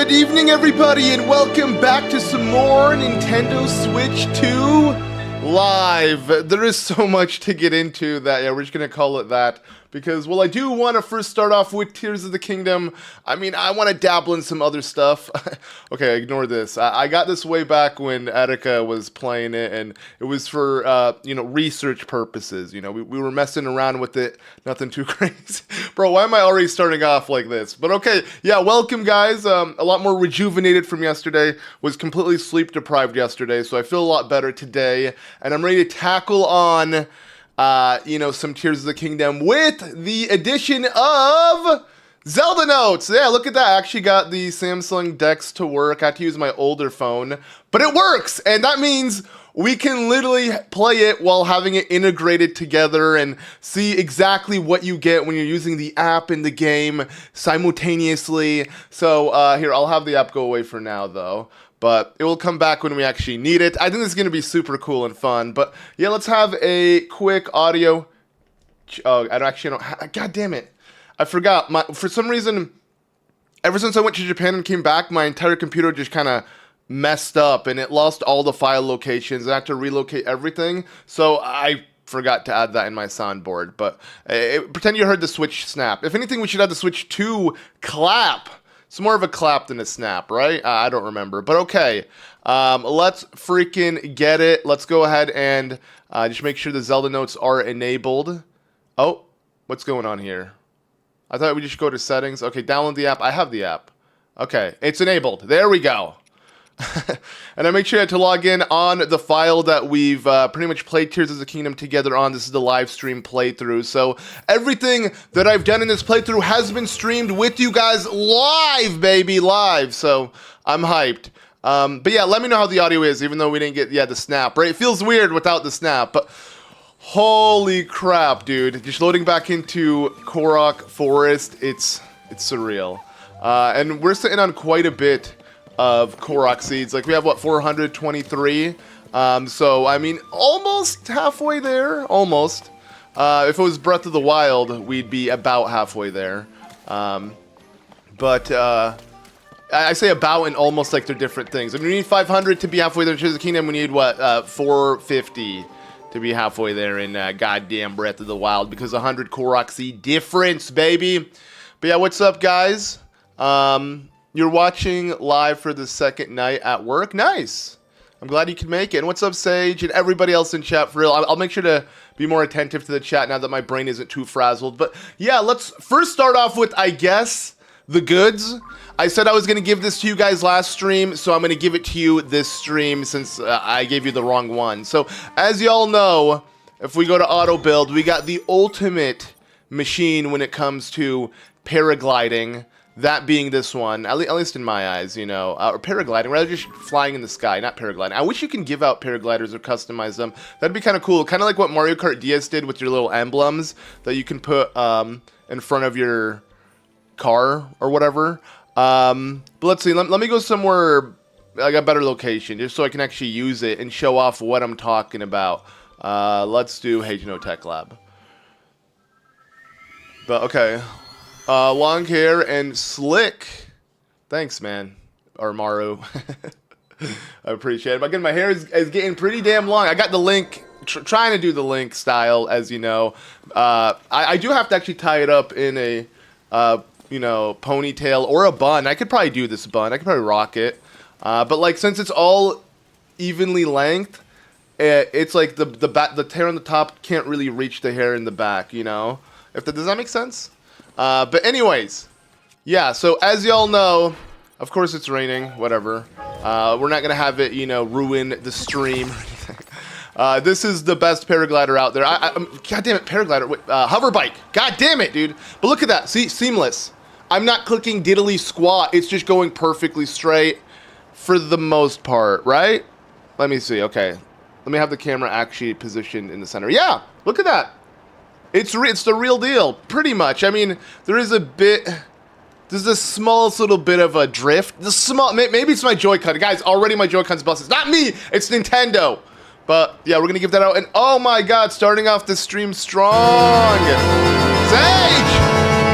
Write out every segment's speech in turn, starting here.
Good evening, everybody, and welcome back to some more Nintendo Switch 2 Live. There is so much to get into that, yeah, we're just gonna call it that. Because, well, I do want to first start off with Tears of the Kingdom. I mean, I want to dabble in some other stuff. Okay, ignore this. I got this way back when Attica was playing it, and it was for, research purposes. You know, we were messing around with it. Nothing too crazy. Bro, why am I already starting off like this? But okay, yeah, welcome, guys. A lot more rejuvenated from yesterday. Was completely sleep deprived yesterday, so I feel a lot better today. And I'm ready to tackle on... some Tears of the Kingdom with the addition of Zelda notes. Yeah, look at that. I actually got the Samsung Dex to work. I had to use my older phone, but it works. And that means we can literally play it while having it integrated together and see exactly what you get when you're using the app in the game simultaneously. So here, I'll have the app go away for now, though. But it will come back when we actually need it. I think this is going to be super cool and fun. But yeah, let's have a quick audio. Oh, I don't. God damn it. I forgot. For some reason, ever since I went to Japan and came back, my entire computer just kind of messed up. And it lost all the file locations. I had to relocate everything. So I forgot to add that in my soundboard. But pretend you heard the Switch snap. If anything, we should have the Switch 2 clap. It's more of a clap than a snap, right? I don't remember, but okay. Let's freaking get it. Let's go ahead and just make sure the Zelda notes are enabled. Oh, what's going on here? I thought we just go to settings. Okay, download the app. I have the app. Okay, it's enabled. There we go. And I make sure to log in on the file that we've pretty much played Tears of the Kingdom together on. This is the live stream playthrough. So everything that I've done in this playthrough has been streamed with you guys live, baby, live. So I'm hyped. But yeah, let me know how the audio is, even though we didn't get, the snap, right? It feels weird without the snap, but holy crap, dude. Just loading back into Korok Forest, it's surreal. And we're sitting on quite a bit of Korok seeds. Like, we have, 423? So, I mean, almost halfway there. Almost. If it was Breath of the Wild, we'd be about halfway there. But I say about and almost like they're different things. I mean, we need 500 to be halfway there in Tears of the Kingdom. We need, 450 to be halfway there in goddamn Breath of the Wild. Because 100 Korok seed difference, baby. But yeah, what's up, guys? You're watching live for the second night at work. Nice. I'm glad you can make it. And what's up, Sage, and everybody else in chat, for real. I'll make sure to be more attentive to the chat now that my brain isn't too frazzled. But yeah, let's first start off with, I guess, the goods. I said I was going to give this to you guys last stream, so I'm going to give it to you this stream since I gave you the wrong one. So as y'all know, if we go to auto build, we got the ultimate machine when it comes to paragliding. That being this one, at least in my eyes, or paragliding, rather just flying in the sky, not paragliding. I wish you can give out paragliders or customize them. That'd be kind of cool. Kind of like what Mario Kart DS did with your little emblems that you can put in front of your car or whatever. But let's see. Let me go somewhere, like a better location, just so I can actually use it and show off what I'm talking about. Let's do Hateno Tech Lab. But, okay. Long hair and slick. Thanks, man. Or Maru. I appreciate it. Again, my hair is getting pretty damn long. I got the link, trying to do the link style, as you know. I do have to actually tie it up in a, ponytail or a bun. I could probably do this bun. I could probably rock it. But, like, since it's all evenly length, it's like the hair on the top can't really reach the hair in the back, Does that make sense? But anyways, yeah, so as y'all know, of course it's raining, whatever. We're not going to have it, ruin the stream or anything. This is the best paraglider out there. God damn it, paraglider. Wait, hover bike. God damn it, dude. But look at that. See, seamless. I'm not clicking diddly squat. It's just going perfectly straight for the most part, right? Let me see. Okay. Let me have the camera actually positioned in the center. Yeah, look at that. It's the real deal, pretty much. I mean, there's a smallest little bit of a drift. Maybe it's my Joy-Con. Guys, already my Joy-Con's busted. It's not me, it's Nintendo. But, yeah, we're gonna give that out. And, oh my god, starting off the stream strong. Sage!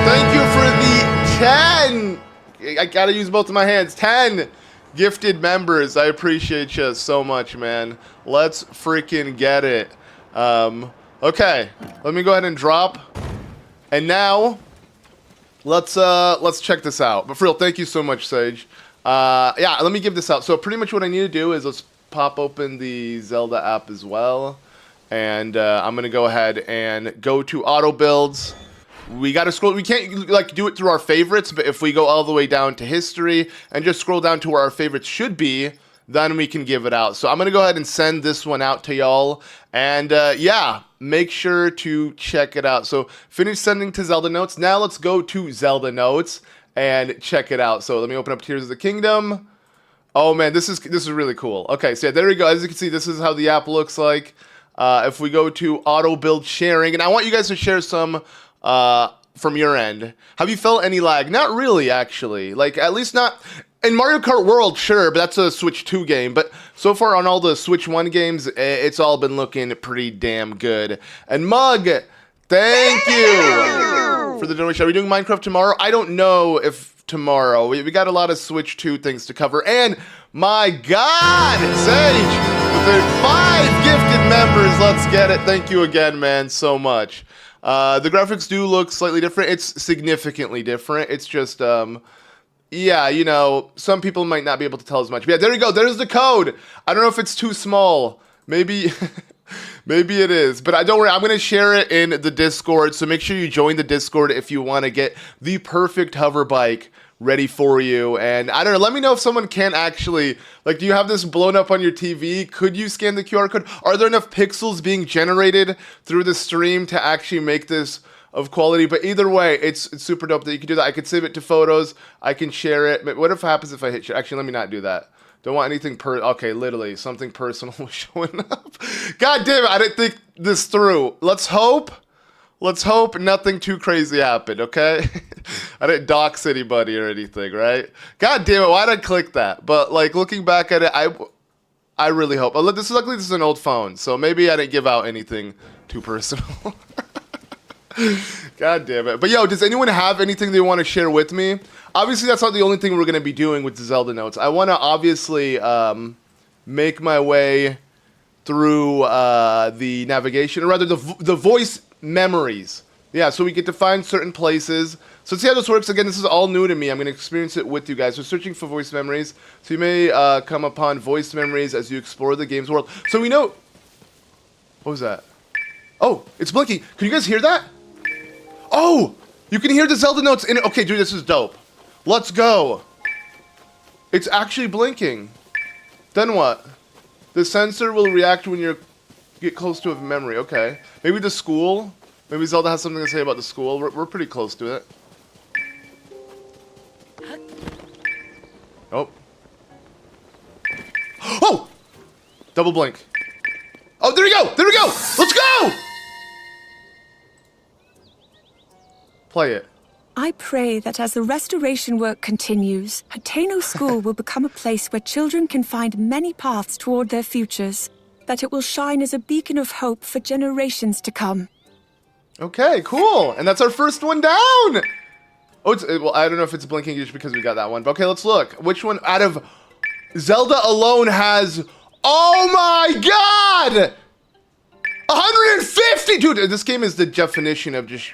Thank you for the 10 I gotta use both of my hands. 10 gifted members. I appreciate you so much, man. Let's freaking get it. Okay, let me go ahead and drop. And now, let's check this out. But for real, thank you so much, Sage. Yeah, let me give this out. So pretty much what I need to do is let's pop open the Zelda app as well. And I'm going to go ahead and go to auto builds. We got to scroll. We can't like do it through our favorites, but if we go all the way down to history and just scroll down to where our favorites should be, then we can give it out. So I'm going to go ahead and send this one out to y'all. And yeah, make sure to check it out. So finish sending to Zelda Notes. Now let's go to Zelda Notes and check it out. So let me open up Tears of the Kingdom. Oh man, this is really cool. Okay, so yeah, there we go. As you can see, this is how the app looks like. If we go to auto build sharing, and I want you guys to share some from your end. Have you felt any lag? Not really, actually. Like, at least not in Mario Kart World, sure, but that's a Switch 2 game. But so far on all the Switch 1 games, it's all been looking pretty damn good. And Mug, thank you for the donation. Are we doing Minecraft tomorrow? I don't know if tomorrow. We got a lot of Switch 2 things to cover. And my God, Sage, with the 5 gifted members. Let's get it. Thank you again, man, so much. The graphics do look slightly different. It's significantly different. It's just, yeah, you know, some people might not be able to tell as much. But yeah, there you go. There's the code. I don't know if it's too small. Maybe, maybe it is. But don't worry. I'm going to share it in the Discord. So make sure you join the Discord if you want to get the perfect hover bike ready for you. And I don't know, let me know if someone can actually, like, do you have this blown up on your TV? Could you scan the QR code? Are there enough pixels being generated through the stream to actually make this of quality? But either way, it's super dope that you can do that. I could save it to photos. I can share it. But what if happens if I hit share? Actually, let me not do that. Don't want anything okay, literally, something personal was showing up. God damn it, I didn't think this through. Let's hope nothing too crazy happened, okay? I didn't dox anybody or anything, right? God damn it, why did I click that? But, like, looking back at it, I really hope. Luckily, this is an old phone, so maybe I didn't give out anything too personal. God damn it. But, yo, does anyone have anything they want to share with me? Obviously, that's not the only thing we're going to be doing with the Zelda Notes. I want to, obviously, make my way through the navigation, or rather, the voice memories. Yeah, so we get to find certain places. So see how this works. Again, this is all new to me. I'm going to experience it with you guys. So searching for voice memories. So you may come upon voice memories as you explore the game's world. So we know... What was that? Oh, it's blinking. Can you guys hear that? Oh, you can hear the Zelda notes in it. Okay, dude, this is dope. Let's go. It's actually blinking. Then what? The sensor will react when you get close to a memory. Okay. Maybe the school. Maybe Zelda has something to say about the school. We're pretty close to it. Oh. Oh! Double blink. Oh, there we go! There we go! Let's go! Play it. I pray that as the restoration work continues, Hateno School will become a place where children can find many paths toward their futures. That it will shine as a beacon of hope for generations to come. Okay, cool. And that's our first one down. Oh, well, I don't know if it's blinking just because we got that one. But okay, let's look. Which one out of Zelda alone has... Oh my god! 150! Dude, this game is the definition of just...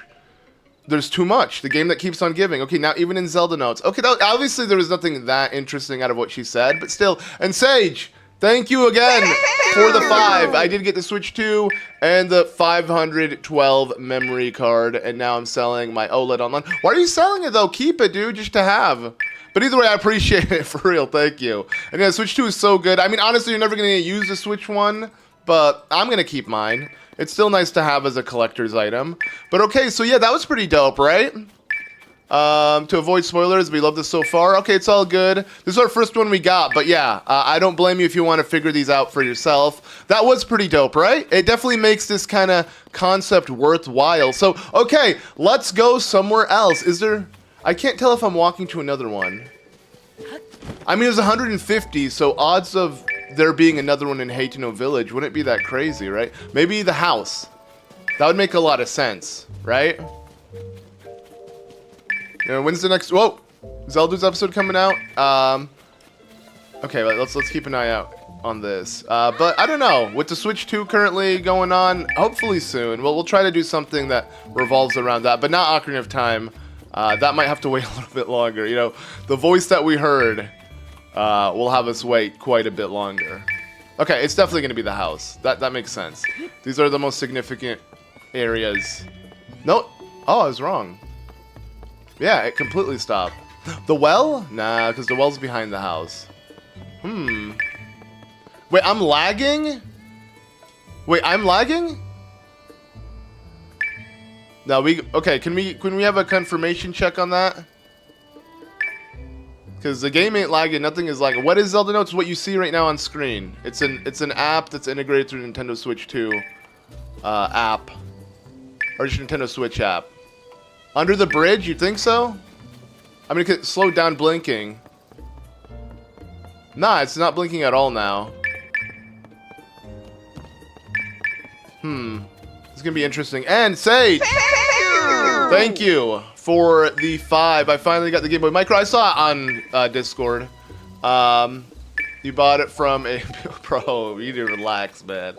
There's too much. The game that keeps on giving. Okay, now even in Zelda notes. Okay, obviously there was nothing that interesting out of what she said, but still. And Sage, thank you again for the 5. I did get the Switch 2 and the 512 memory card, and now I'm selling my OLED online. Why are you selling it, though? Keep it, dude, just to have. But either way, I appreciate it, for real. Thank you. And yeah, Switch 2 is so good. I mean, honestly, you're never going to use the Switch 1, but I'm going to keep mine. It's still nice to have as a collector's item. But okay, so yeah, that was pretty dope, right? To avoid spoilers, we love this so far. Okay, it's all good. This is our first one we got, but yeah, I don't blame you if you want to figure these out for yourself. That was pretty dope, right? It definitely makes this kind of concept worthwhile. So, okay, let's go somewhere else. Is there... I can't tell if I'm walking to another one. I mean, there's 150, so odds of there being another one in Hateno Village wouldn't be that crazy, right? Maybe the house. That would make a lot of sense, right? When's the next... Whoa! Zelda's episode coming out. Okay, let's keep an eye out on this. But I don't know. With the Switch 2 currently going on, hopefully soon. We'll try to do something that revolves around that, but not Ocarina of Time. That might have to wait a little bit longer. You know, the voice that we heard will have us wait quite a bit longer. Okay, it's definitely going to be the house. That makes sense. These are the most significant areas. No. Oh, I was wrong. Yeah, it completely stopped. The well? Nah, because the well's behind the house. Wait, I'm lagging? Wait, I'm lagging? No, okay, can we have a confirmation check on that? Because the game ain't lagging, nothing is lagging. What is Zelda Notes? What you see right now on screen. It's an app that's integrated through Nintendo Switch 2 app. Or just Nintendo Switch app. Under the bridge, you think so? I mean, it could slow down blinking. Nah, it's not blinking at all now. It's gonna be interesting. And Sage! Thank you for the 5. I finally got the Game Boy Micro. I saw it on Discord. You bought it from a... Bro, you need to relax, man.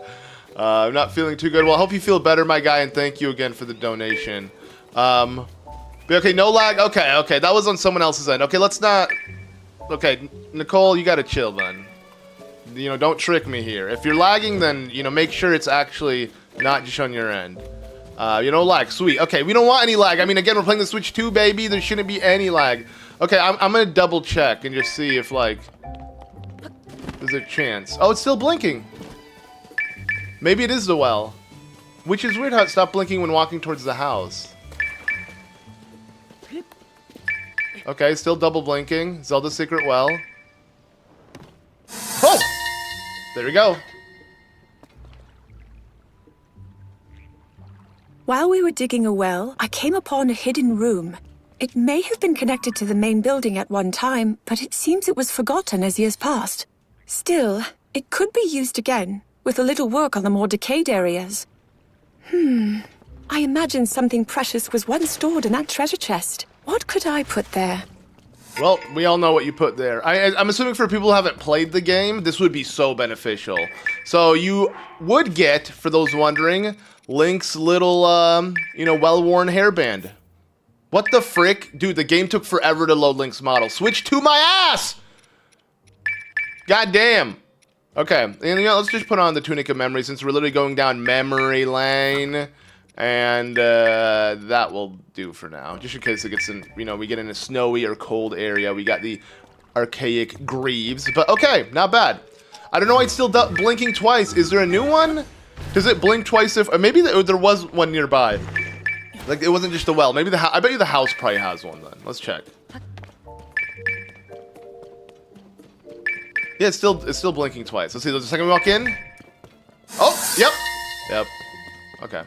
I'm not feeling too good. Well, I hope you feel better, my guy, and thank you again for the donation. Okay, no lag. Okay, that was on someone else's end. Okay, let's not... Okay, Nicole, you gotta chill, then. You know, don't trick me here. If you're lagging, then, you know, make sure it's actually not just on your end. You know, lag. Sweet. Okay, we don't want any lag. I mean, again, we're playing the Switch 2, baby. There shouldn't be any lag. Okay, I'm gonna double check and just see if, like, there's a chance. Oh, it's still blinking. Maybe it is the well. Which is weird how it stopped blinking when walking towards the house. Okay, still double blinking. Zelda's secret well. Oh! There we go. While we were digging a well, I came upon a hidden room. It may have been connected to the main building at one time, but it seems it was forgotten as years passed. Still, it could be used again, with a little work on the more decayed areas. I imagine something precious was once stored in that treasure chest. What could I put there? Well, we all know what you put there. I'm assuming for people who haven't played the game, this would be so beneficial. So you would get, for those wondering, Link's little, you know, well-worn hairband. What the frick? Dude, the game took forever to load Link's model. Switch to my ass! God damn. Okay, and you know, let's just put on the Tunic of Memory since we're literally going down memory lane. And that will do for now. Just in case it gets in, you know, we get in a snowy or cold area. We got the archaic greaves. But okay, not bad. I don't know why it's still blinking twice. Is there a new one? Does it blink twice if... Or maybe there was one nearby. Like, it wasn't just a well. Maybe I bet you the house probably has one then. Let's check. Yeah, it's still blinking twice. Let's see. There's a second we walk in. Oh, yep. Yep. Okay.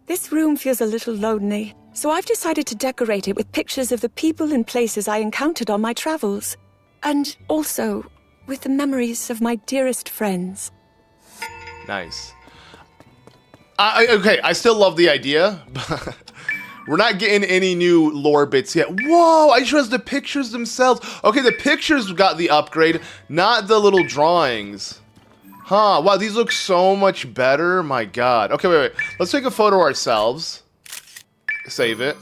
This room feels a little lonely, so I've decided to decorate it with pictures of the people and places I encountered on my travels. And also, with the memories of my dearest friends. Nice. Okay, I still love the idea, but we're not getting any new lore bits yet. Whoa, I just realized the pictures themselves. Okay, the pictures got the upgrade, not the little drawings. Huh, wow, these look so much better. My god. Okay, wait. Let's take a photo ourselves. Save it.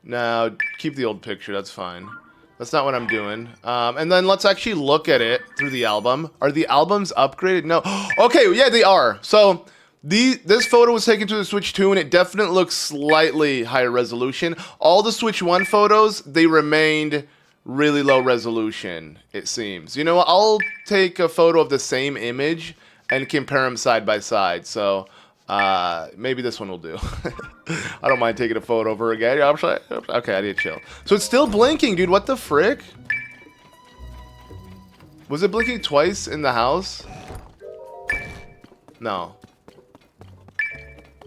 Now, keep the old picture, that's fine. That's not what I'm doing. And then let's actually look at it through the album. Are the albums upgraded? No. Okay, yeah, they are. So, this photo was taken to the Switch 2, and it definitely looks slightly higher resolution. All the Switch 1 photos, they remained really low resolution, it seems. You know what? I'll take a photo of the same image and compare them side by side. So, maybe this one will do. I don't mind taking a photo of her again. Okay, I need to chill. So it's still blinking, dude. What the frick? Was it blinking twice in the house? No.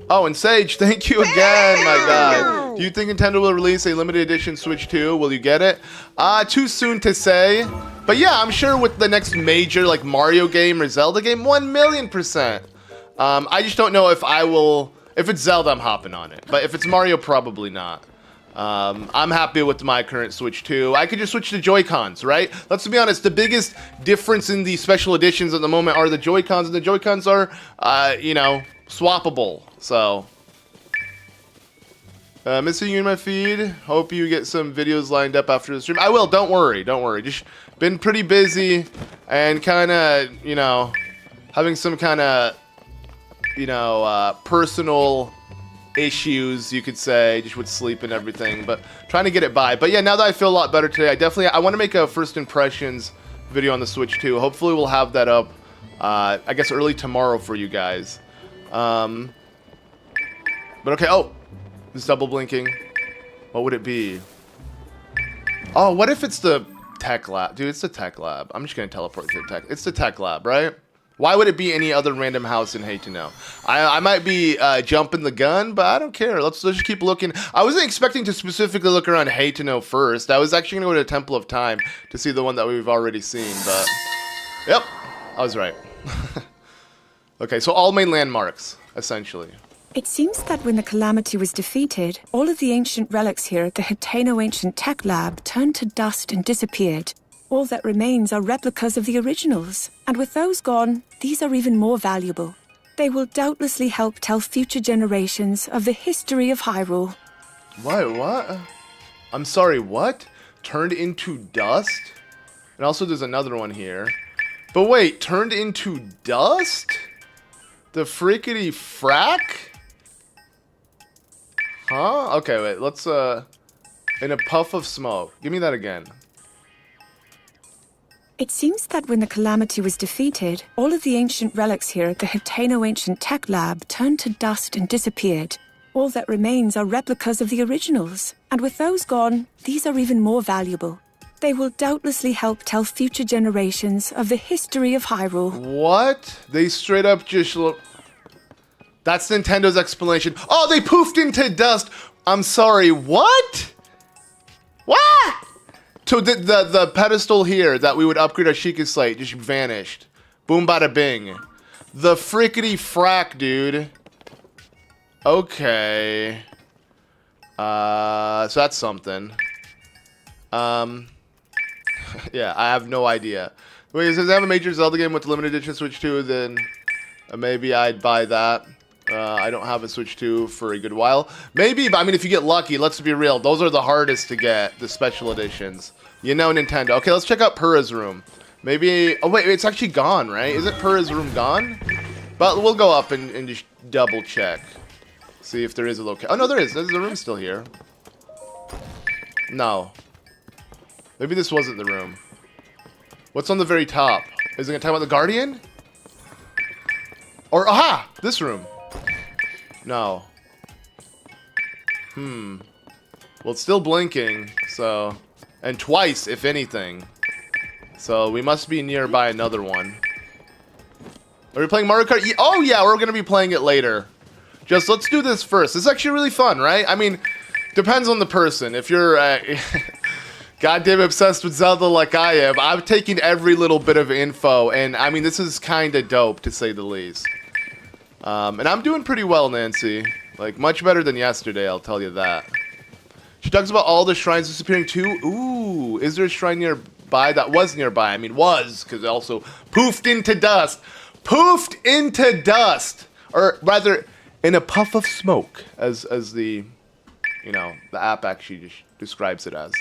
Oh, and Sage, thank you again, my guy. Do you think Nintendo will release a limited edition Switch 2? Will you get it? Too soon to say. But yeah, I'm sure with the next major, like, Mario game or Zelda game, 1,000,000%. I just don't know if I will If it's Zelda, I'm hopping on it. But if it's Mario, probably not. I'm happy with my current Switch 2. I could just switch to Joy-Cons, right? Let's be honest, the biggest difference in the special editions at the moment are the Joy-Cons, and the Joy-Cons are, you know, swappable. So, missing you in my feed. Hope you get some videos lined up after the stream. I will, don't worry, don't worry. Just been pretty busy and kind of, you know, having some kind of, you know, personal issues, you could say, just with sleep and everything, but trying to get it by. But yeah, now that I feel a lot better today, I want to make a first impressions video on the Switch 2. Hopefully we'll have that up, I guess early tomorrow for you guys. But okay, oh, it's double blinking. What would it be? Oh, what if it's the Tech Lab? Dude, it's the Tech Lab. I'm just gonna teleport to the Tech. It's the Tech Lab, right? Why would it be any other random house in Hateno? I might be jumping the gun, but I don't care. Let's just keep looking. I wasn't expecting to specifically look around Hateno first. I was actually going to go to Temple of Time to see the one that we've already seen, but... Yep, I was right. Okay, so all main landmarks, essentially. It seems that when the calamity was defeated, all of the ancient relics here at the Hateno Ancient Tech Lab turned to dust and disappeared. All that remains are replicas of the originals, and with those gone, these are even more valuable. They will doubtlessly help tell future generations of the history of Hyrule. What? I'm sorry, what? Turned into dust? And also there's another one here. But wait, turned into dust? The frickety frack? Huh? Okay, wait, let's, in a puff of smoke. Give me that again. It seems that when the calamity was defeated, all of the ancient relics here at the Hateno Ancient Tech Lab turned to dust and disappeared. All that remains are replicas of the originals, and with those gone, these are even more valuable. They will doubtlessly help tell future generations of the history of Hyrule. What? They straight up just look... That's Nintendo's explanation. Oh, they poofed into dust! I'm sorry, what? What? So the pedestal here that we would upgrade our Sheikah Slate just vanished. Boom bada bing. The frickety frack, dude. Okay. So that's something. Yeah, I have no idea. Wait, does it have a major Zelda game with the limited edition Switch 2? Then maybe I'd buy that. I don't have a Switch 2 for a good while. Maybe, but I mean, if you get lucky, let's be real. Those are the hardest to get, the special editions. You know Nintendo. Okay, let's check out Purra's room. Maybe... Oh, wait, it's actually gone, right? Isn't Purra's room gone? But we'll go up and just double check. See if there is a location. Oh, no, there is. There's a room still here. No. Maybe this wasn't the room. What's on the very top? Is it going to talk about the Guardian? Or, aha! This room. No. Well, it's still blinking, so... And twice, if anything. So, we must be nearby another one. Are we playing Mario Kart? Oh, yeah, we're going to be playing it later. Just, let's do this first. This is actually really fun, right? I mean, depends on the person. If you're goddamn obsessed with Zelda like I am, I've taken every little bit of info, and, I mean, this is kind of dope, to say the least. And I'm doing pretty well, Nancy. Like, much better than yesterday, I'll tell you that. She talks about all the shrines disappearing too. Ooh, is there a shrine nearby that was nearby? I mean, was, because it also poofed into dust. Poofed into dust! Or rather, in a puff of smoke, as the, you know, the app actually just describes it as.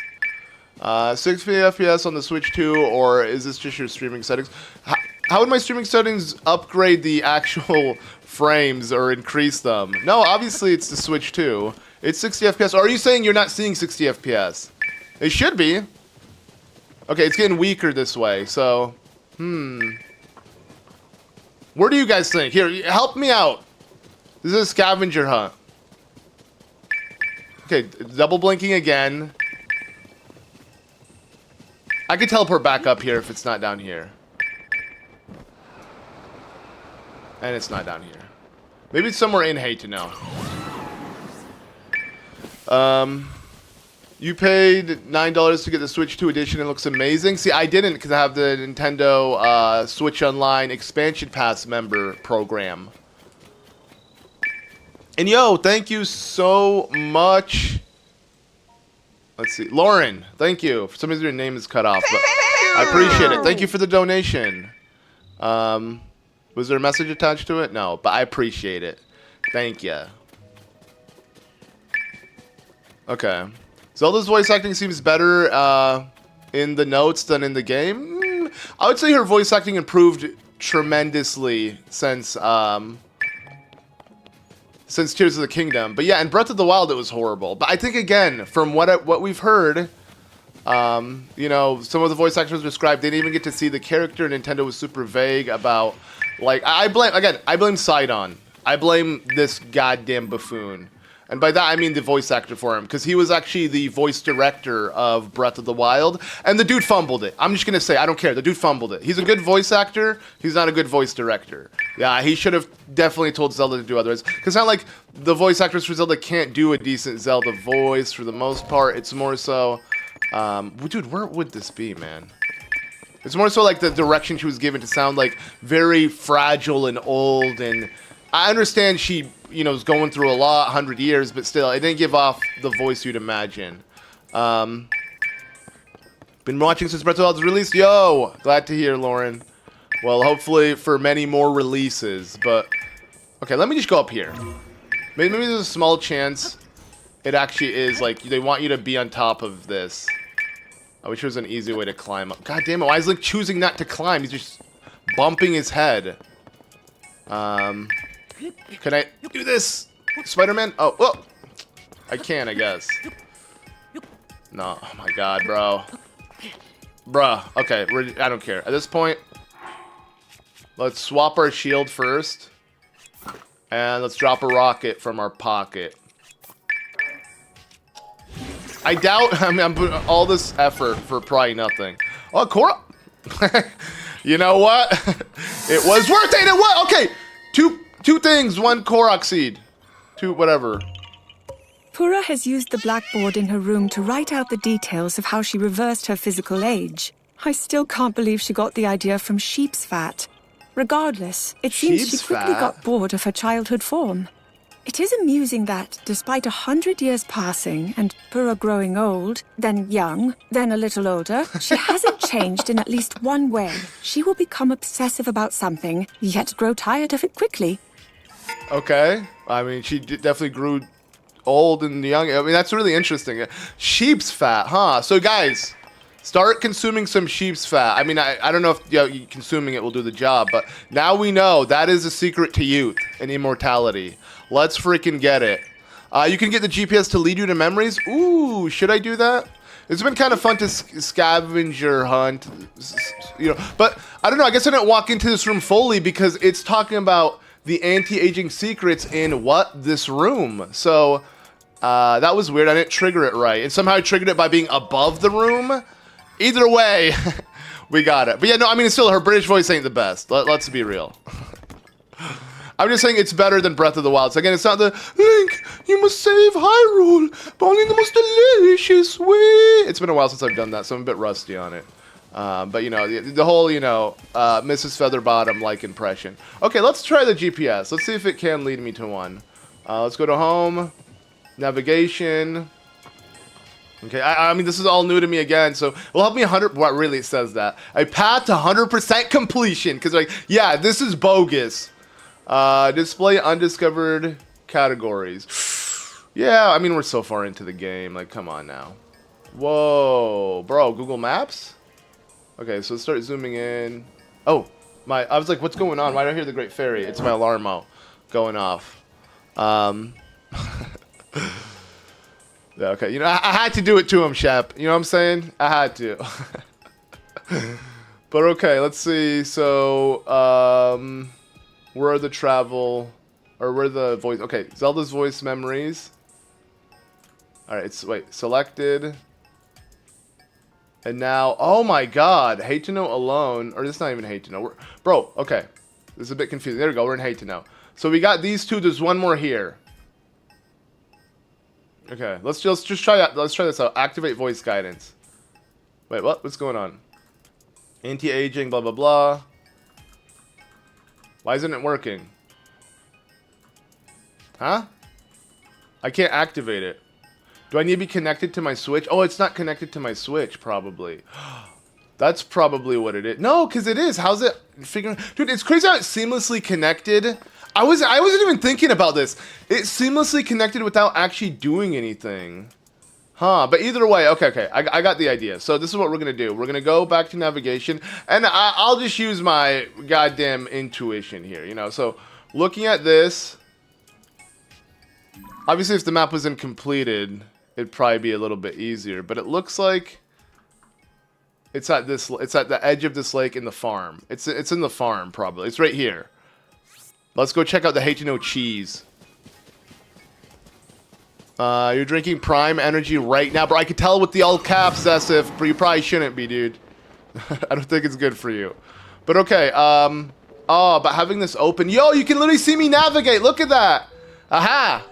60 FPS on the Switch 2, or is this just your streaming settings? How would my streaming settings upgrade the actual frames or increase them? No, obviously it's the Switch 2. It's 60 FPS. Or are you saying you're not seeing 60 FPS? It should be. Okay, it's getting weaker this way, so... Where do you guys think? Here, help me out. This is a scavenger hunt. Okay, double blinking again. I could teleport back up here if it's not down here. And it's not down here. Maybe it's somewhere in Hateno. You paid $9 to get the Switch 2 edition. It looks amazing. See, I didn't because I have the Nintendo Switch Online Expansion Pass member program. And yo, thank you so much. Let's see. Lauren, thank you. For some reason your name is cut off, but I appreciate it. Thank you for the donation. Was there a message attached to it? No, but I appreciate it. Thank you. Okay. Zelda's voice acting seems better in the notes than in the game. I would say her voice acting improved tremendously since Tears of the Kingdom. But yeah, in Breath of the Wild it was horrible. But I think again, from what we've heard, you know, some of the voice actors described they didn't even get to see the character. Nintendo was super vague about, like, I blame Sidon. I blame this goddamn buffoon. And by that, I mean the voice actor for him, because he was actually the voice director of Breath of the Wild, and the dude fumbled it. I'm just going to say, I don't care. The dude fumbled it. He's a good voice actor. He's not a good voice director. Yeah, he should have definitely told Zelda to do otherwise. Because it's not like the voice actors for Zelda can't do a decent Zelda voice for the most part. It's more so... dude, where would this be, man? It's more so like the direction she was given to sound like very fragile and old, and I understand she, you know, is going through a lot, 100 years, but still, it didn't give off the voice you'd imagine. Been watching since Breath of the Wild's released. Yo, glad to hear, Lauren. Well, hopefully for many more releases, but... Okay, let me just go up here. Maybe there's a small chance it actually is, like, they want you to be on top of this. I wish there was an easy way to climb up. God damn it, why is Link choosing not to climb? He's just bumping his head. Can I do this? Spider-Man? Oh, whoa. I can, I guess. No, oh my god, bro. Bruh, okay, I don't care. At this point, let's swap our shield first. And let's drop a rocket from our pocket. I doubt, I mean, I'm putting all this effort for probably nothing. Oh, Korok! You know what? It was worth it! It was! Okay! Two things, one Korok seed. Two, whatever. Pura has used the blackboard in her room to write out the details of how she reversed her physical age. I still can't believe she got the idea from sheep's fat. Regardless, it seems she quickly got bored of her childhood form. It is amusing that, despite 100 years passing and Pura growing old, then young, then a little older, she hasn't changed in at least one way. She will become obsessive about something, yet grow tired of it quickly. Okay. I mean, she definitely grew old and young. I mean, that's really interesting. Sheep's fat, huh? So, guys, start consuming some sheep's fat. I mean, I don't know if consuming it will do the job, but now we know that is a secret to youth and immortality. Let's freaking get it. You can get the GPS to lead you to memories. Ooh, should I do that? It's been kind of fun to scavenger hunt, you know. But I don't know. I guess I didn't walk into this room fully because it's talking about the anti-aging secrets in this room. So that was weird. I didn't trigger it right, and somehow I triggered it by being above the room. Either way, we got it. But yeah, no. I mean, still, her British voice ain't the best. Let's be real. I'm just saying it's better than Breath of the Wild. So again, it's not the Link, you must save Hyrule, but only in the most delicious way. It's been a while since I've done that, so I'm a bit rusty on it. But you know, the whole, you know, Mrs. Featherbottom-like impression. Okay, let's try the GPS. Let's see if it can lead me to one. Let's go to home, navigation. Okay, I mean, this is all new to me again, so it will help me 100. What really it says that? A path to 100% completion, because like, yeah, this is bogus. Display undiscovered categories. Yeah, I mean, we're so far into the game. Like, come on now. Whoa, bro, Google Maps? Okay, so let's start zooming in. Oh, I was like, what's going on? Why do I hear the Great Fairy? It's my alarm going off. Yeah, okay, you know, I had to do it to him, Shep. You know what I'm saying? I had to. But okay, let's see. So, where are the travel, or where are the voice? Okay, Zelda's voice memories. All right, wait, selected. And now, oh my God, Hateno alone, or this is not even Hateno. Bro, okay, this is a bit confusing. There we go, we're in Hateno. So we got these two. There's one more here. Okay, let's just try that. Let's try this out. Activate voice guidance. Wait, what? What's going on? Anti-aging, blah blah blah. Why isn't it working? Huh? I can't activate it. Do I need to be connected to my Switch? Oh, it's not connected to my Switch, probably. That's probably what it is. No, because it is. How's it figuring? Dude, it's crazy how it's seamlessly connected. I wasn't even thinking about this. It's seamlessly connected without actually doing anything. Huh, but either way, okay, I got the idea. So this is what we're going to do. We're going to go back to navigation, and I'll just use my goddamn intuition here, you know. So looking at this, obviously if the map wasn't completed, it'd probably be a little bit easier, but it looks like it's at the edge of this lake in the farm. It's in the farm, probably. It's right here. Let's go check out the Hateno cheese. You're drinking Prime Energy right now, bro. I could tell with the all caps, Zesif, but you probably shouldn't be, dude. I don't think it's good for you. But okay, oh, but having this open. Yo, you can literally see me navigate. Look at that. Aha.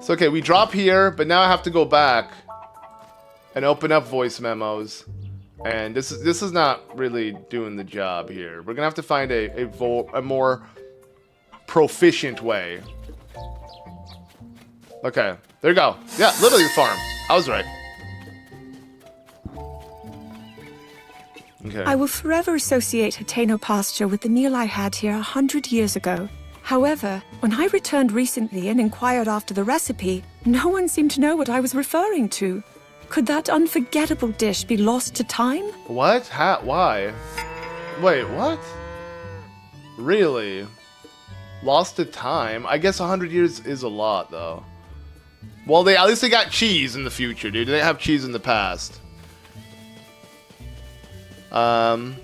So, okay, we drop here, but now I have to go back and open up voice memos. And this is not really doing the job here. We're going to have to find a more proficient way. Okay, there you go. Yeah, literally the farm. I was right. Okay. I will forever associate Hateno pasture with the meal I had here 100 years ago. However, when I returned recently and inquired after the recipe, no one seemed to know what I was referring to. Could that unforgettable dish be lost to time? What? Why? Wait, what? Really? Lost to time? I guess 100 years is a lot, though. Well, at least they got cheese in the future, dude. They didn't have cheese in the past. Something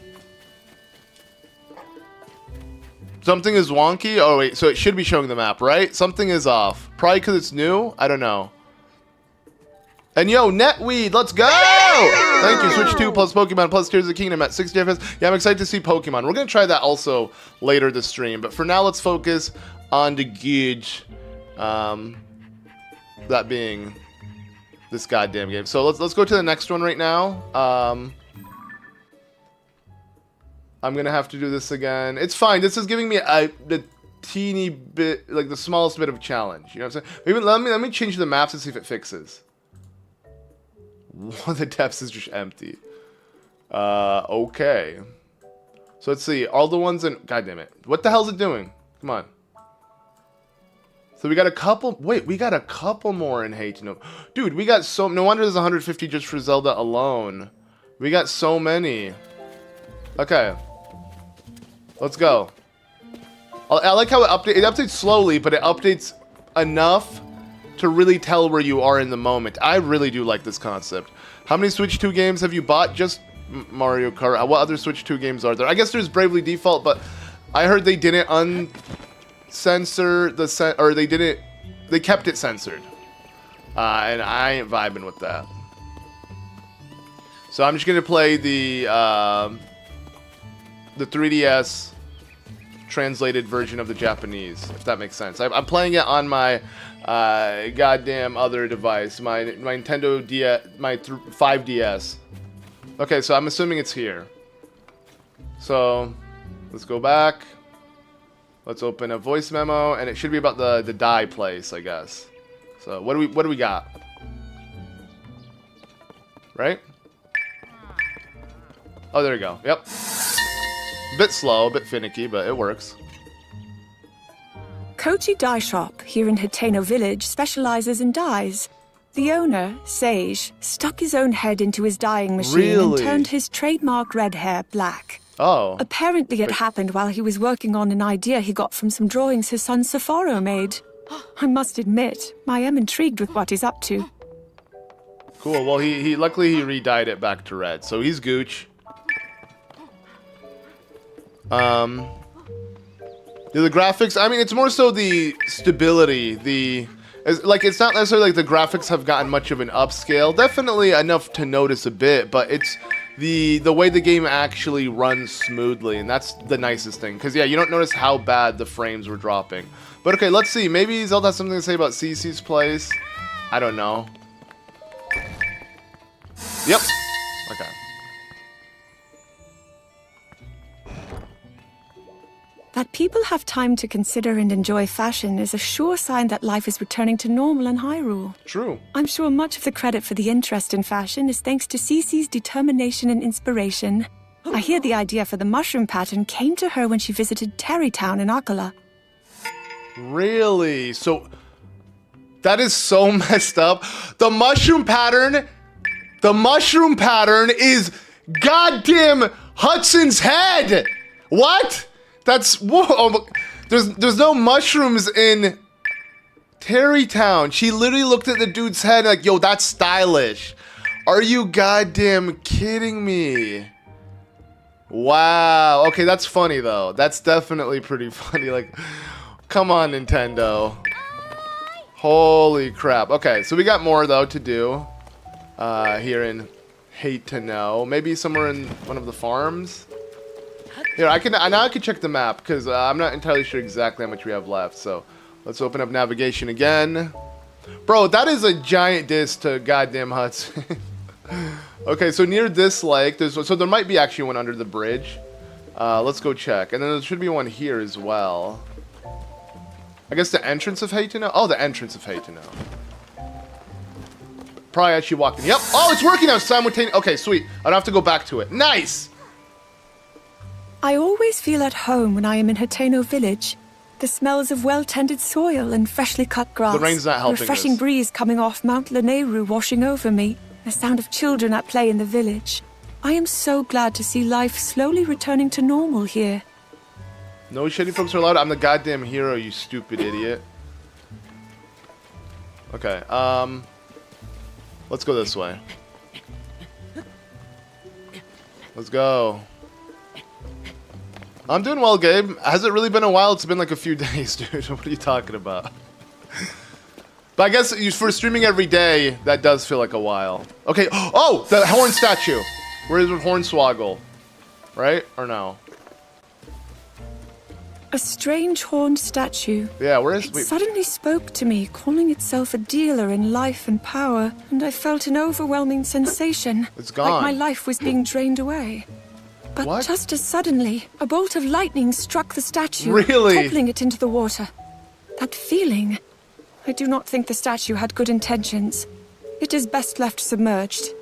is wonky? Oh, wait. So it should be showing the map, right? Something is off. Probably because it's new? I don't know. And yo, Netweed, let's go! Thank you. Switch 2 plus Pokemon plus Tears of the Kingdom at 60 FPS. Yeah, I'm excited to see Pokemon. We're going to try that also later this stream. But for now, let's focus on the gauge. That being this goddamn game. So let's go to the next one right now. I'm going to have to do this again. It's fine. This is giving me the teeny bit, like the smallest bit of challenge. You know what I'm saying? Maybe let me change the maps and see if it fixes. One of the depths is just empty. Okay. So let's see. All the ones in... God damn it. What the hell is it doing? Come on. So we got a couple... Wait, we got a couple more in Hateno. Dude, we got so... No wonder there's 150 just for Zelda alone. We got so many. Okay. Let's go. I like how it updates. It updates slowly, but it updates enough to really tell where you are in the moment. I really do like this concept. How many Switch 2 games have you bought? Just Mario Kart. What other Switch 2 games are there? I guess there's Bravely Default, but I heard they didn't uncensor the or they kept it censored. And I ain't vibing with that. So I'm just gonna play the 3DS translated version of the Japanese, if that makes sense. I'm playing it on my goddamn other device, my Nintendo DS, my 5DS. Okay, so I'm assuming it's here. So let's go back. Let's open a voice memo, and it should be about the dye place, I guess. So what do we got? Right? Oh, there we go. Yep. A bit slow, a bit finicky, but it works. Kochi Dye Shop here in Hateno Village specializes in dyes. The owner, Sage, stuck his own head into his dyeing machine and turned his trademark red hair black. Oh. Apparently it happened while he was working on an idea he got from some drawings his son Safaro made. I must admit, I am intrigued with what he's up to. Cool. Well, he luckily he re-dyed it back to red, so he's gooch. The graphics, I mean, it's more so the stability, it's not necessarily like the graphics have gotten much of an upscale, definitely enough to notice a bit, but it's the way the game actually runs smoothly, and that's the nicest thing, because yeah, you don't notice how bad the frames were dropping. But okay, let's see, maybe Zelda has something to say about Cece's place, I don't know. Yep, okay. That people have time to consider and enjoy fashion is a sure sign that life is returning to normal in Hyrule. True. I'm sure much of the credit for the interest in fashion is thanks to Cece's determination and inspiration. I hear the idea for the mushroom pattern came to her when she visited Terrytown in Akala. Really? So that is so messed up. The mushroom pattern is goddamn Hudson's head. What? That's whoa. There's no mushrooms in Terrytown. She literally looked at the dude's head like, yo, that's stylish. Are you goddamn kidding me? Wow. Okay, that's funny though. That's definitely pretty funny. Like, come on, Nintendo. Holy crap. Okay, so we got more though to do here in Hateno. Maybe somewhere in one of the farms. Here, I can check the map because I'm not entirely sure exactly how much we have left. So let's open up navigation again. Bro, that is a giant diss to goddamn Hudson. Okay, so near this lake, so there might be actually one under the bridge. Let's go check. And then there should be one here as well. I guess the entrance of Hateno? Oh, the entrance of Hateno. Probably actually walked in. Yep. Oh, it's working now simultaneously. Okay, sweet. I don't have to go back to it. Nice! I always feel at home when I am in Hateno Village. The smells of well-tended soil and freshly cut grass. The rain's not helping a refreshing this. breeze coming off Mount Lanayru washing over me. The sound of children at play in the village. I am so glad to see life slowly returning to normal here. No shady folks are allowed. I'm the goddamn hero, you stupid idiot. Okay, let's go this way. Let's go. I'm doing well, Gabe. Has it really been a while? It's been like a few days, dude. What are you talking about? But I guess for streaming every day, that does feel like a while. Okay. Oh, the horn statue. Where is Hornswoggle? Right? Or no? A strange horned statue. Yeah, where is... It Wait. suddenly spoke to me, calling itself a dealer in life and power, and I felt an overwhelming sensation. It's gone. Like my life was being drained away. But What? just as suddenly, a bolt of lightning struck the statue, Really? toppling it into the water. That feeling... I do not think the statue had good intentions. It is best left submerged.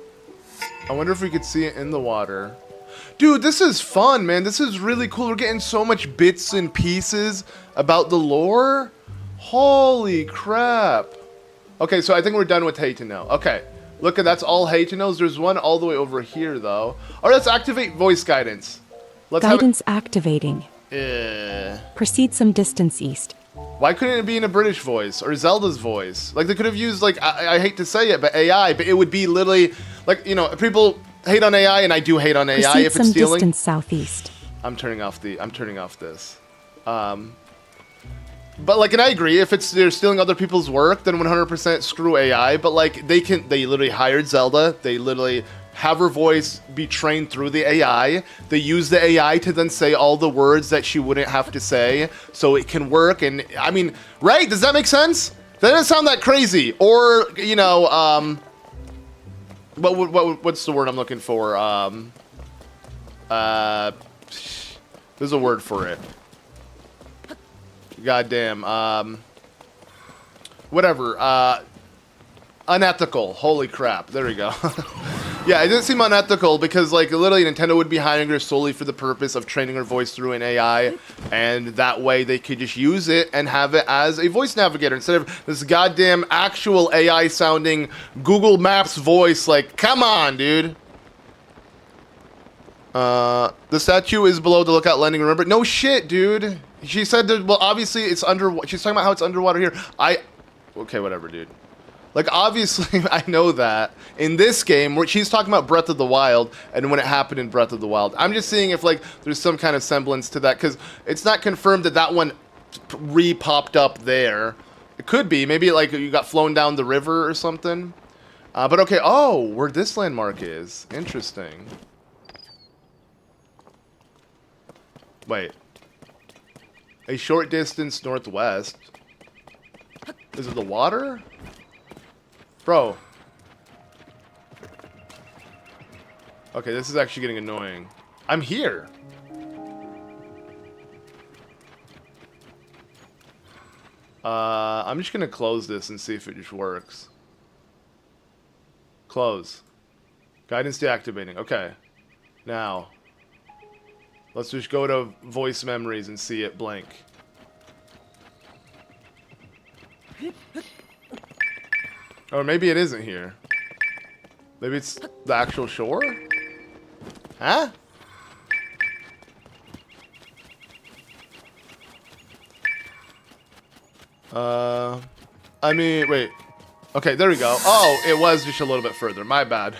I wonder if we could see it in the water. Dude, this is fun, man. This is really cool. We're getting so much bits and pieces about the lore. Holy crap. Okay, so I think we're done with Hateno. Okay, look, that's all Hatenos. There's one all the way over here, though. All right, let's activate voice guidance. Let's Guidance activating. have... Proceed some distance east. Why couldn't it be in a British voice or Zelda's voice? Like, they could have used, like, I hate to say it, but AI, but it would be literally, like, you know, people hate on AI, and I do hate on AI Proceed if some it's stealing. distance southeast. I'm turning off this. But, like, and I agree, if they're stealing other people's work, then 100% screw AI, but, like, they literally hired Zelda, they literally have her voice be trained through the AI. They use the AI to then say all the words that she wouldn't have to say, so it can work. And I mean, right? Does that make sense? That doesn't sound that crazy. Or you know, what's the word I'm looking for? There's a word for it. Goddamn. Whatever. Unethical. Holy crap. There we go. Yeah, it didn't seem unethical because, like, literally Nintendo would be hiring her solely for the purpose of training her voice through an AI, and that way they could just use it and have it as a voice navigator instead of this goddamn actual AI-sounding Google Maps voice. Like, come on, dude. The statue is below the lookout landing, remember? No shit, dude. She said that, well, obviously it's under... She's talking about how it's underwater here. Okay, whatever, dude. Like, obviously, I know that. In this game, where she's talking about Breath of the Wild, and when it happened in Breath of the Wild. I'm just seeing if, like, there's some kind of semblance to that, because it's not confirmed that that one re-popped up there. It could be. Maybe, like, you got flown down the river or something. But, okay. Oh, where this landmark is. Interesting. Wait. A short distance northwest. Is it the water? Bro. Okay, this is actually getting annoying. I'm here. I'm just gonna close this and see if it just works. Close. Guidance deactivating. Okay. Now, let's just go to voice memories and see it blink. Or maybe it isn't here. Maybe it's the actual shore? Huh? I mean, wait. Okay, there we go. Oh, it was just a little bit further. My bad.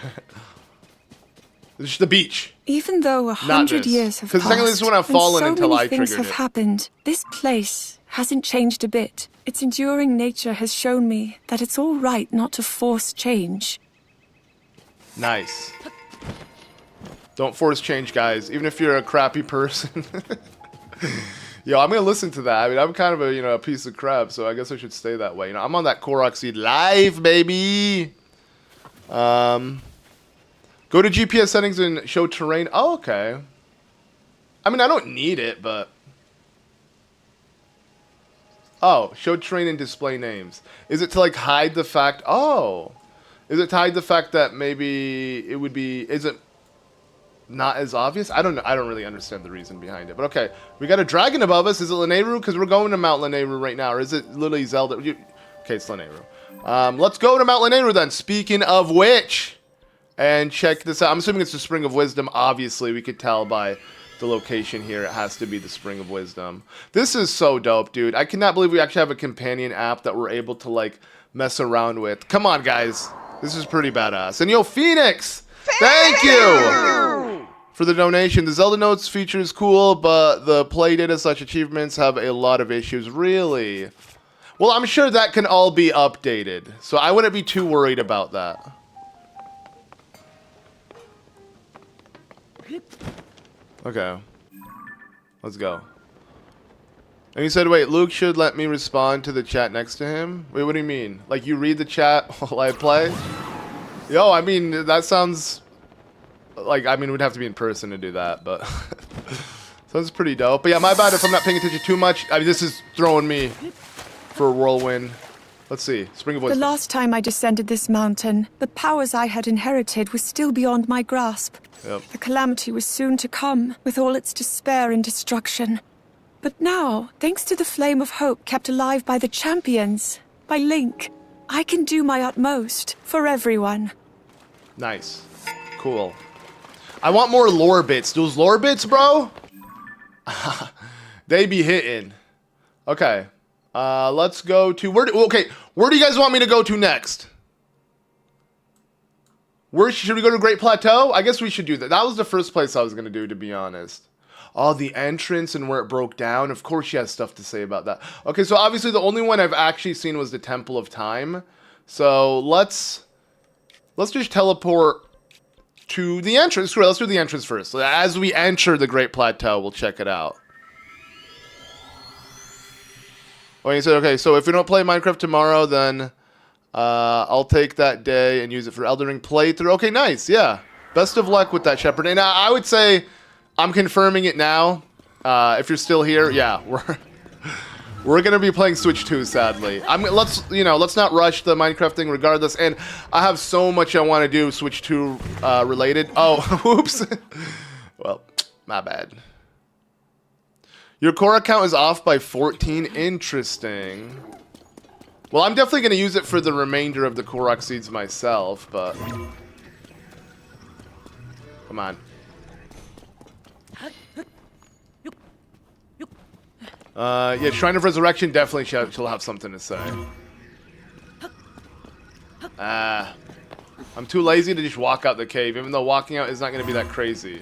It's just the beach. Even though 100 years have passed, technically this wouldn't have fallen and so until many I things triggered have it. happened, this place hasn't changed a bit. Its enduring nature has shown me that it's all right not to force change. Nice. Don't force change, guys. Even if you're a crappy person. Yo, I'm gonna listen to that. I mean, I'm kind of a, a piece of crap, so I guess I should stay that way. I'm on that Korok Seed live, baby. Go to GPS settings and show terrain. Oh, okay. I mean, I don't need it, but... Oh, show terrain and display names. Is it to, like, hide the fact... Oh. Is it to hide the fact that maybe it would be... Is it not as obvious? I don't know. I don't really understand the reason behind it. But okay. We got a dragon above us. Is it Lanayru? Because we're going to Mount Lanayru right now. Or is it literally Zelda? Okay, it's Lanayru. Let's go to Mount Lanayru then. Speaking of which... And check this out. I'm assuming it's the Spring of Wisdom. Obviously, we could tell by the location here. It has to be the Spring of Wisdom. This is so dope, dude. I cannot believe we actually have a companion app that we're able to, like, mess around with. Come on, guys. This is pretty badass. And yo, Phoenix! Thank you for the donation. The Zelda Notes feature is cool, but the play data/achievements have a lot of issues. Really? Well, I'm sure that can all be updated. So I wouldn't be too worried about that. Okay. Let's go. And he said, wait, Luke should let me respond to the chat next to him? Wait, what do you mean? Like, you read the chat while I play? Yo, I mean, that sounds... Like, I mean, we'd have to be in person to do that, but... Sounds pretty dope. But yeah, my bad if I'm not paying attention too much. I mean, this is throwing me for a whirlwind. Let's see. Spring of Wisdom. The last time I descended this mountain, the powers I had inherited were still beyond my grasp. Yep. The calamity was soon to come, with all its despair and destruction. But now, thanks to the flame of hope kept alive by the champions, by Link, I can do my utmost for everyone. Nice. Cool. I want more lore bits. Those lore bits, bro? They be hitting. Okay. Let's go to... where do you guys want me to go to next? Where should we go to Great Plateau? I guess we should do that. That was the first place I was going to do, to be honest. Oh, the entrance and where it broke down. Of course she has stuff to say about that. Okay, so obviously the only one I've actually seen was the Temple of Time. So let's just teleport to the entrance. Screw it, let's do the entrance first. As we enter the Great Plateau, we'll check it out. Oh, you said, okay, so if we don't play Minecraft tomorrow, then I'll take that day and use it for Elden Ring playthrough. Okay, nice, yeah. Best of luck with that, Shepard. And I would say I'm confirming it now. If you're still here, yeah, we're gonna be playing Switch 2, sadly. Let's not rush the Minecraft thing regardless. And I have so much I want to do Switch 2 related. Oh, whoops. Well, my bad. Your core account is off by 14. Interesting. Well, I'm definitely going to use it for the remainder of the Korok Seeds myself, but... Come on. Yeah, Shrine of Resurrection, definitely she'll have something to say. I'm too lazy to just walk out the cave, even though walking out is not going to be that crazy.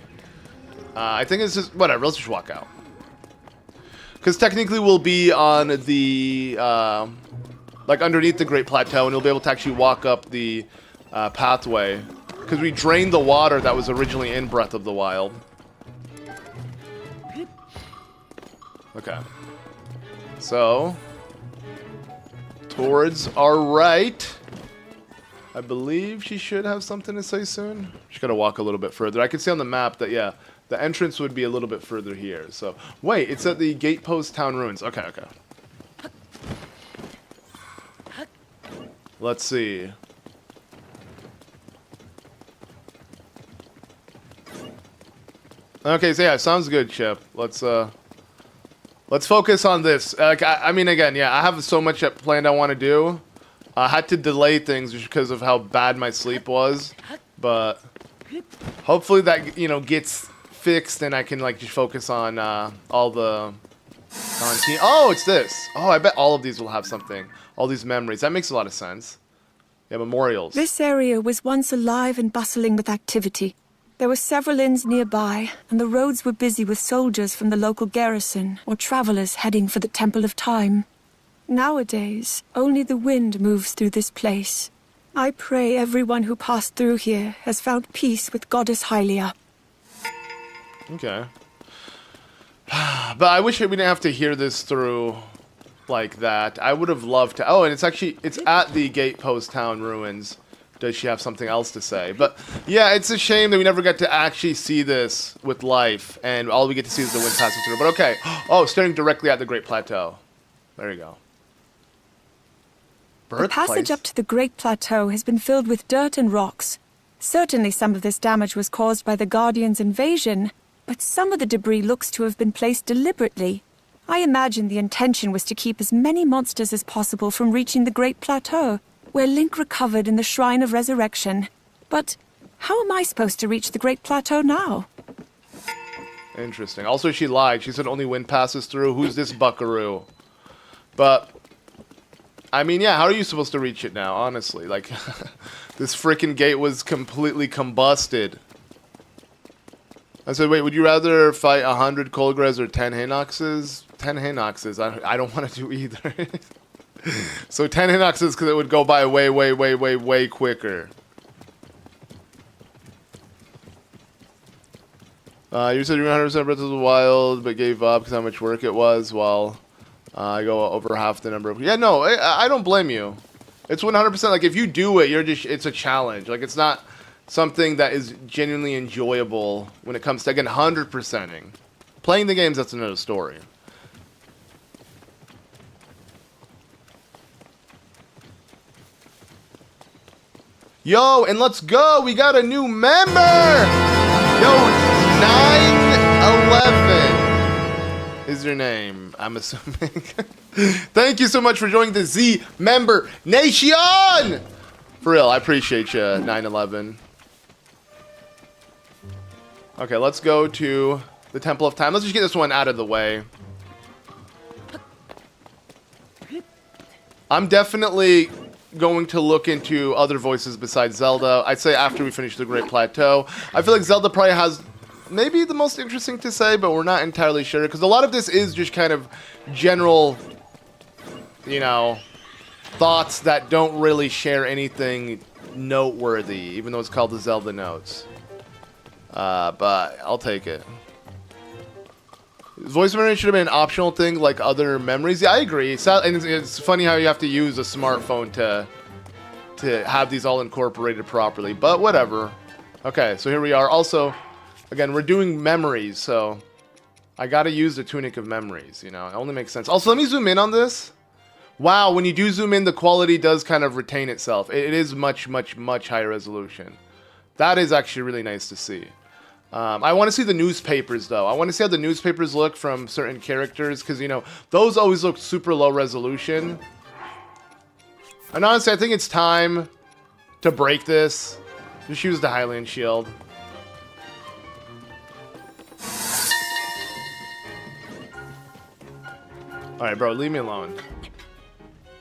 I think it's just... Whatever, let's just walk out. Because technically we'll be on the, like underneath the Great Plateau, and you'll be able to actually walk up the pathway. Because we drained the water that was originally in Breath of the Wild. Okay. So, towards our right, I believe she should have something to say soon. She's got to walk a little bit further. I can see on the map that, yeah, the entrance would be a little bit further here. So, wait, it's at the Gatepost Town Ruins. Okay, okay. Let's see. Okay, so yeah, sounds good, Chip. Let's focus on this. I mean, again, yeah, I have so much planned I want to do. I had to delay things just because of how bad my sleep was, but hopefully that, you know, gets fixed and I can like just focus on all the content. Oh, it's this. Oh, I bet all of these will have something. All these memories. That makes a lot of sense. Yeah, memorials. This area was once alive and bustling with activity. There were several inns nearby, and the roads were busy with soldiers from the local garrison or travelers heading for the Temple of Time. Nowadays, only the wind moves through this place. I pray everyone who passed through here has found peace with Goddess Hylia. Okay. But I wish we didn't have to hear this through like that. I would have loved to. Oh, and it's at the Gatepost Town ruins. Does she have something else to say? But yeah, it's a shame that we never got to actually see this with life, and all we get to see is the wind passing through. But okay. Oh, staring directly at the Great Plateau. There you go. The passage up to the Great Plateau has been filled with dirt and rocks. Certainly some of this damage was caused by the Guardians' invasion, but some of the debris looks to have been placed deliberately. I imagine the intention was to keep as many monsters as possible from reaching the Great Plateau, where Link recovered in the Shrine of Resurrection. But how am I supposed to reach the Great Plateau now? Interesting. Also, she lied. She said only wind passes through. Who's this buckaroo? But, I mean, yeah, how are you supposed to reach it now, honestly? Like, this freaking gate was completely combusted. I said, wait, would you rather fight 100 Colgres or 10 Hinoxes? 10 Hinoxes. I don't want to do either. So 10 Hinoxes because it would go by way quicker. You said you were 100% Breath of the Wild, but gave up because how much work it was. Well, I go over half the number of... Yeah, no, I don't blame you. It's 100%, like, if you do it, it's a challenge. Like, it's not something that is genuinely enjoyable when it comes to, again, 100%ing. Playing the games, that's another story. Yo, and let's go! We got a new member! Yo, 911 is your name, I'm assuming. Thank you so much for joining the Z Member Nation! For real, I appreciate you, 911. Okay, let's go to the Temple of Time. Let's just get this one out of the way. I'm definitely going to look into other voices besides Zelda. I'd say after we finish the Great Plateau. I feel like Zelda probably has maybe the most interesting to say, but we're not entirely sure, because a lot of this is just kind of general, you know, thoughts that don't really share anything noteworthy, even though it's called the Zelda Notes. But I'll take it. Voice memory should have been an optional thing like other memories. Yeah, I agree. And it's funny how you have to use a smartphone to have these all incorporated properly, but whatever. Okay, so here we are. Also, again, we're doing memories, so I gotta use the Tunic of Memories, you know? It only makes sense. Also, let me zoom in on this. Wow, when you do zoom in, the quality does kind of retain itself. It is much higher resolution. That is actually really nice to see. I want to see the newspapers, though. I want to see how the newspapers look from certain characters, because, you know, those always look super low resolution. And honestly, I think it's time to break this. Just use the Hylian Shield. Alright, bro, leave me alone.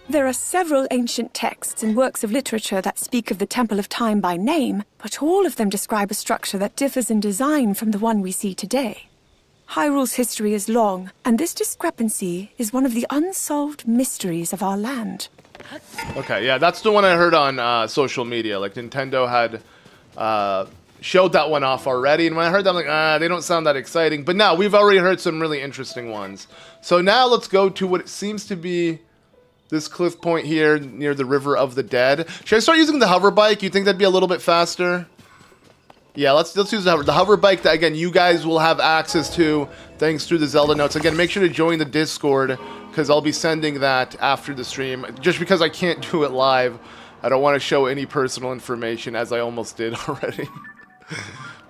There are several ancient texts and works of literature that speak of the Temple of Time by name, but all of them describe a structure that differs in design from the one we see today. Hyrule's history is long, and this discrepancy is one of the unsolved mysteries of our land. Okay, yeah, that's the one I heard on social media. Like, Nintendo had showed that one off already, and when I heard that, I'm like, they don't sound that exciting. But now, we've already heard some really interesting ones. So now let's go to what it seems to be this cliff point here near the River of the Dead. Should I start using the hover bike? You think that'd be a little bit faster? Yeah, let's use the hover bike that, again, you guys will have access to thanks through the Zelda Notes. Again, make sure to join the Discord, because I'll be sending that after the stream, just because I can't do it live. I don't want to show any personal information, as I almost did already.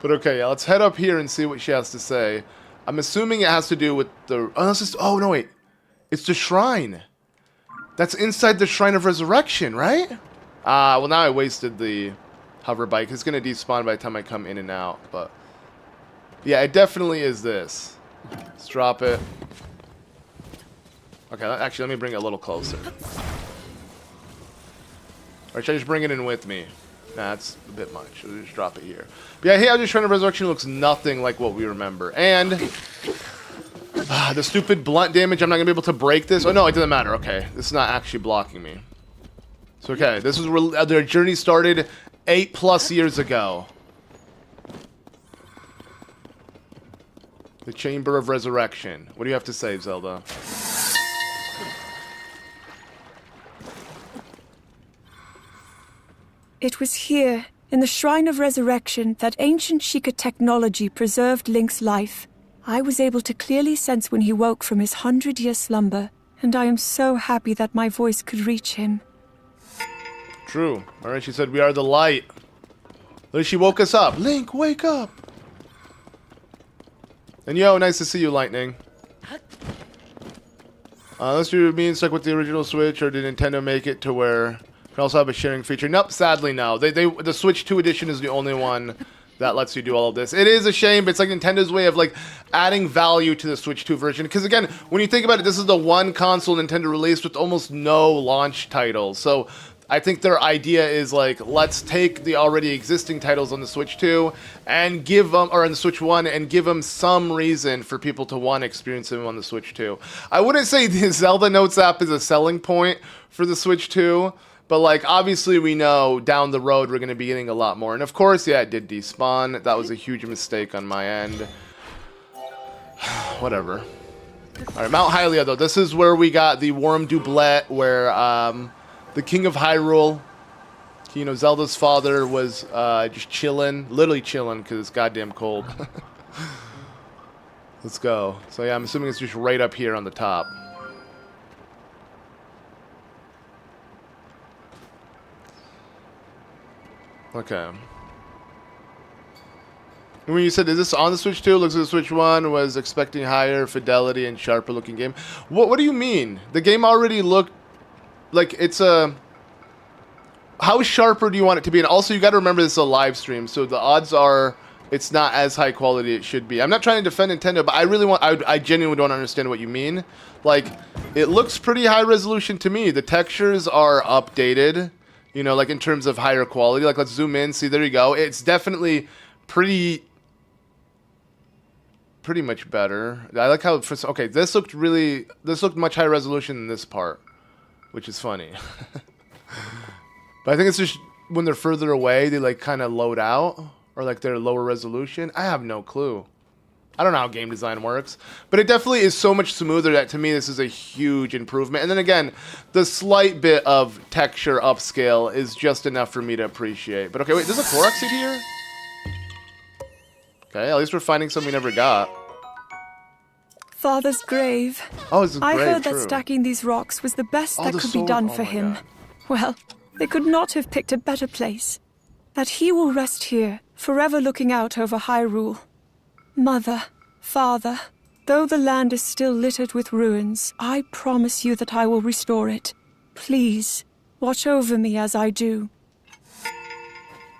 But okay, yeah, let's head up here and see what she has to say. I'm assuming it has to do with the... Oh, oh, no, wait. It's the shrine. That's inside the Shrine of Resurrection, right? Well, now I wasted the hover bike. It's going to despawn by the time I come in and out, but... Yeah, it definitely is this. Let's drop it. Okay, actually, let me bring it a little closer. Or should I just bring it in with me? Nah, that's a bit much. I'll just drop it here. But yeah, hey, Shrine of Resurrection looks nothing like what we remember. And the stupid blunt damage, I'm not going to be able to break this. Oh, no, it doesn't matter. Okay, this is not actually blocking me. So, okay, this is where their journey started 8+ years ago. The Chamber of Resurrection. What do you have to say, Zelda? It was here, in the Shrine of Resurrection, that ancient Sheikah technology preserved Link's life. I was able to clearly sense when he woke from his 100-year slumber, and I am so happy that my voice could reach him. True. Alright, she said, we are the light. Look, she woke us up. Link, wake up! And yo, nice to see you, Lightning. Unless you're being stuck with the original Switch, or did Nintendo make it to where... can also have a sharing feature. Nope, sadly no. The Switch 2 edition is the only one that lets you do all of this. It is a shame, but it's like Nintendo's way of like adding value to the Switch 2 version. Because again, when you think about it, this is the one console Nintendo released with almost no launch titles. So I think their idea is like, let's take the already existing titles on the Switch 2 and give them, or on the Switch 1, and give them some reason for people to want to experience them on the Switch 2. I wouldn't say the Zelda Notes app is a selling point for the Switch 2. But, like, obviously we know down the road we're going to be getting a lot more. And, of course, yeah, it did despawn. That was a huge mistake on my end. Whatever. All right, Mount Hylia, though. This is where we got the warm doublet where the King of Hyrule, you know, Zelda's father, was just chilling. Literally chilling because it's goddamn cold. Let's go. So, yeah, I'm assuming it's just right up here on the top. Okay. When you said, is this on the Switch 2? Looks like the Switch 1 was expecting higher fidelity and sharper looking game. What do you mean? The game already looked like it's a... How sharper do you want it to be? And also, you got to remember this is a live stream, so the odds are it's not as high quality it should be. I'm not trying to defend Nintendo, but I genuinely don't understand what you mean. Like, it looks pretty high resolution to me. The textures are updated. You know, like in terms of higher quality. Like, let's zoom in. See, there you go. It's definitely pretty much better. I like how... Okay, this looked much higher resolution than this part, which is funny. But I think it's just when they're further away, they, like, kind of load out. Or, like, they're lower resolution. I have no clue. I don't know how game design works, but it definitely is so much smoother that to me this is a huge improvement. And then again, the slight bit of texture upscale is just enough for me to appreciate. But okay, wait, there's a Korok seed here? Okay, at least we're finding something we never got. Father's grave. Oh, it's a grave, I heard that true. stacking these rocks was the best that the could be sword. done Oh for my him. God. Well, they could not have picked a better place. That he will rest here, forever looking out over Hyrule. Mother, Father, though the land is still littered with ruins, I promise you that I will restore it. Please, watch over me as I do.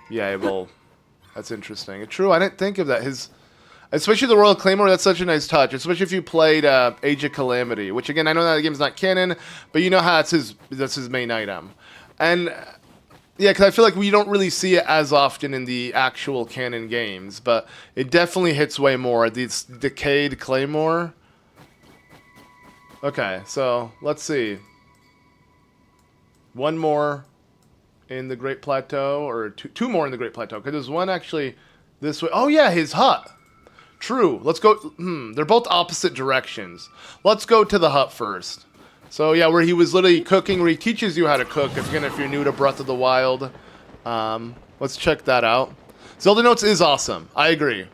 Yeah, well, that's interesting. True, I didn't think of that. Especially the Royal Claymore, that's such a nice touch. Especially if you played Age of Calamity, which again, I know that the game's not canon, but you know how that's his main item. And yeah, because I feel like we don't really see it as often in the actual canon games, but it definitely hits way more. This Decayed Claymore. Okay, so let's see. One more in the Great Plateau, or two more in the Great Plateau, because there's one actually this way. Oh yeah, his hut. True. Let's go. They're both opposite directions. Let's go to the hut first. So yeah, where he was literally cooking, where he teaches you how to cook if you're new to Breath of the Wild. Let's check that out. Zelda Notes is awesome. I agree.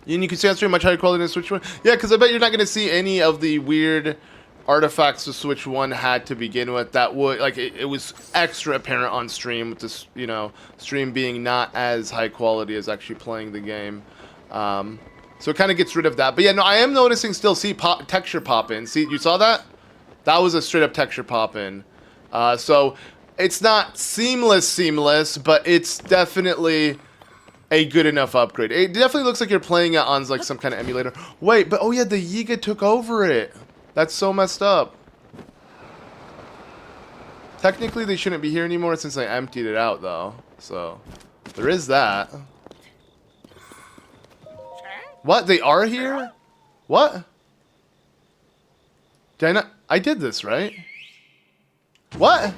And you can see it's very much higher quality than the Switch one. Yeah, because I bet you're not going to see any of the weird artifacts the Switch 1 had to begin with that would, like, it was extra apparent on stream with this, you know, stream being not as high quality as actually playing the game. So it kind of gets rid of that. But yeah, no, I am noticing still, see, texture pop in. See, you saw that? That was a straight up texture pop in. So it's not seamless, but it's definitely a good enough upgrade. It definitely looks like you're playing it on like some kind of emulator. Wait, but oh yeah, the Yiga took over it. That's so messed up. Technically, they shouldn't be here anymore since I emptied it out, though. So, there is that. What? They are here? What? Did I not? I did this, right? What?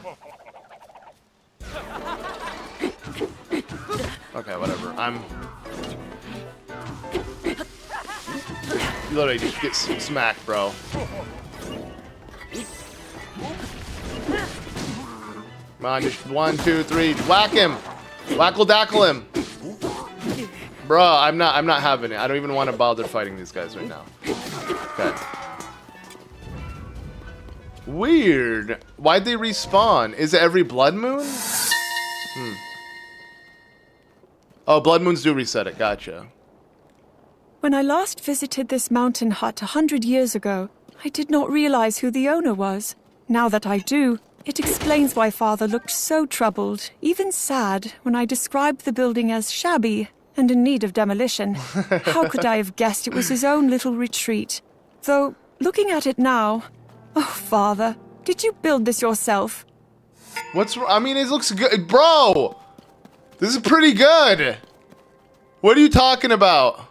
Okay, whatever. You literally just get smacked, bro. Come on, just 1, 2, 3. Whack him! Whackle-dackle him! Bruh, I'm not having it. I don't even want to bother fighting these guys right now. Okay. Weird. Why'd they respawn? Is it every blood moon? Oh, blood moons do reset it. Gotcha. When I last visited this mountain hut 100 years ago, I did not realize who the owner was. Now that I do, it explains why Father looked so troubled, even sad, when I described the building as shabby and in need of demolition. How could I have guessed it was his own little retreat? Though, looking at it now... Oh, Father, did you build this yourself? What's wrong? I mean, it looks good. Bro! This is pretty good! What are you talking about?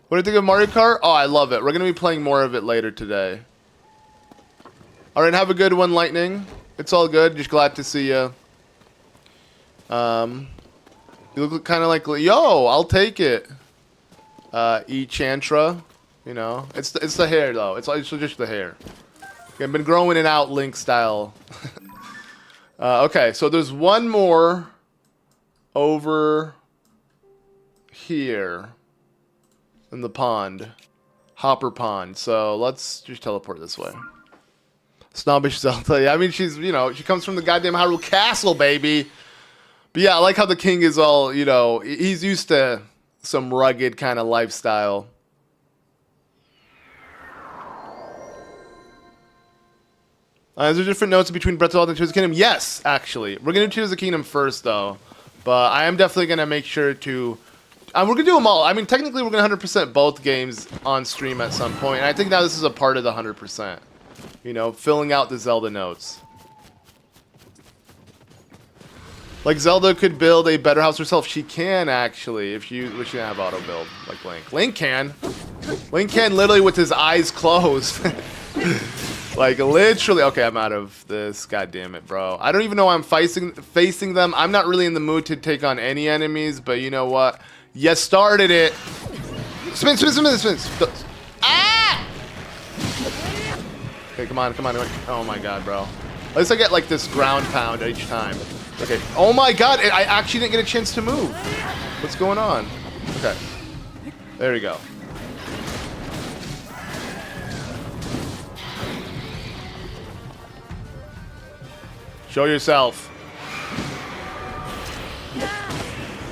What do you think of Mario Kart? Oh, I love it. We're going to be playing more of it later today. Alright, have a good one, Lightning. It's all good. Just glad to see you. You look kind of like... Yo, I'll take it. Chantra. You know. It's the hair, though. It's just the hair. Okay, I've been growing it out Link style. Okay, so there's one more over here in the pond. Hopper Pond. So let's just teleport this way. Snobbish Zelda. Yeah, I mean, she's, you know, she comes from the goddamn Hyrule Castle, baby. But yeah, I like how the king is all, you know, he's used to some rugged kind of lifestyle. Is there different notes between Breath of the Wild and Tears of the Kingdom? Yes, actually. We're going to do Tears of the Kingdom first, though. But I am definitely going to make sure to... we're going to do them all. I mean, technically, we're going to 100% both games on stream at some point. And I think now this is a part of the 100%. You know, filling out the Zelda notes. Like, Zelda could build a better house herself. She can, actually, if she didn't have auto build like Link. Link can. Link can literally with his eyes closed. Like, literally. Okay, I'm out of this. God damn it, bro. I don't even know why I'm facing them. I'm not really in the mood to take on any enemies, but you know what? You started it. Spin, spin, spin, spin, spin. Ah! Okay, come on, come on. Oh my god, bro. At least I get like this ground pound each time. Okay. Oh my god, I actually didn't get a chance to move. What's going on? Okay. There we go. Show yourself.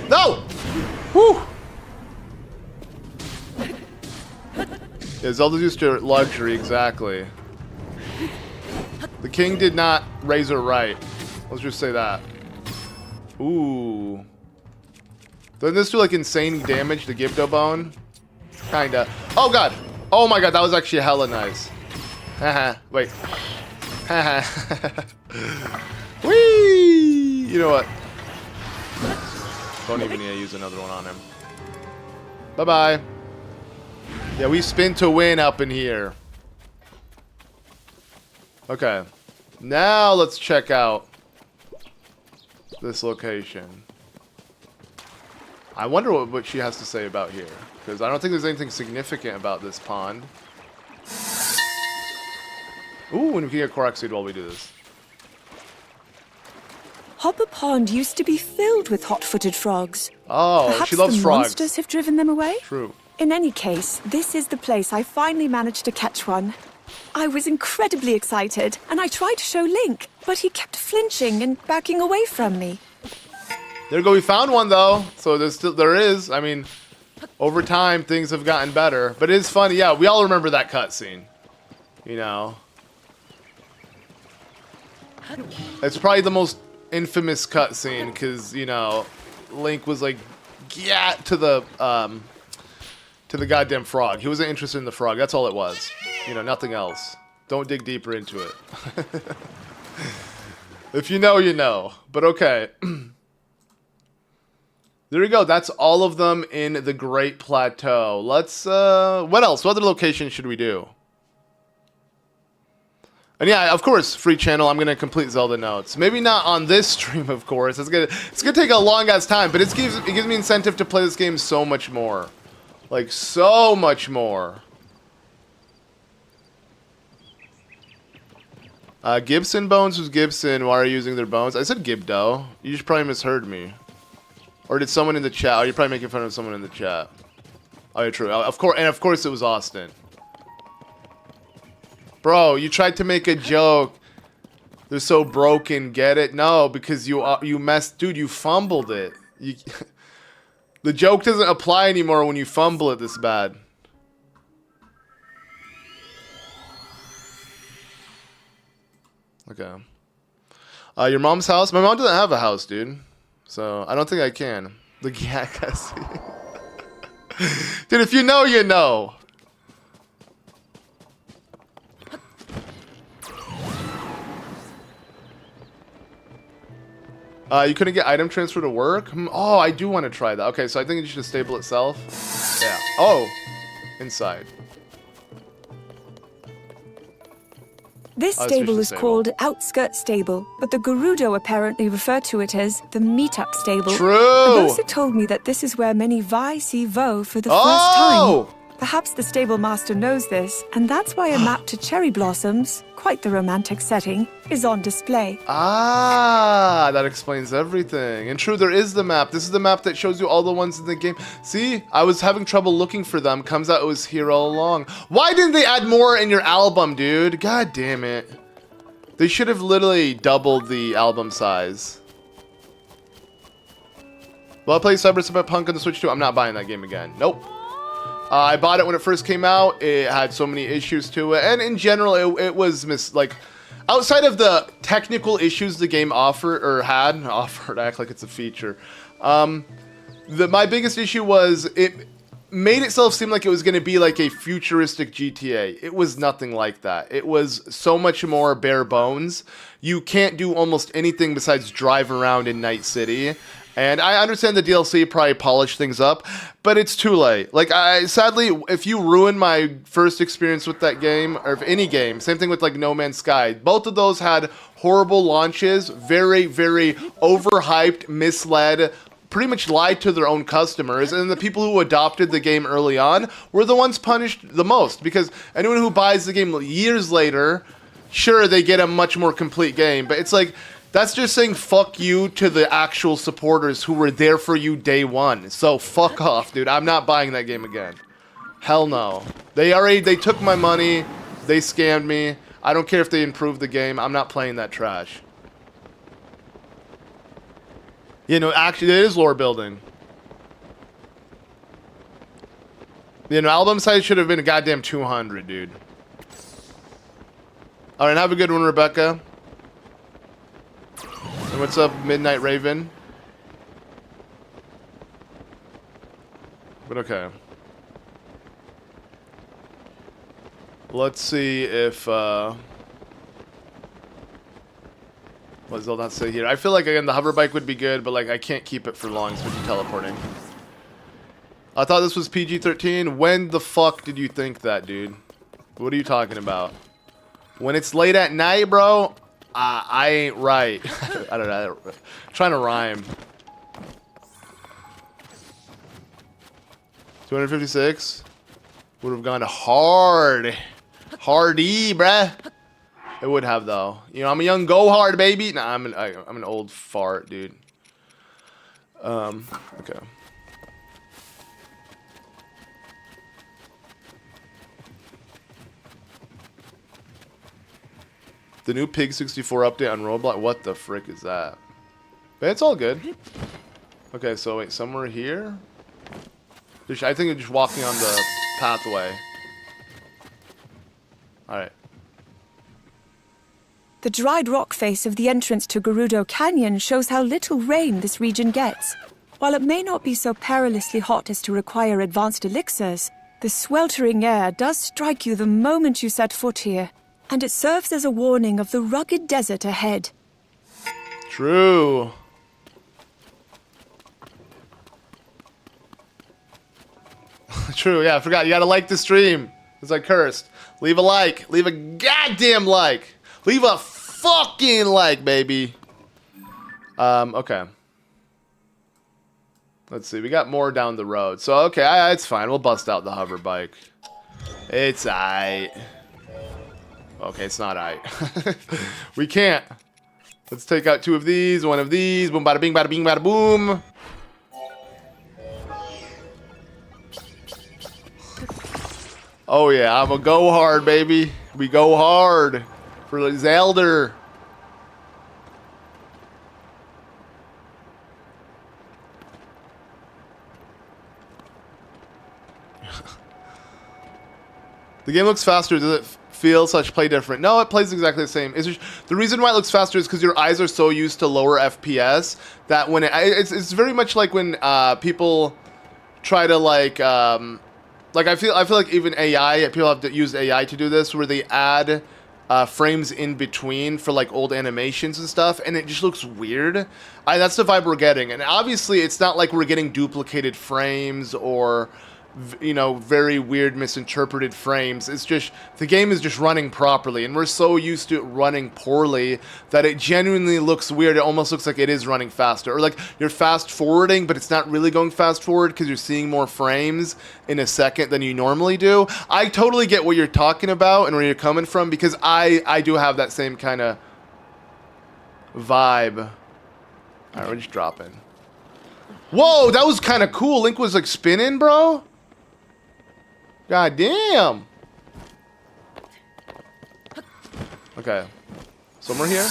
No! Whew! Yeah, Zelda's used to luxury, exactly. The king did not raise her right. Let's just say that. Ooh. Doesn't this do like insane damage to Gibdo Bone? Kinda. Oh god! Oh my god, that was actually hella nice. Haha, wait. Haha. Whee! You know what? Don't even need to use another one on him. Bye-bye. Yeah, we spin to win up in here. Okay. Now let's check out this location. I wonder what she has to say about here. Because I don't think there's anything significant about this pond. Ooh, and we can get Korok Seed while we do this. Hopper Pond used to be filled with hot-footed frogs. Oh, Perhaps she loves the frogs. monsters have driven them away? True. In any case, this is the place I finally managed to catch one. I was incredibly excited, and I tried to show Link, but he kept flinching and backing away from me. There you go, we found one though. So there is. I mean, over time things have gotten better, but it is funny. Yeah, we all remember that cutscene. You know, it's probably the most infamous cutscene because you know, Link was like, yeah, to the goddamn frog. He wasn't interested in the frog. That's all it was. You know, nothing else. Don't dig deeper into it. If you know, you know. But okay. There we go. That's all of them in the Great Plateau. Let's, what else? What other locations should we do? And yeah, of course, free channel. I'm gonna complete Zelda notes. Maybe not on this stream, of course. It's gonna take a long ass time, but it gives me incentive to play this game so much more, like so much more. Gibson bones was Gibson. Why are you using their bones? I said Gibdo. You just probably misheard me, or did someone in the chat? Oh, you're probably making fun of someone in the chat. Oh, yeah, true. Of course, it was Austin. Bro, you tried to make a joke. They're so broken. Get it? No, because you messed, dude. You fumbled it. The joke doesn't apply anymore when you fumble it this bad. Okay. Your mom's house? My mom doesn't have a house, dude. So I don't think I can. The yak I see. Dude, if you know, you know. You couldn't get item transfer to work? Oh, I do want to try that. Okay, so I think it's just the stable itself. Yeah. Oh, inside. This stable is called Outskirts Stable, but the Gerudo apparently refer to it as the Meetup Stable. True! Those had told me that this is where many Vi see Vo for the first time. Perhaps the stable master knows this, and that's why a map to cherry blossoms, quite the romantic setting, is on display. Ah, that explains everything. And true, there is the map. This is the map that shows you all the ones in the game. See, I was having trouble looking for them. Comes out it was here all along. Why didn't they add more in your album, dude? God damn it. They should have literally doubled the album size. Well, I played Cyberpunk on the Switch too. I'm not buying that game again. Nope. I bought it when it first came out. It had so many issues to it, and in general, it was outside of the technical issues the game offered, act like it's a feature. My biggest issue was it made itself seem like it was going to be like a futuristic GTA. It was nothing like that. It was so much more bare bones. You can't do almost anything besides drive around in Night City. And I understand the DLC probably polished things up, but it's too late. Like, sadly, if you ruin my first experience with that game, or if any game, same thing with like No Man's Sky, both of those had horrible launches, very, very overhyped, misled, pretty much lied to their own customers, and the people who adopted the game early on were the ones punished the most, because anyone who buys the game years later, sure, they get a much more complete game, but it's like, that's just saying fuck you to the actual supporters who were there for you day one. So fuck off, dude. I'm not buying that game again. Hell no. They took my money. They scammed me. I don't care if they improved the game. I'm not playing that trash. You know, actually, it is lore building. You know, album size should have been a goddamn 200, dude. Alright, have a good one, Rebecca. And what's up, Midnight Raven? But okay. Let's see if, what does Zelda say here? I feel like, again, the hover bike would be good, but, like, I can't keep it for long, especially teleporting. I thought this was PG-13. When the fuck did you think that, dude? What are you talking about? When it's late at night, bro? I ain't right. I don't know. I'm trying to rhyme. 256 would have gone hard. Hardy, bruh. It would have though. You know, I'm a young go hard baby. Nah, I'm an old fart, dude. Okay. The new Pig 64 update on Roblox. What the frick is that? But it's all good. Okay, so wait, somewhere here? I think I'm just walking on the pathway. Alright. The dried rock face of the entrance to Gerudo Canyon shows how little rain this region gets. While it may not be so perilously hot as to require advanced elixirs, the sweltering air does strike you the moment you set foot here, and it serves as a warning of the rugged desert ahead. True. True, yeah, I forgot. You gotta like the stream. Because I cursed. Leave a like. Leave a goddamn like. Leave a fucking like, baby. Okay. Let's see. We got more down the road. So, okay, it's fine. We'll bust out the hover bike. It's aight. Okay, it's not aight. We can't. Let's take out 2 of these, 1 of these. Boom, bada bing, bada boom. Oh yeah, I'm a go hard, baby. We go hard for Zelda. The game looks faster. Does it feel such play different? No, it plays exactly the same. It's just, the reason why it looks faster is because your eyes are so used to lower FPS that when it's very much like when people try to like I feel like even AI, people have to use AI to do this, where they add frames in between for like old animations and stuff, and it just looks weird. That's the vibe we're getting, and obviously it's not like we're getting duplicated frames or, you know, very weird misinterpreted frames. It's just the game is just running properly, and we're so used to it running poorly that it genuinely looks weird. It almost looks like it is running faster, or like you're fast forwarding but it's not really going fast forward because you're seeing more frames in a second than you normally do. I totally get what you're talking about and where you're coming from, because I do have that same kind of vibe. All right, we're just dropping. Whoa, that was kind of cool. Link was like spinning, bro. God damn. Okay. Somewhere here?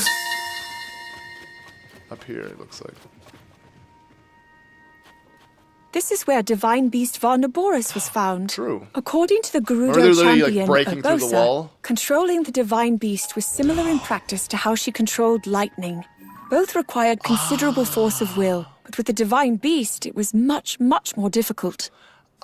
Up here, it looks like. This is where Divine Beast Varnaboris was found. True. According to the Remember Gerudo they're literally, champion, like, breaking through the wall? controlling the Divine Beast was similar in practice to how she controlled lightning. Both required considerable force of will, but with the Divine Beast, it was much, much more difficult.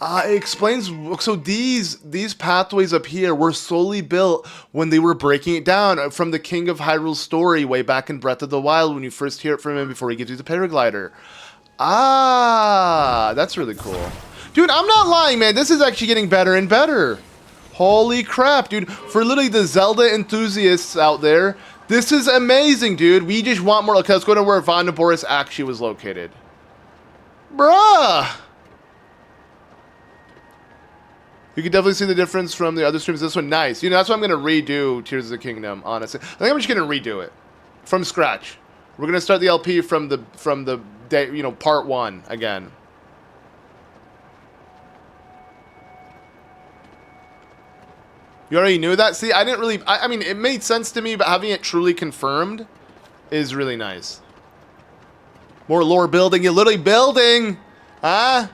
It explains. So these pathways up here were solely built when they were breaking it down from the King of Hyrule story way back in Breath of the Wild, when you first hear it from him before he gives you the paraglider. That's really cool. Dude, I'm not lying, man. This is actually getting better and better. Holy crap, dude. For literally the Zelda enthusiasts out there, this is amazing, dude. We just want more. Okay, let's go to where Varnaboris actually was located. Bruh. You can definitely see the difference from the other streams. This one, nice. You know, that's why I'm going to redo Tears of the Kingdom, honestly. I think I'm just going to redo it from scratch. We're going to start the LP from the day, you know, part 1 again. You already knew that? See, I didn't really... I mean, it made sense to me, but having it truly confirmed is really nice. More lore building. You're literally building! Huh?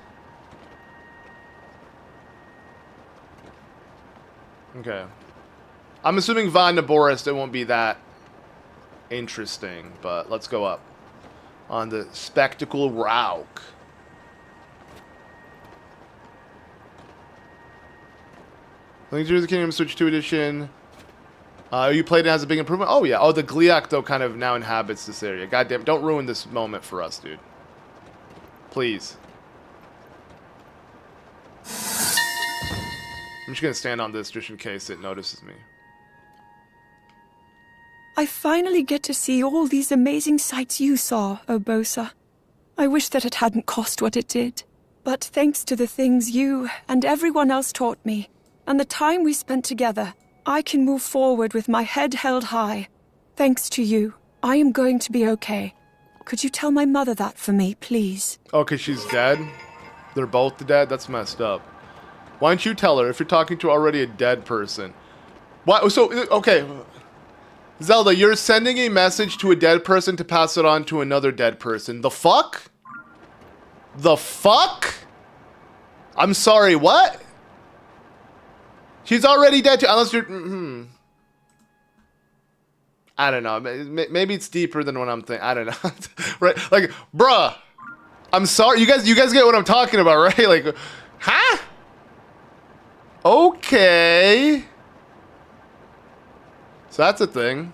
Okay. I'm assuming Varnaboris, it won't be that interesting, but let's go up. On the Spectacle Rock. Link to the Kingdom Switch 2 edition. You played it as a big improvement? Oh, yeah. Oh, the Gliak, though, kind of now inhabits this area. Goddamn, don't ruin this moment for us, dude. Please. I'm just going to stand on this just in case it notices me. I finally get to see all these amazing sights you saw, Urbosa. I wish that it hadn't cost what it did. But thanks to the things you and everyone else taught me, and the time we spent together, I can move forward with my head held high. Thanks to you, I am going to be okay. Could you tell my mother that for me, please? Okay, she's dead? They're both dead? That's messed up. Why don't you tell her if you're talking to already a dead person? What? So, okay. Zelda, you're sending a message to a dead person to pass it on to another dead person. The fuck? The fuck? I'm sorry, what? She's already dead too, unless you're... I don't know. Maybe it's deeper than what I'm thinking. I don't know. Right? Like, bruh. I'm sorry. You guys get what I'm talking about, right? Like, huh? Okay. So that's a thing.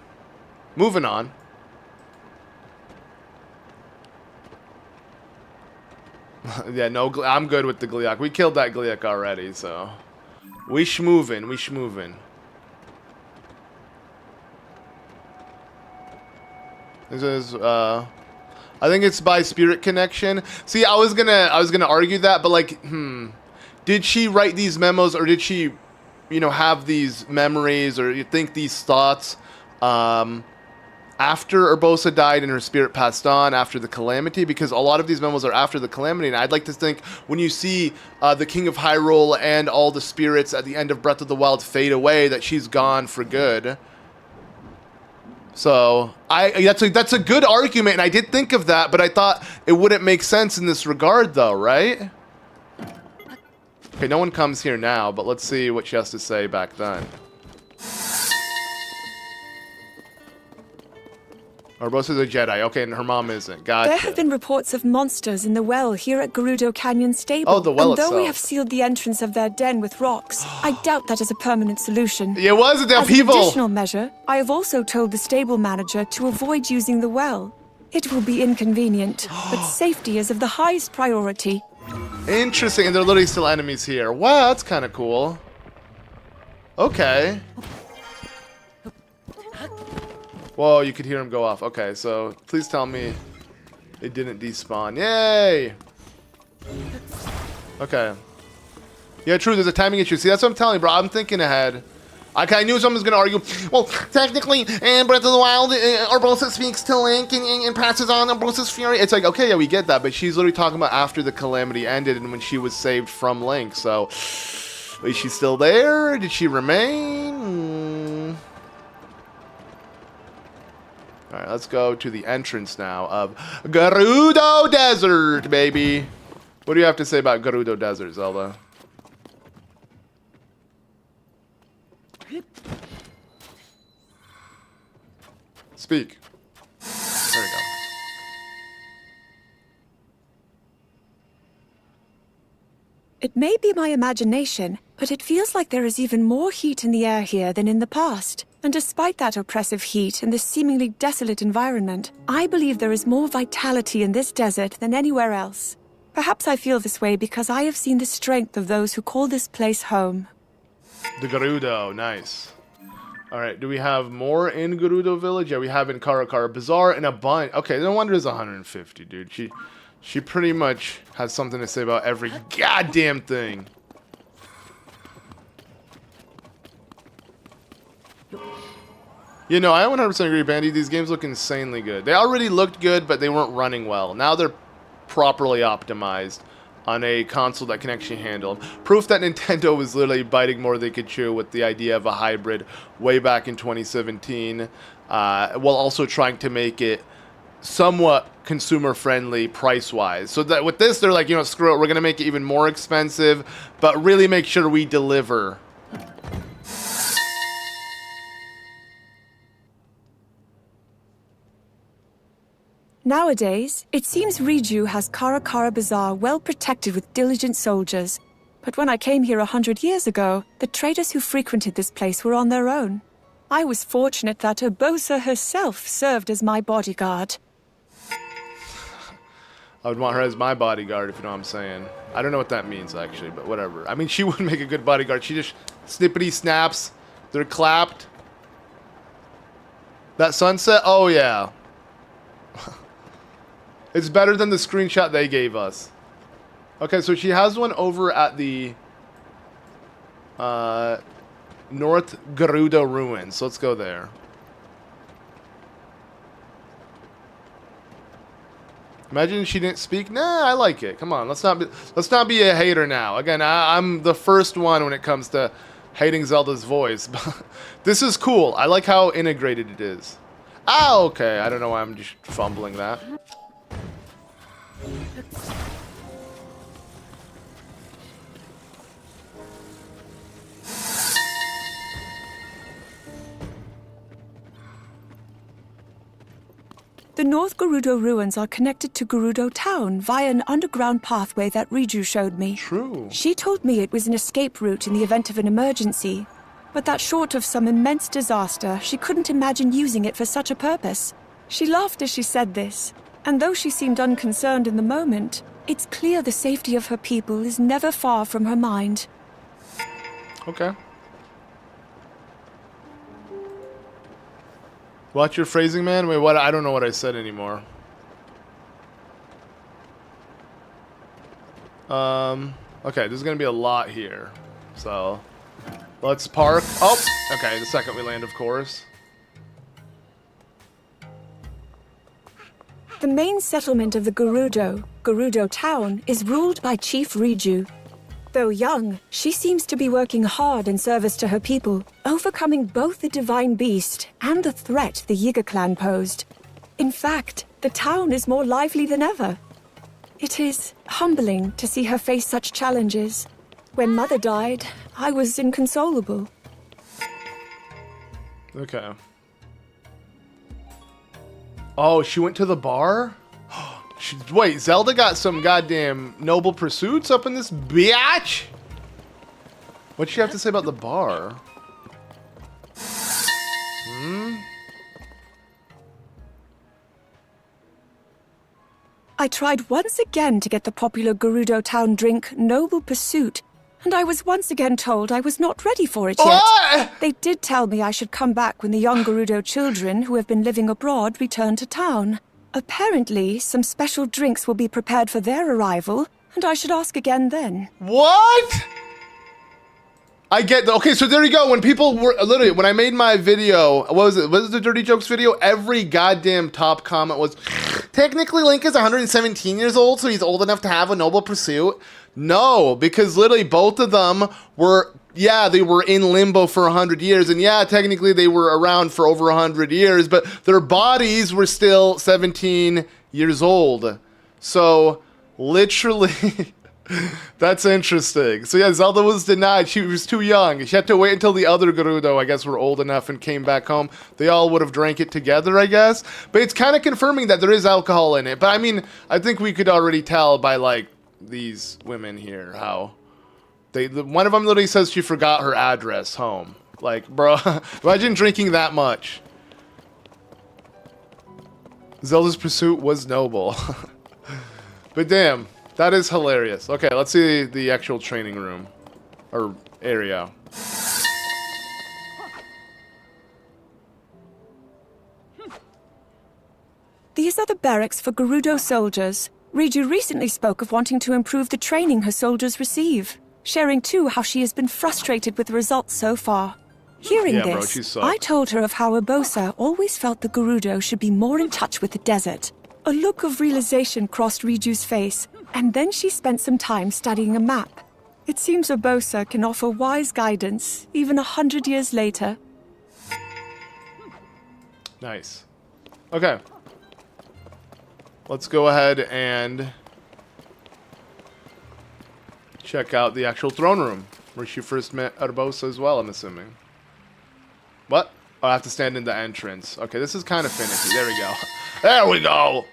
Moving on. Yeah, no, I'm good with the Gliok. We killed that Gliok already, so... We schmoovin', we schmoovin'. This is, I think it's by spirit connection. See, I was gonna argue that, but like, did she write these memos, or did she, you know, have these memories, or you think these thoughts, after Urbosa died and her spirit passed on after the calamity? Because a lot of these memos are after the calamity, and I'd like to think when you see the King of Hyrule and all the spirits at the end of Breath of the Wild fade away, that she's gone for good. So that's a good argument, and I did think of that, but I thought it wouldn't make sense in this regard, though, right? Okay, no one comes here now, but let's see what she has to say back then. Urbosa's a Jedi. Okay, and her mom isn't. Gotcha. There have been reports of monsters in the well here at Gerudo Canyon Stable. Oh, the well and though itself. we have sealed the entrance of their den with rocks, I doubt that is a permanent solution. It was a As an upheaval. additional measure, I have also told the stable manager to avoid using the well. It will be inconvenient, but safety is of the highest priority. Interesting, and they're literally still enemies here. Wow, that's kind of cool. Okay. Whoa, you could hear him go off. Okay, so please tell me it didn't despawn. Yay! Okay. Yeah, true, there's a timing issue. See, that's what I'm telling you, bro. I'm thinking ahead. I knew someone was going to argue, well, technically, in Breath of the Wild, Urbosa speaks to Link and passes on Urbosa's fury. It's like, okay, yeah, we get that, but she's literally talking about after the calamity ended and when she was saved from Link, so... Is she still there? Did she remain? Alright, let's go to the entrance now of Gerudo Desert, baby. What do you have to say about Gerudo Desert, Zelda? Speak. There we go. It may be my imagination, but it feels like there is even more heat in the air here than in the past. And despite that oppressive heat and this seemingly desolate environment, I believe there is more vitality in this desert than anywhere else. Perhaps I feel this way because I have seen the strength of those who call this place home. The Gerudo, nice. Alright, do we have more in Gerudo Village? Yeah, we have in Karakara Bazaar and a bunch. Okay, no wonder it's 150, dude. She pretty much has something to say about every goddamn thing. You know, I 100% agree, Bandy. These games look insanely good. They already looked good, but they weren't running well. Now they're properly optimized on a console that can actually handle them. Proof that Nintendo was literally biting more than they could chew with the idea of a hybrid way back in 2017, while also trying to make it somewhat consumer-friendly price-wise. So that with this, they're like, you know, screw it, we're going to make it even more expensive, but really make sure we deliver. Nowadays, it seems Riju has Karakara Bazaar well protected with diligent soldiers. But when I came here 100 years ago, the traders who frequented this place were on their own. I was fortunate that Urbosa herself served as my bodyguard. I would want her as my bodyguard, if you know what I'm saying. I don't know what that means, actually, but whatever. I mean, she would make a good bodyguard. She just snippety snaps. They're clapped. That sunset? Oh, yeah. It's better than the screenshot they gave us. Okay, so she has one over at the North Gerudo Ruins. So let's go there. Imagine she didn't speak. Nah, I like it. Come on, let's not be a hater now. Again, I'm the first one when it comes to hating Zelda's voice. This is cool. I like how integrated it is. Ah, okay. I don't know why I'm just fumbling that. The North Gerudo ruins are connected to Gerudo Town via an underground pathway that Riju showed me. True. She told me it was an escape route in the event of an emergency, but that short of some immense disaster, she couldn't imagine using it for such a purpose. She laughed as she said this, and though she seemed unconcerned in the moment, it's clear the safety of her people is never far from her mind. Okay. Watch your phrasing, man. Wait, what? I don't know what I said anymore. Okay, there's gonna be a lot here. So, let's park. Oh, okay, the second we land, of course. The main settlement of the Gerudo Town, is ruled by Chief Riju. Though young, she seems to be working hard in service to her people, overcoming both the divine beast and the threat the Yiga clan posed. In fact, the town is more lively than ever. It is humbling to see her face such challenges. When Mother died, I was inconsolable. Okay. Oh, she went to the bar? Wait, Zelda got some goddamn noble pursuits up in this biatch? What'd she have to say about the bar? I tried once again to get the popular Gerudo Town drink Noble Pursuit, and I was once again told I was not ready for it yet. What? They did tell me I should come back when the young Gerudo children who have been living abroad return to town. Apparently, some special drinks will be prepared for their arrival, and I should ask again then. What? I get okay, so there you go. When people were literally, when I made my video, what was it? Was it the Dirty Jokes video? Every goddamn top comment was, technically Link is 117 years old, so he's old enough to have a noble pursuit. No, because literally both of them were, yeah, they were in limbo for 100 years, and yeah, technically they were around for over 100 years, but their bodies were still 17 years old. So, literally, that's interesting. So yeah, Zelda was denied. She was too young. She had to wait until the other Gerudo, I guess, were old enough and came back home. They all would have drank it together, I guess. But it's kind of confirming that there is alcohol in it. But I mean, I think we could already tell by, like, these women here how one of them literally says she forgot her address home. Like, bro, imagine drinking that much. Zelda's pursuit was noble. But damn, that is hilarious. Okay, let's see the actual training room or area. These are the barracks for Gerudo soldiers. Riju recently spoke of wanting to improve the training her soldiers receive, sharing too how she has been frustrated with the results so far. Hearing Yeah, bro, this, she sucked. I told her of how Urbosa always felt the Gerudo should be more in touch with the desert. A look of realization crossed Riju's face, and then she spent some time studying a map. It seems Urbosa can offer wise guidance, even 100 years later. Nice. Okay. Let's go ahead and check out the actual throne room, where she first met Urbosa as well, I'm assuming. What? Oh, I have to stand in the entrance. Okay, this is kind of finicky. There we go. There we go!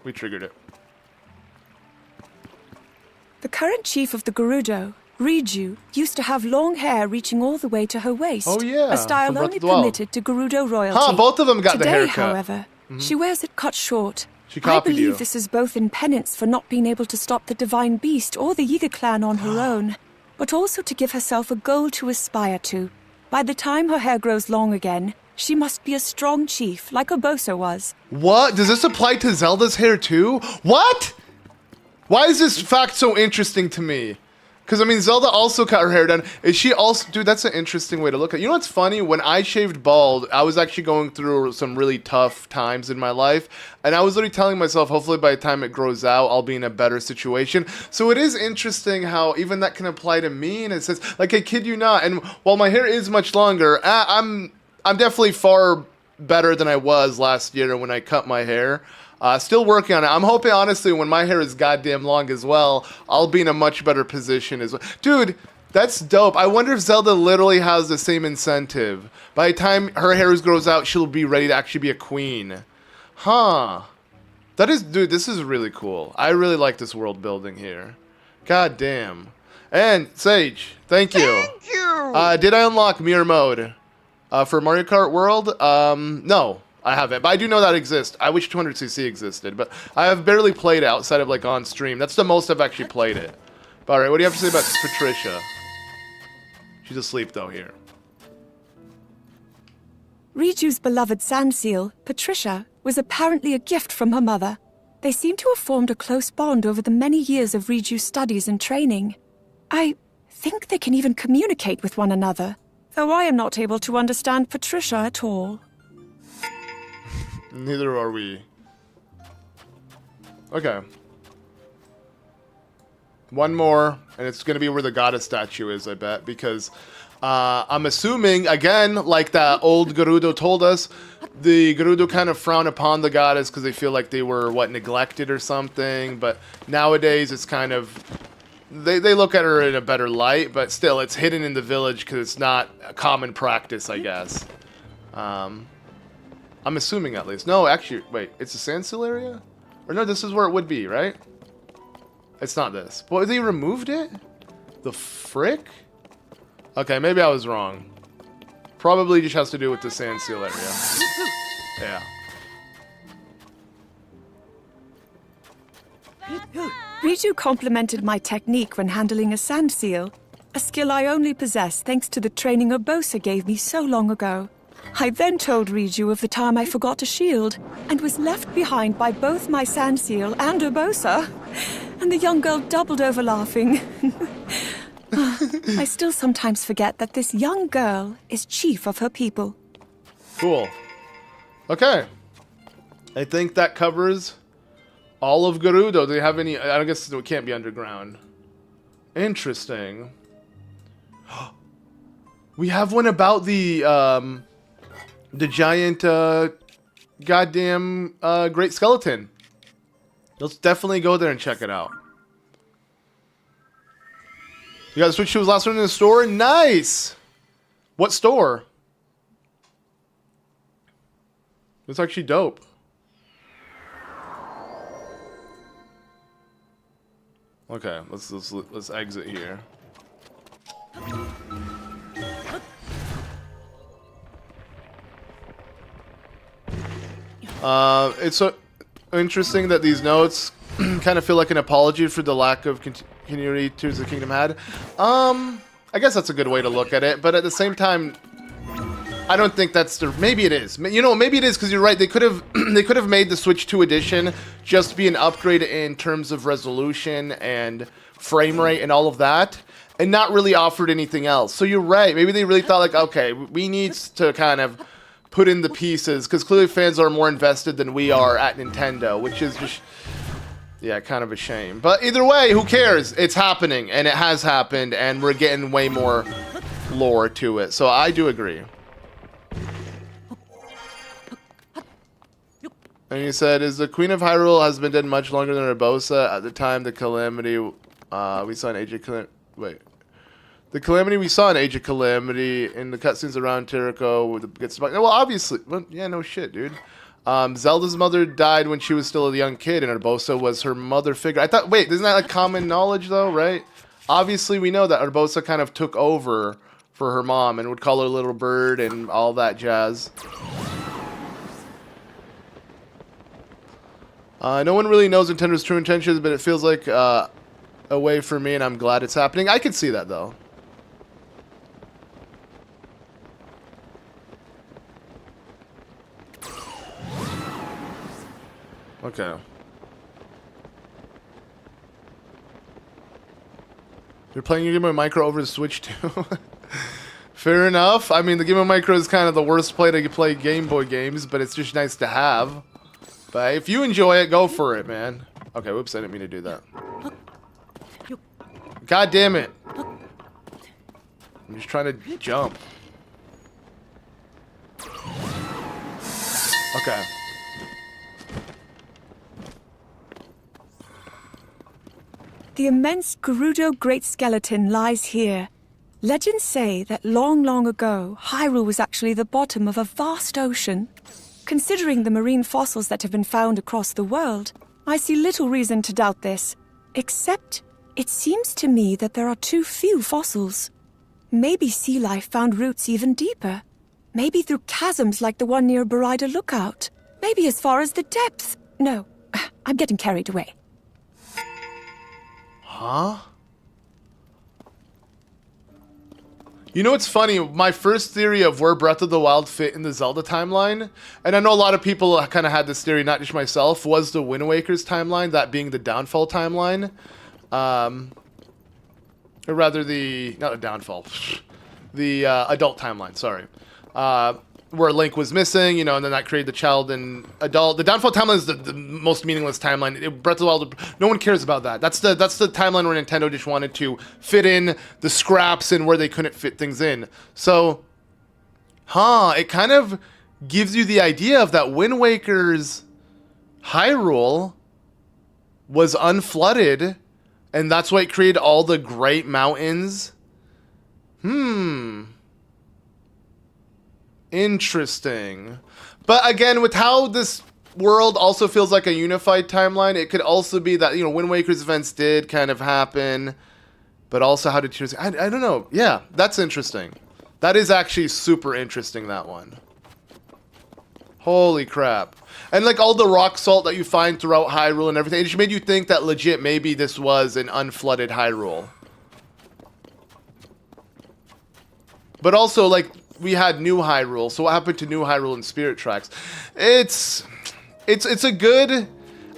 We triggered it. The current chief of the Gerudo, Riju, used to have long hair reaching all the way to her waist. Oh, yeah, a style from Breath only of the Wild. permitted to Gerudo royalty. Huh, both of them got the Today, haircut. however, she wears it cut short. She I copied believe you. this is both in penance for not being able to stop the Divine Beast or the Yiga clan on her own, but also to give herself a goal to aspire to. By the time her hair grows long again, she must be a strong chief, like Urbosa was. What? Does this apply to Zelda's hair too? What? Why is this fact so interesting to me? Because, I mean, Zelda also cut her hair done. Is she also... Dude, that's an interesting way to look at it. You know what's funny? When I shaved bald, I was actually going through some really tough times in my life. And I was literally telling myself, hopefully by the time it grows out, I'll be in a better situation. So it is interesting how even that can apply to me. And it says, like, I kid you not. And while my hair is much longer, I'm definitely far better than I was last year when I cut my hair. Still working on it. I'm hoping, honestly, when my hair is goddamn long as well, I'll be in a much better position as well. Dude, that's dope. I wonder if Zelda literally has the same incentive. By the time her hair grows out, she'll be ready to actually be a queen. Huh. That is, dude, this is really cool. I really like this world building here. God damn. And, Sage, thank you. Thank you! Did I unlock mirror mode for Mario Kart World? No. I haven't, but I do know that exists. I wish 200cc existed, but I have barely played it outside of like on stream. That's the most I've actually played it. But alright, what do you have to say about Patricia? She's asleep though here. Riju's beloved sand seal, Patricia, was apparently a gift from her mother. They seem to have formed a close bond over the many years of Riju's studies and training. I think they can even communicate with one another, though I am not able to understand Patricia at all. Neither are we. Okay. One more, and it's going to be where the goddess statue is, I bet, because I'm assuming, again, like that old Gerudo told us, the Gerudo kind of frown upon the goddess because they feel like they were, neglected or something, but nowadays it's kind of... They look at her in a better light, but still, it's hidden in the village because it's not a common practice, I guess. I'm assuming at least. No, actually, wait, it's a sand seal area? Or no, this is where it would be, right? It's not this. But they removed it? The frick? Okay, maybe I was wrong. Probably just has to do with the sand seal area. Yeah. Riju complimented my technique when handling a sand seal, a skill I only possess thanks to the training Urbosa gave me so long ago. I then told Riju of the time I forgot a shield and was left behind by both my sand seal and Urbosa, and the young girl doubled over laughing. I still sometimes forget that this young girl is chief of her people. Cool. Okay. I think that covers all of Gerudo. Do they have any... I guess it can't be underground. Interesting. We have one about the giant, goddamn, great skeleton. Let's definitely go there and check it out. You guys switched to his last one in the store? Nice! What store? That's actually dope. Okay, let's exit here. It's so interesting that these notes kind of feel like an apology for the lack of continuity Tears of the Kingdom had. I guess that's a good way to look at it, but at the same time, I don't think that's the... Maybe it is. You know, maybe it is because you're right. They could have made the Switch 2 edition just be an upgrade in terms of resolution and frame rate and all of that, and not really offered anything else. So you're right. Maybe they really thought like, okay, we need to kind of put in the pieces because clearly fans are more invested than we are at Nintendo, which is just... Yeah, kind of a shame. But either way, who cares? It's happening, and it has happened, and we're getting way more lore to it. So I do agree. And he said, is the Queen of Hyrule has been dead much longer than Urbosa at the time the calamity we saw in Age of Calamity. Wait. The calamity we saw in Age of Calamity in the cutscenes around Tirico gets stuck. Well, obviously. Well, yeah, no shit, dude. Zelda's mother died when she was still a young kid, and Urbosa was her mother figure. I thought, wait, isn't that like common knowledge though, right? Obviously, we know that Urbosa kind of took over for her mom and would call her little bird and all that jazz. No one really knows Nintendo's true intentions, but it feels like a way for me, and I'm glad it's happening. I can see that though. Okay. You're playing your Game Boy Micro over the Switch too? Fair enough. I mean, the Game Boy Micro is kind of the worst way to play Game Boy games, but it's just nice to have. But if you enjoy it, go for it, man. Okay, whoops, I didn't mean to do that. God damn it. I'm just trying to jump. Okay. The immense Gerudo Great Skeleton lies here. Legends say that long, long ago, Hyrule was actually the bottom of a vast ocean. Considering the marine fossils that have been found across the world, I see little reason to doubt this. Except, it seems to me that there are too few fossils. Maybe sea life found roots even deeper. Maybe through chasms like the one near Barida Lookout. Maybe as far as the depths. No, I'm getting carried away. Huh? You know what's funny? My first theory of where Breath of the Wild fit in the Zelda timeline, and I know a lot of people kind of had this theory, not just myself, was the Wind Waker's timeline, that being the downfall timeline. Or rather not a downfall, the adult timeline, sorry. Where Link was missing, you know, and then that created the child and adult. The downfall timeline is the most meaningless timeline. Breath of the Wild, no one cares about that. That's the timeline where Nintendo just wanted to fit in the scraps and where they couldn't fit things in. So, it kind of gives you the idea of that Wind Waker's Hyrule was unflooded, and that's why it created all the great mountains. Interesting. But again, with how this world also feels like a unified timeline, it could also be that, you know, Wind Waker's events did kind of happen, but also how did Tears... I don't know. Yeah, that's interesting. That is actually super interesting, that one. Holy crap. And like all the rock salt that you find throughout Hyrule and everything, it just made you think that legit maybe this was an unflooded Hyrule. But also, like, we had New Hyrule, so what happened to New Hyrule in Spirit Tracks? It's a good...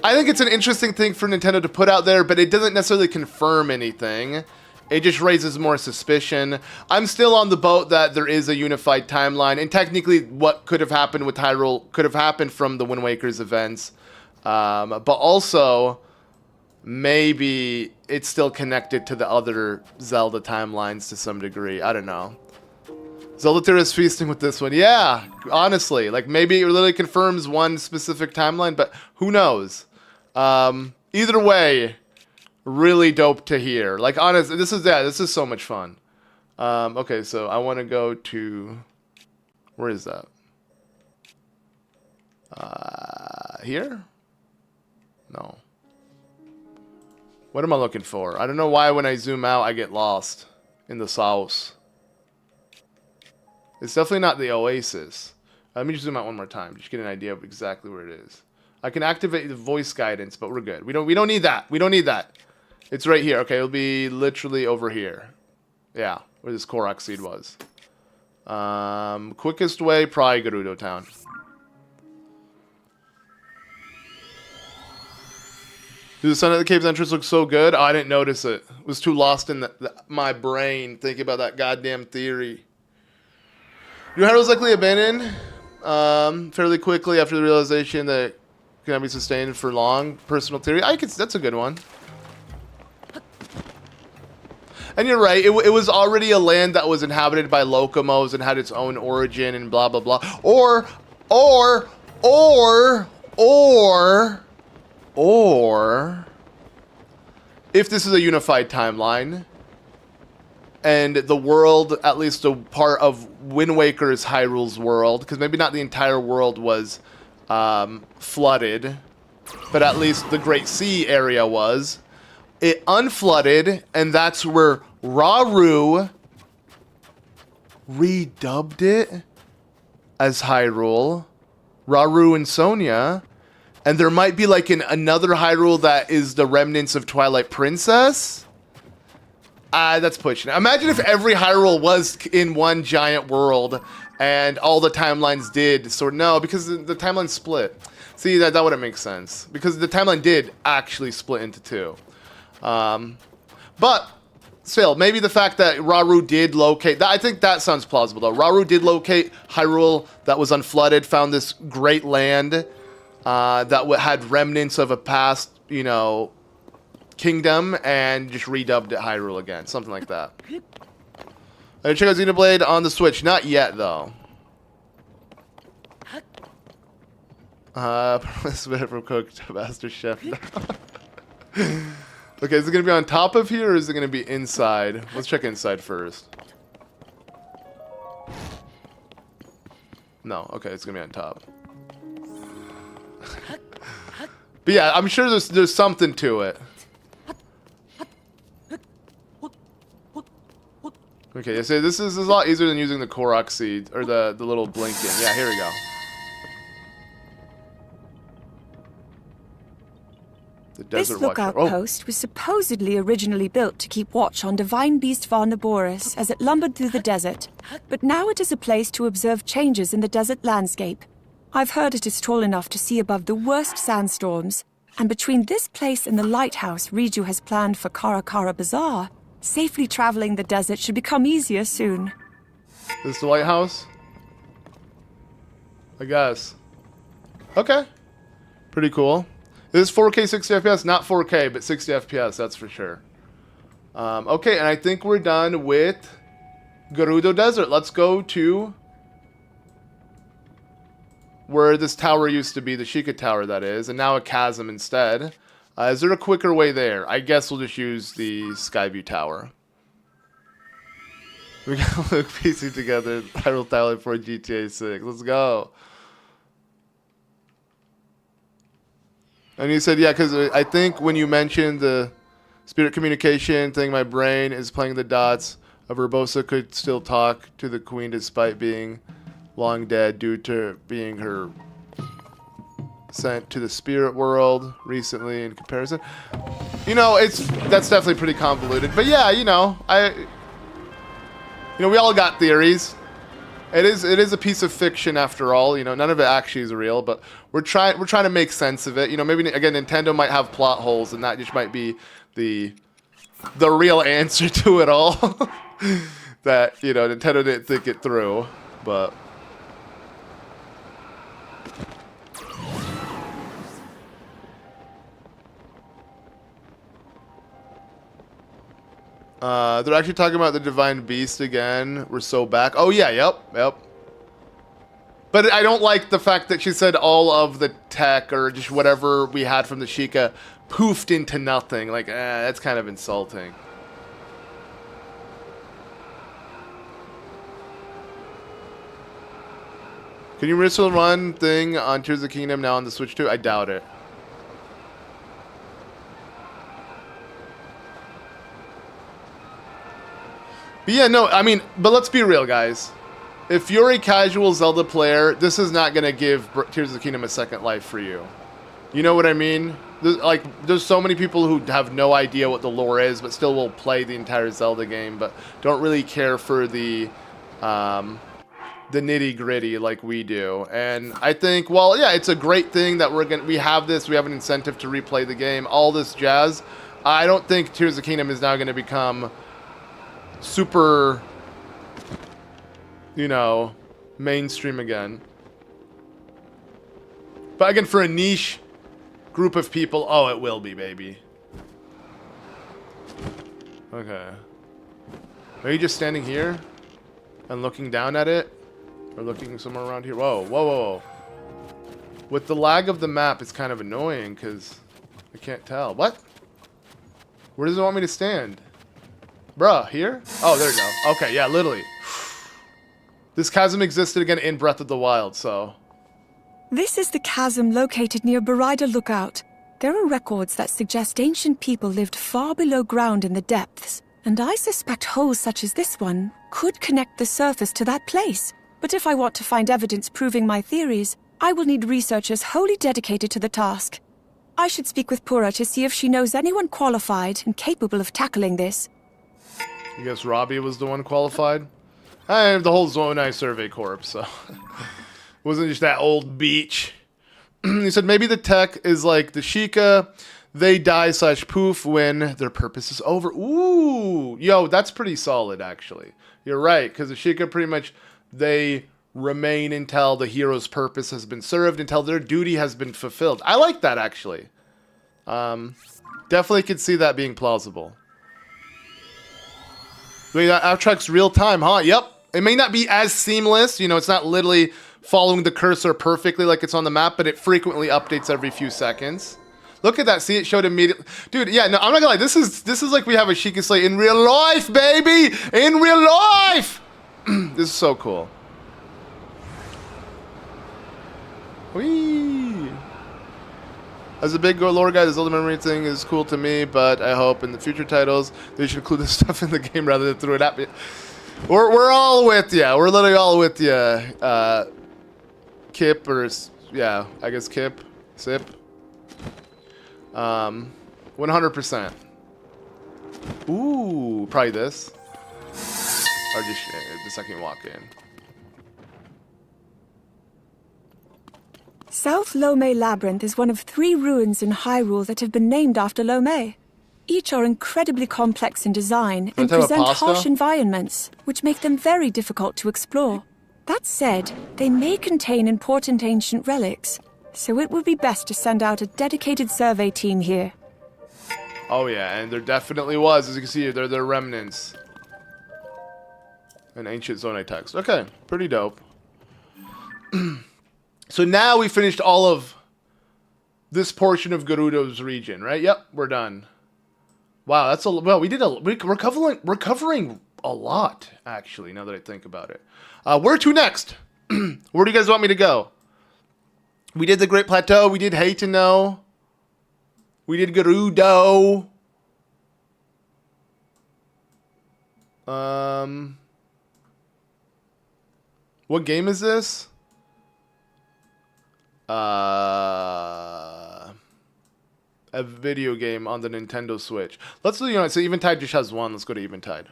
I think it's an interesting thing for Nintendo to put out there, but it doesn't necessarily confirm anything. It just raises more suspicion. I'm still on the boat that there is a unified timeline, and technically what could have happened with Hyrule could have happened from the Wind Waker's events. But also, maybe it's still connected to the other Zelda timelines to some degree. I don't know. Zelda is feasting with this one. Yeah, honestly. Like, maybe it literally confirms one specific timeline, but who knows? Either way, really dope to hear. Like, honestly, this is so much fun. Okay, so I want to go to... Where is that? Here? No. What am I looking for? I don't know why when I zoom out, I get lost in the sauce. It's definitely not the Oasis. Let me just zoom out one more time. Just get an idea of exactly where it is. I can activate the voice guidance, but we're good. We don't need that. We don't need that. It's right here. Okay, it'll be literally over here. Yeah, where this Korok seed was. Quickest way, probably Gerudo Town. Dude, the Sun at the Caves entrance looks so good. Oh, I didn't notice it. I was too lost in my brain thinking about that goddamn theory. New Hyrule's likely abandoned fairly quickly after the realization that it cannot be sustained for long. Personal theory. That's a good one. And you're right. It was already a land that was inhabited by Locomos and had its own origin and blah, blah, blah. Or if this is a unified timeline, and the world, at least a part of Wind Waker's Hyrule's world, because maybe not the entire world was flooded, but at least the Great Sea area was. It unflooded, and that's where Rauru redubbed it as Hyrule. Rauru and Sonia. And there might be like another Hyrule that is the remnants of Twilight Princess. That's pushing it. Imagine if every Hyrule was in one giant world and all the timelines did sort of... No, because the timeline split. See, that wouldn't make sense. Because the timeline did actually split into two. But still, maybe the fact that Rauru did locate... I think that sounds plausible, though. Rauru did locate Hyrule that was unflooded, found this great land that had remnants of a past, you know, kingdom, and just redubbed it Hyrule again. Something like that. Check out Xenoblade on the Switch. Not yet, though. Spit from Cook to Master Chef. Okay, is it going to be on top of here, or is it going to be inside? Let's check inside first. No, okay, it's going to be on top. But yeah, I'm sure there's something to it. Okay, so this is a lot easier than using the Korok seed, or the little blinking. Yeah, here we go. The This desert lookout watcher. Oh. post was supposedly originally built to keep watch on divine beast Varnaboris as it lumbered through the desert, but now it is a place to observe changes in the desert landscape. I've heard it is tall enough to see above the worst sandstorms, and between this place and the lighthouse Riju has planned for Karakara Bazaar, safely traveling the desert should become easier soon. This is the lighthouse? I guess. Okay. Pretty cool. This is 4K 60 FPS, not 4K, but 60 FPS, that's for sure. Okay, and I think we're done with Gerudo Desert. Let's go to where this tower used to be, the Sheikah Tower, that is, and now a chasm instead. Is there a quicker way there? I guess we'll just use the Skyview Tower. We gotta look PC together. Hyrule Thailand for GTA 6. Let's go. And you said, yeah, because I think when you mentioned the spirit communication thing, my brain is playing the dots of Urbosa could still talk to the queen despite being long dead due to being her sent to the spirit world recently in comparison. You know, that's definitely pretty convoluted. But yeah, you know, we all got theories. It is a piece of fiction after all. You know, none of it actually is real, but we're trying to make sense of it. You know, maybe again Nintendo might have plot holes, and that just might be the real answer to it all. That, you know, Nintendo didn't think it through, but. They're actually talking about the Divine Beast again. We're so back. Oh, yeah, yep. But I don't like the fact that she said all of the tech or just whatever we had from the Sheikah poofed into nothing. Like, that's kind of insulting. Can you whistle run thing on Tears of the Kingdom now on the Switch 2? I doubt it. But yeah, no, I mean, but let's be real, guys. If you're a casual Zelda player, this is not going to give Tears of the Kingdom a second life for you. You know what I mean? There's so many people who have no idea what the lore is, but still will play the entire Zelda game, but don't really care for the nitty-gritty like we do. And I think, well, yeah, it's a great thing that we have an incentive to replay the game, all this jazz. I don't think Tears of the Kingdom is now going to become super, you know, mainstream again. But again, for a niche group of people, oh, it will be, baby. Okay. Are you just standing here and looking down at it? Or looking somewhere around here? Whoa. With the lag of the map, it's kind of annoying because I can't tell. What? Where does it want me to stand? Bruh, here? Oh, there you go. Okay, yeah, literally. This chasm existed again in Breath of the Wild, so. This is the chasm located near Barida Lookout. There are records that suggest ancient people lived far below ground in the depths, and I suspect holes such as this one could connect the surface to that place. But if I want to find evidence proving my theories, I will need researchers wholly dedicated to the task. I should speak with Pura to see if she knows anyone qualified and capable of tackling this. I guess Robbie was the one qualified. I have the whole Zonai Survey Corps, so. Wasn't just that old beach. He said maybe the tech is like the Sheikah they die / poof when their purpose is over. Ooh, yo, that's pretty solid, actually. You're right, because the Sheikah pretty much, they remain until the hero's purpose has been served, until their duty has been fulfilled. I like that, actually. Definitely could see that being plausible. Wait, that outtrack's real time, huh? Yep. It may not be as seamless, you know, it's not literally following the cursor perfectly like it's on the map, but it frequently updates every few seconds. Look at that. See, it showed immediately. Dude, yeah, no, I'm not gonna lie. This is like we have a Sheikah Slate in real life, baby! In real life! This is so cool. Whee! As a big lore guy, the Zelda memory thing is cool to me, but I hope in the future titles they should include this stuff in the game rather than throw it at me. We're all with ya. We're literally all with ya. Kip or yeah, I guess Kip, Sip. 100%. Ooh, probably this. Or just the second you walk in. South Lomé Labyrinth is one of 3 ruins in Hyrule that have been named after Lomé. Each are incredibly complex in design and present harsh environments, which make them very difficult to explore. That said, they may contain important ancient relics, so it would be best to send out a dedicated survey team here. Oh yeah, and there definitely was, as you can see, they're remnants. An ancient Zonai text. Okay, pretty dope. So now we finished all of this portion of Gerudo's region, right? Yep, we're done. Wow, that's well. We're covering a lot, actually. Now that I think about it, where to next? Where do you guys want me to go? We did the Great Plateau. We did Hateno. We did Gerudo. What game is this? A video game on the Nintendo Switch. Let's do, so Eventide just has one. Let's go to Eventide.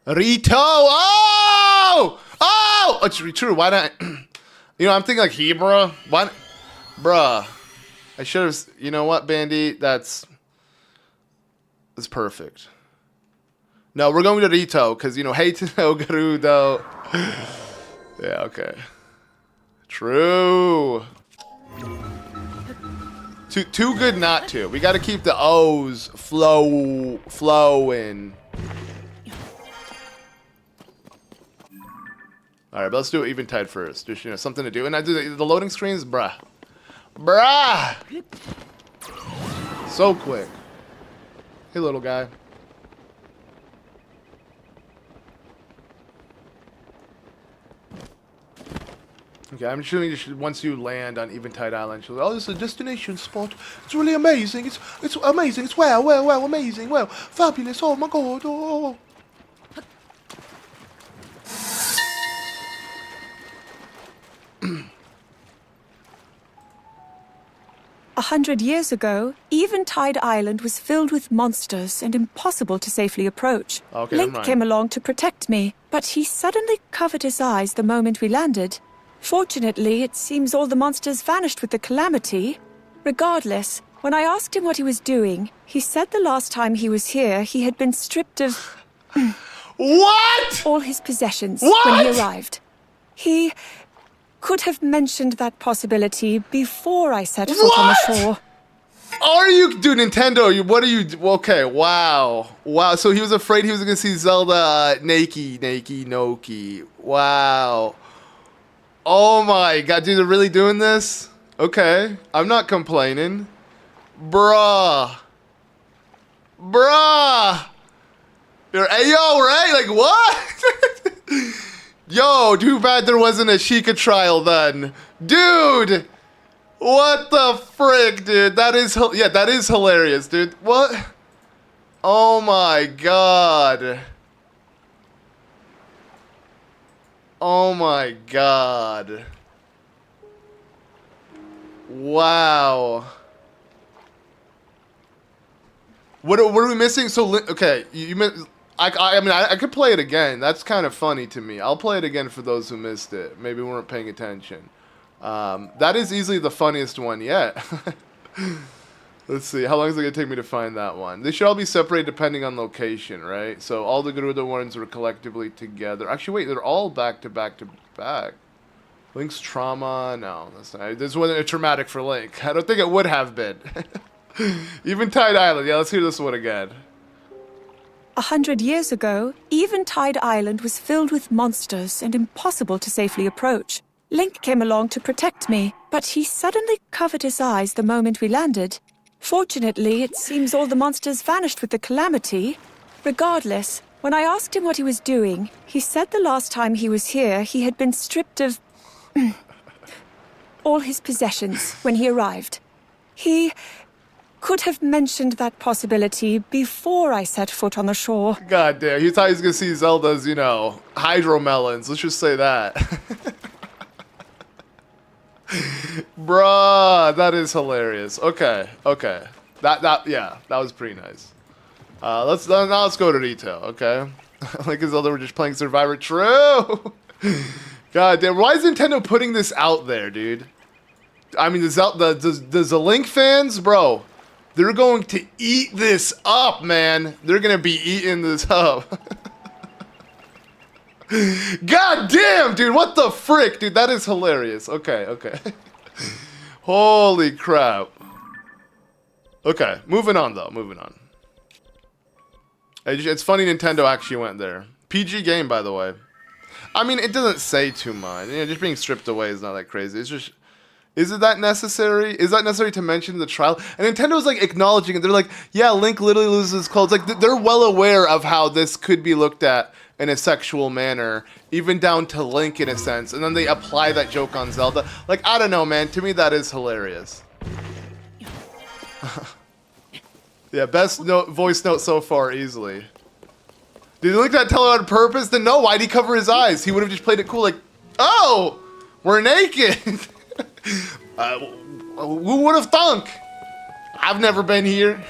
Rito! Oh! Oh! It's true. Why not? I'm thinking like Hebra. Why? Bruh. I should have. You know what, Bandy? That's perfect. No, we're going to Rito because Hateno, Gerudo. Yeah. Okay. True. Too good not to. We got to keep the O's flowing. All right, but let's do Eventide first. Just something to do. And I do the loading screens, bruh. So quick. Hey, little guy. Okay, I'm assuming once you land on Eventide Island, she'll go, oh, this is a destination spot. It's really amazing. It's amazing. It's wow, amazing. Wow, fabulous. Oh my god. Oh. 100 years ago, Eventide Island was filled with monsters and impossible to safely approach. Okay, Link came along to protect me, but he suddenly covered his eyes the moment we landed. Fortunately, it seems all the monsters vanished with the calamity. Regardless, when I asked him what he was doing, he said the last time he was here, he had been stripped of... What? All his possessions what? When he arrived. He could have mentioned that possibility before I set foot on the shore. Are you... Dude, Nintendo, what are you... Okay, wow. Wow, so he was afraid he was going to see Zelda Noki. Wow. Oh my god, dude, they're really doing this? Okay, I'm not complaining. Bruh. You're Ayo, right? Like, what? Yo, too bad there wasn't a Sheikah trial then. Dude! What the frick, dude? That is hilarious, dude. What? Oh my god. Oh my god. Wow. What are we missing? So, okay, I could play it again. That's kind of funny to me. I'll play it again for those who missed it. Maybe weren't paying attention. That is easily the funniest one yet. Let's see, how long is it going to take me to find that one? They should all be separated depending on location, right? So all the Gerudo ones were collectively together. Actually, wait, they're all back to back to back. Link's trauma, no, that's not. This wasn't traumatic for Link. I don't think it would have been. Eventide Island, yeah, let's hear this one again. 100 years ago, Eventide Island was filled with monsters and impossible to safely approach. Link came along to protect me, but he suddenly covered his eyes the moment we landed. Fortunately, it seems all the monsters vanished with the calamity. Regardless, when I asked him what he was doing, he said the last time he was here, he had been stripped of all his possessions when he arrived. He could have mentioned that possibility before I set foot on the shore. God damn, he thought he was going to see Zelda's, you know, hydromelons. Let's just say that. Bruh, that is hilarious. Okay. Yeah, that was pretty nice. Now let's go to Rito, okay? Like as Zelda were just playing Survivor. True! God damn, why is Nintendo putting this out there, dude? I mean, the Link fans, bro, they're going to eat this up, man. They're going to be eating this up. God damn, dude, what the frick? Dude, that is hilarious. Okay. Holy crap. Okay, moving on, though. It's funny Nintendo actually went there. PG game, by the way. I mean, it doesn't say too much. You know, just being stripped away is not that crazy. It's just... Is it that necessary? Is that necessary to mention the trial? And Nintendo's like acknowledging it. They're like, yeah, Link literally loses his clothes. Like, they're well aware of how this could be looked at in a sexual manner, even down to Link in a sense, and then they apply that joke on Zelda. Like, I don't know, man. To me, that is hilarious. Yeah, best voice note so far, easily. Did Link not tell it on purpose? Then no, why'd he cover his eyes? He would have just played it cool, like, oh, we're naked. Who would have thunk? I've never been here.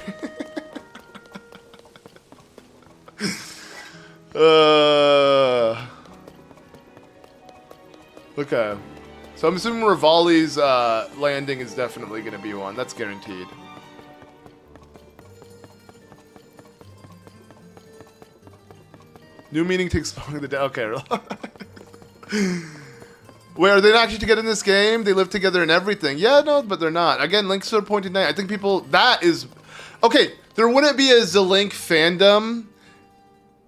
Okay. So I'm assuming Rivali's landing is definitely going to be one. That's guaranteed. New meaning to exploring the day. Okay. Wait, are they not actually together in this game? They live together and everything. Yeah, no, but they're not. Again, Link's sort of pointed night. I think people... That is... Okay, there wouldn't be a Zelink fandom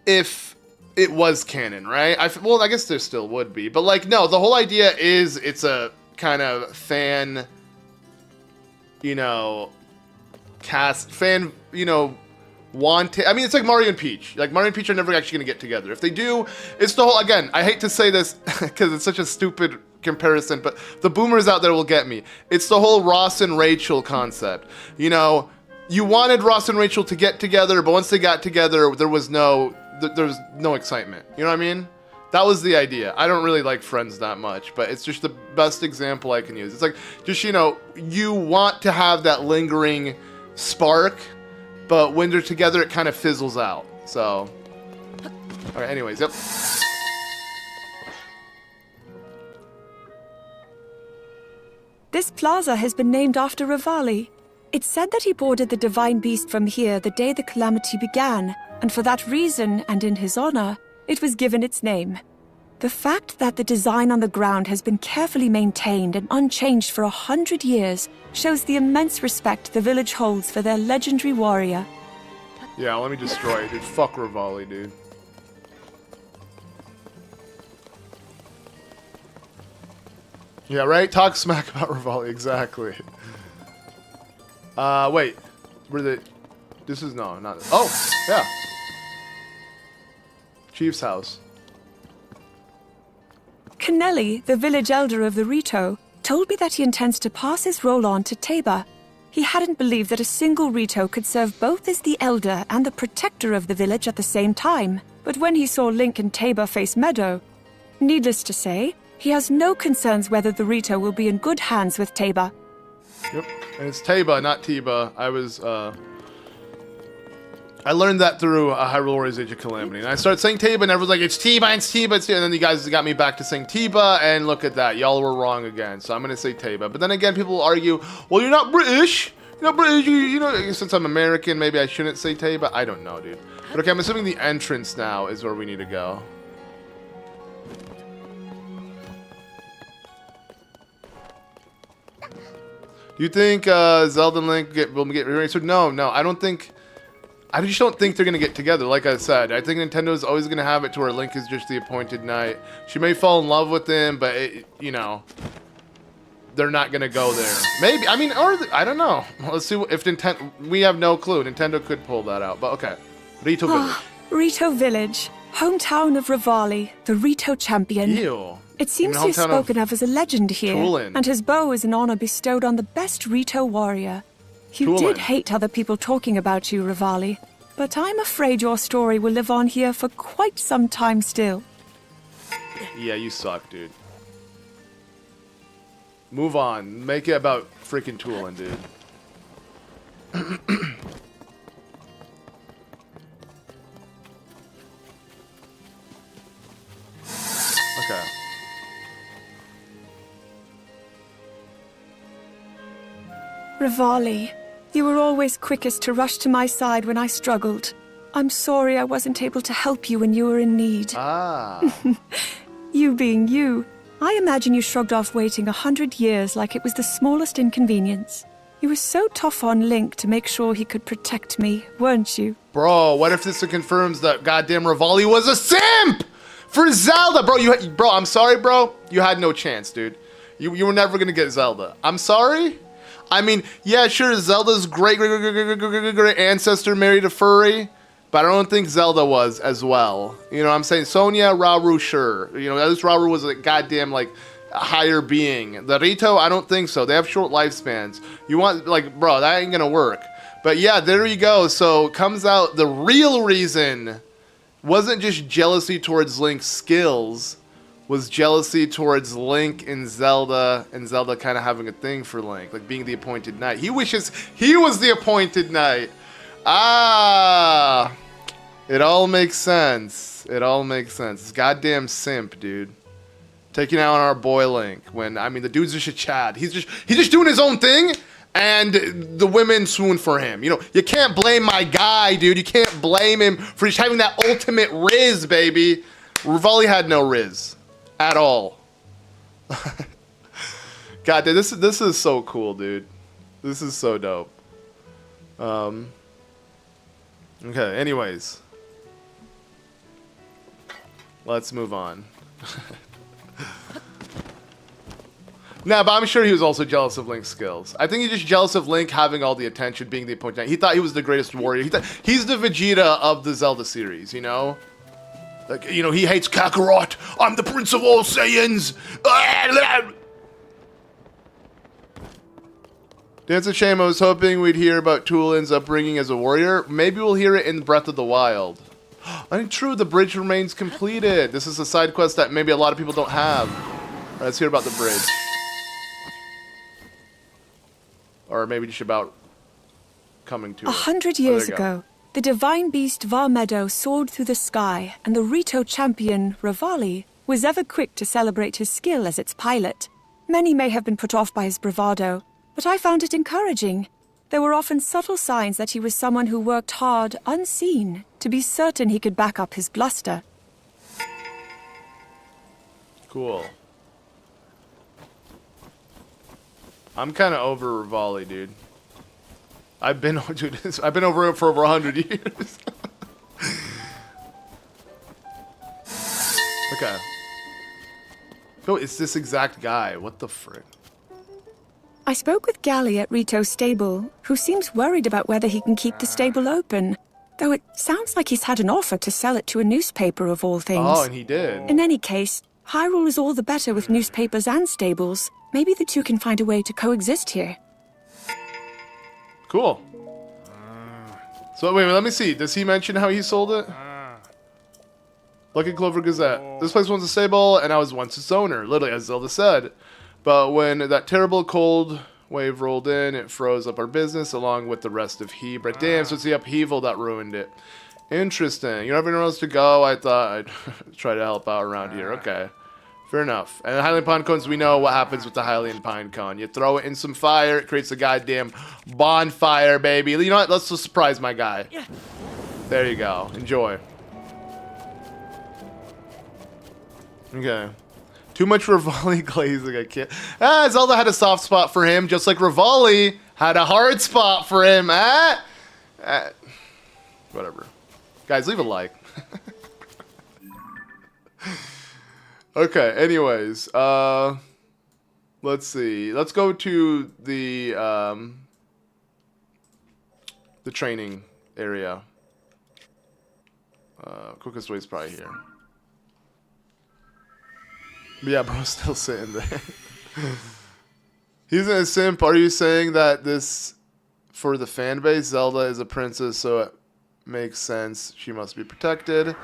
if it was canon, right? Well, I guess there still would be. But, like, no, the whole idea is it's a kind of fan... You know... Cast... Fan... You know... Wanted. I mean, it's like Mario and Peach. Like, Mario and Peach are never actually going to get together. If they do, it's the whole... Again, I hate to say this because it's such a stupid comparison, but the boomers out there will get me. It's the whole Ross and Rachel concept. You know, you wanted Ross and Rachel to get together, but once they got together, there was no excitement. You know what I mean? That was the idea. I don't really like Friends that much, but it's just the best example I can use. It's like, just, you know, you want to have that lingering spark, but when they're together, it kind of fizzles out. So, all right, anyways, yep. This plaza has been named after Rivali. It's said that he boarded the divine beast from here the day the calamity began, and for that reason, and in his honor, it was given its name. The fact that the design on the ground has been carefully maintained and unchanged for 100 years shows the immense respect the village holds for their legendary warrior. Yeah, let me destroy it, dude. Fuck Rivali, dude. Yeah, right? Talk smack about Rivali, exactly. Wait. This is, no, not... Oh, yeah. Chief's house. Kennelly, the village elder of the Rito, told me that he intends to pass his role on to Teba. He hadn't believed that a single Rito could serve both as the elder and the protector of the village at the same time. But when he saw Link and Teba face Meadow, needless to say, he has no concerns whether the Rito will be in good hands with Teba. Yep, and it's Teba, not Teba. I learned that through Hyrule Ridge Age of Calamity. And I started saying Teba, and everyone's like, it's Teba, it's Teba, it's Teba. And then you guys got me back to saying Teba, and look at that. Y'all were wrong again. So I'm going to say Teba. But then again, people will argue, well, you're not British. No, but you know, since I'm American, maybe I shouldn't say Tay, but I don't know, dude. But okay, I'm assuming the entrance now is where we need to go. Do you think Zelda and Link will get remastered? No, I don't think. I just don't think they're gonna get together. Like I said, I think Nintendo's always gonna have it to where Link is just the appointed knight. She may fall in love with him, but you know, they're not gonna go there. Maybe. I mean, or I don't know. Let's see if Nintendo. We have no clue. Nintendo could pull that out, but okay. Rito Village. Rito Village, hometown of Rivali, the Rito champion. Ew. It seems Even he's hometown spoken of as a legend here, Tulin. and his bow is an honor bestowed on the best Rito warrior. You Tulin. did hate other people talking about you, Rivali, but I'm afraid your story will live on here for quite some time still. Yeah, you suck, dude. Move on. Make it about freaking Tulin, dude. Okay. Rivali, you were always quickest to rush to my side when I struggled. I'm sorry I wasn't able to help you when you were in need. Ah. You being you, I imagine you shrugged off waiting 100 years like it was the smallest inconvenience. You were so tough on Link to make sure he could protect me, weren't you? Bro, what if this confirms that goddamn Rivali was a simp for Zelda? Bro, I'm sorry, bro. You had no chance, dude. You were never gonna get Zelda. I'm sorry. I mean, yeah, sure, Zelda's great ancestor married a furry, but I don't think Zelda was as well. You know what I'm saying? Sonya, Rauru, sure. You know, at least Rauru was a goddamn, like, a higher being. The Rito, I don't think so. They have short lifespans. You want, like, bro, that ain't gonna work. But yeah, there you go. So, comes out the real reason wasn't just jealousy towards Link's skills, was jealousy towards Link and Zelda kind of having a thing for Link, like being the appointed knight. He wishes he was the appointed knight. Ah, it all makes sense. It all makes sense. This goddamn simp, dude. Taking out on our boy Link when, I mean, the dude's just a Chad. He's just doing his own thing, and the women swoon for him. You know, you can't blame my guy, dude. You can't blame him for just having that ultimate Riz, baby. Rivali had no Riz. At all. God, dude, this is so cool, dude. This is so dope. Okay, anyways. Let's move on. Nah, but I'm sure he was also jealous of Link's skills. I think he's just jealous of Link having all the attention, being the appointed knight. He thought he was the greatest warrior. He's the Vegeta of the Zelda series, you know? Like, you know, he hates Kakarot. I'm the Prince of all Saiyans. That's a shame. I was hoping we'd hear about Tulin's upbringing as a warrior. Maybe we'll hear it in Breath of the Wild. And true, the bridge remains completed. This is a side quest that maybe a lot of people don't have. Let's hear about the bridge. Or maybe just about coming to it. 100 years ago, the divine beast Varmedo soared through the sky, and the Rito champion, Rivali, was ever quick to celebrate his skill as its pilot. Many may have been put off by his bravado, but I found it encouraging. There were often subtle signs that he was someone who worked hard, unseen, to be certain he could back up his bluster. Cool. I'm kind of over Rivali, dude. I've been over it for over 100 years. Okay. Oh, it's this exact guy. What the frick? I spoke with Gally at Rito Stable, who seems worried about whether he can keep the stable open. Though it sounds like he's had an offer to sell it to a newspaper of all things. Oh, and he did. In any case, Hyrule is all the better with newspapers and stables. Maybe the two can find a way to coexist here. Cool. So wait, let me see. Does he mention how he sold it? Lucky Clover Gazette. This place was a stable, and I was once its owner, literally, as Zelda said. But when that terrible cold wave rolled in, it froze up our business along with the rest of Hebra. Damn, so it's the upheaval that ruined it. Interesting. You don't have anywhere else to go? I thought I'd try to help out around here. Okay. Fair enough. And the Hylian Pine Cones, we know what happens with the Hylian Pine Cone. You throw it in some fire, it creates a goddamn bonfire, baby. You know what? Let's just surprise my guy. There you go. Enjoy. Okay. Too much Rivali glazing, I can't. Zelda had a soft spot for him, just like Rivali had a hard spot for him. Whatever. Guys, leave a like. Okay, anyways. Let's see. Let's go to the training area. Quickest way is probably here. But yeah, bro's still sitting there. He's a simp. Are you saying that this, for the fan base, Zelda is a princess, so it makes sense she must be protected?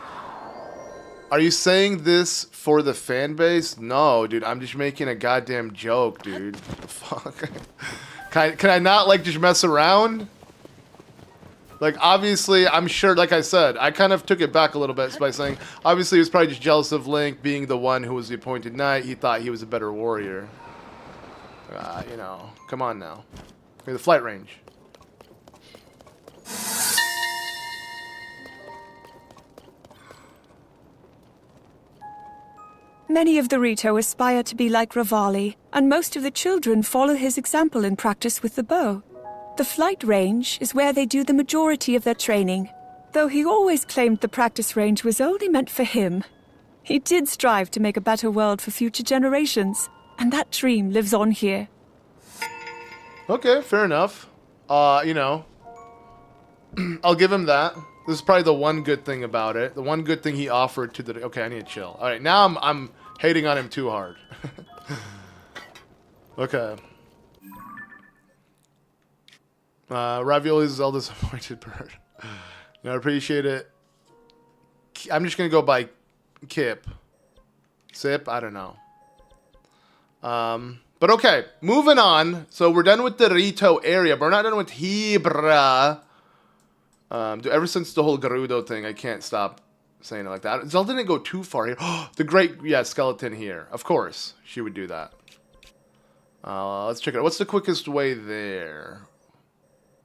Are you saying this for the fan base? No, dude. I'm just making a goddamn joke, dude. What the fuck? Can I not, like, just mess around? Like, obviously, I'm sure, like I said, I kind of took it back a little bit by saying, obviously, he was probably just jealous of Link being the one who was the appointed knight. He thought he was a better warrior. You know, come on now. Okay, the flight range. Many of the Rito aspire to be like Rivali, and most of the children follow his example in practice with the bow. The flight range is where they do the majority of their training, though he always claimed the practice range was only meant for him. He did strive to make a better world for future generations, and that dream lives on here. Okay, fair enough. You know, I'll give him that. This is probably the one good thing about it. The one good thing he offered to the... Okay, I need to chill. All right, now I'm hating on him too hard. Okay. Ravioli is Zelda's appointed bird. I appreciate it. I'm just going to go by Kip. Sip? I don't know. But okay, moving on. So we're done with the Rito area, but we're not done with Hebra. Ever since the whole Gerudo thing, I can't stop saying it like that. Zelda didn't go too far here. The great, skeleton here. Of course, she would do that. Let's check it out. What's the quickest way there?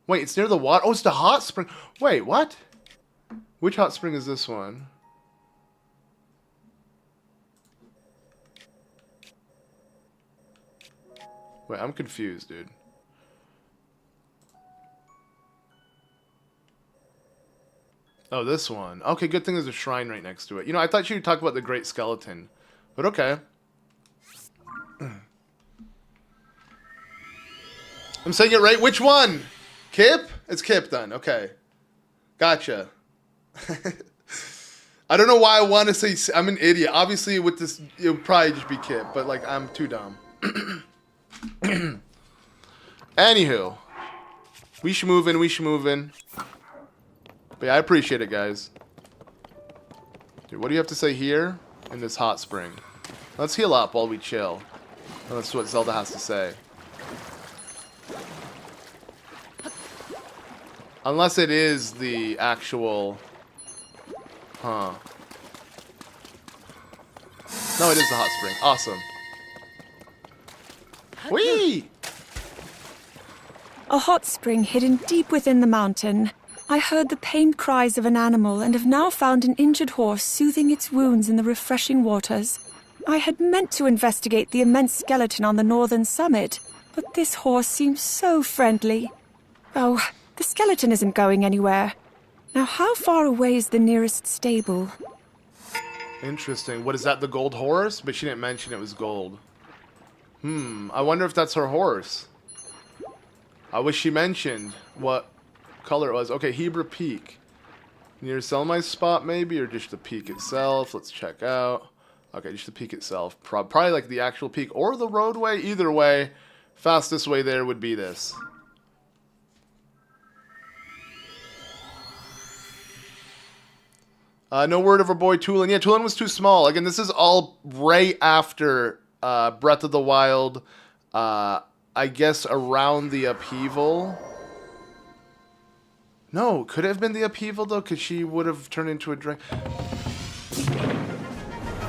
Wait, it's near the water. Oh, it's the hot spring. Wait, what? Which hot spring is this one? Wait, I'm confused, dude. Oh, this one. Okay, good thing there's a shrine right next to it. You know, I thought you would talk about the Great Skeleton. But okay. I'm saying it right. Which one? Kip? It's Kip then. Okay. Gotcha. I don't know why I want to say... I'm an idiot. Obviously, with this, it would probably just be Kip. But, like, I'm too dumb. Anywho. We should move in. But yeah, I appreciate it, guys. Dude, what do you have to say here in this hot spring? Let's heal up while we chill. That's what Zelda has to say. Unless it is the actual... Huh. No, it is the hot spring. Awesome. Whee! A hot spring hidden deep within the mountain. I heard the pained cries of an animal and have now found an injured horse soothing its wounds in the refreshing waters. I had meant to investigate the immense skeleton on the northern summit, but this horse seems so friendly. Oh, the skeleton isn't going anywhere. Now, how far away is the nearest stable? Interesting. What is that, the gold horse? But she didn't mention it was gold. I wonder if that's her horse. I wish she mentioned what color it was. Okay, Hebra Peak. Near Selmai's spot, maybe? Or just the peak itself? Let's check out. Okay, just the peak itself. Probably like the actual peak or the roadway. Either way, fastest way there would be this. No word of our boy Tulin. Yeah, Tulin was too small. Again, this is all right after Breath of the Wild. I guess around the upheaval. No, could it have been the upheaval though? Because she would have turned into a dragon.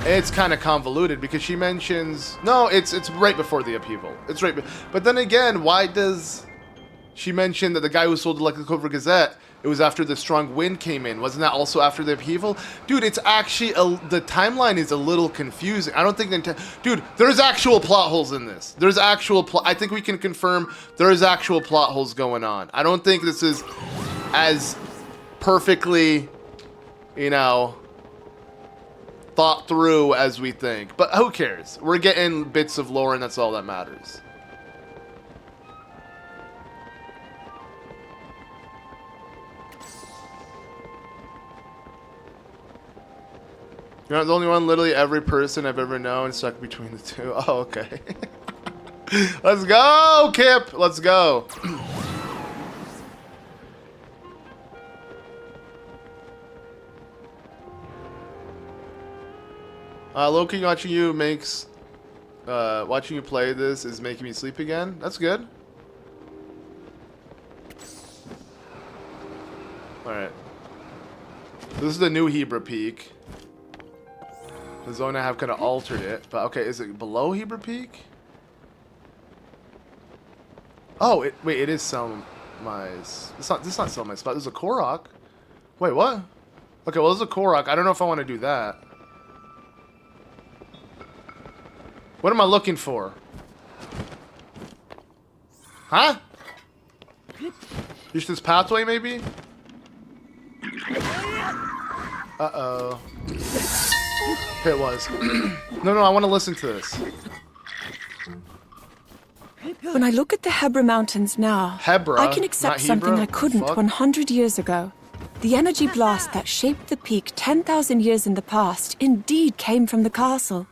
It's kind of convoluted because she mentions... No, it's right before the upheaval. It's right... But then again, why does she mention that the guy who sold the Clover Gazette, it was after the strong wind came in? Wasn't that also after the upheaval? Dude, it's actually... the timeline is a little confusing. I don't think... Dude, there's actual plot holes in this. There's actual plot... I think we can confirm there's actual plot holes going on. I don't think this is as perfectly, you know... thought through as we think, but who cares? We're getting bits of lore, and that's all that matters. You're not the only one. Literally every person I've ever known stuck between the two. Oh, okay. Let's go, Kip. Let's go. Loki, watching you makes, watching you play this is making me sleep again. That's good. Alright. This is the new Hebra Peak. The zone I have kind of altered it. But okay, is it below Hebra Peak? Oh, wait, it is Selmai's. It's not Selmai's spot. There's a Korok. Wait, what? Okay, well, there's a Korok. I don't know if I want to do that. What am I looking for? Huh? Use this pathway, maybe? Uh-oh. Okay, it was. No, I want to listen to this. When I look at the Hebra Mountains now, Hebra, I can accept something I couldn't 100 years ago. The energy blast that shaped the peak 10,000 years in the past indeed came from the castle.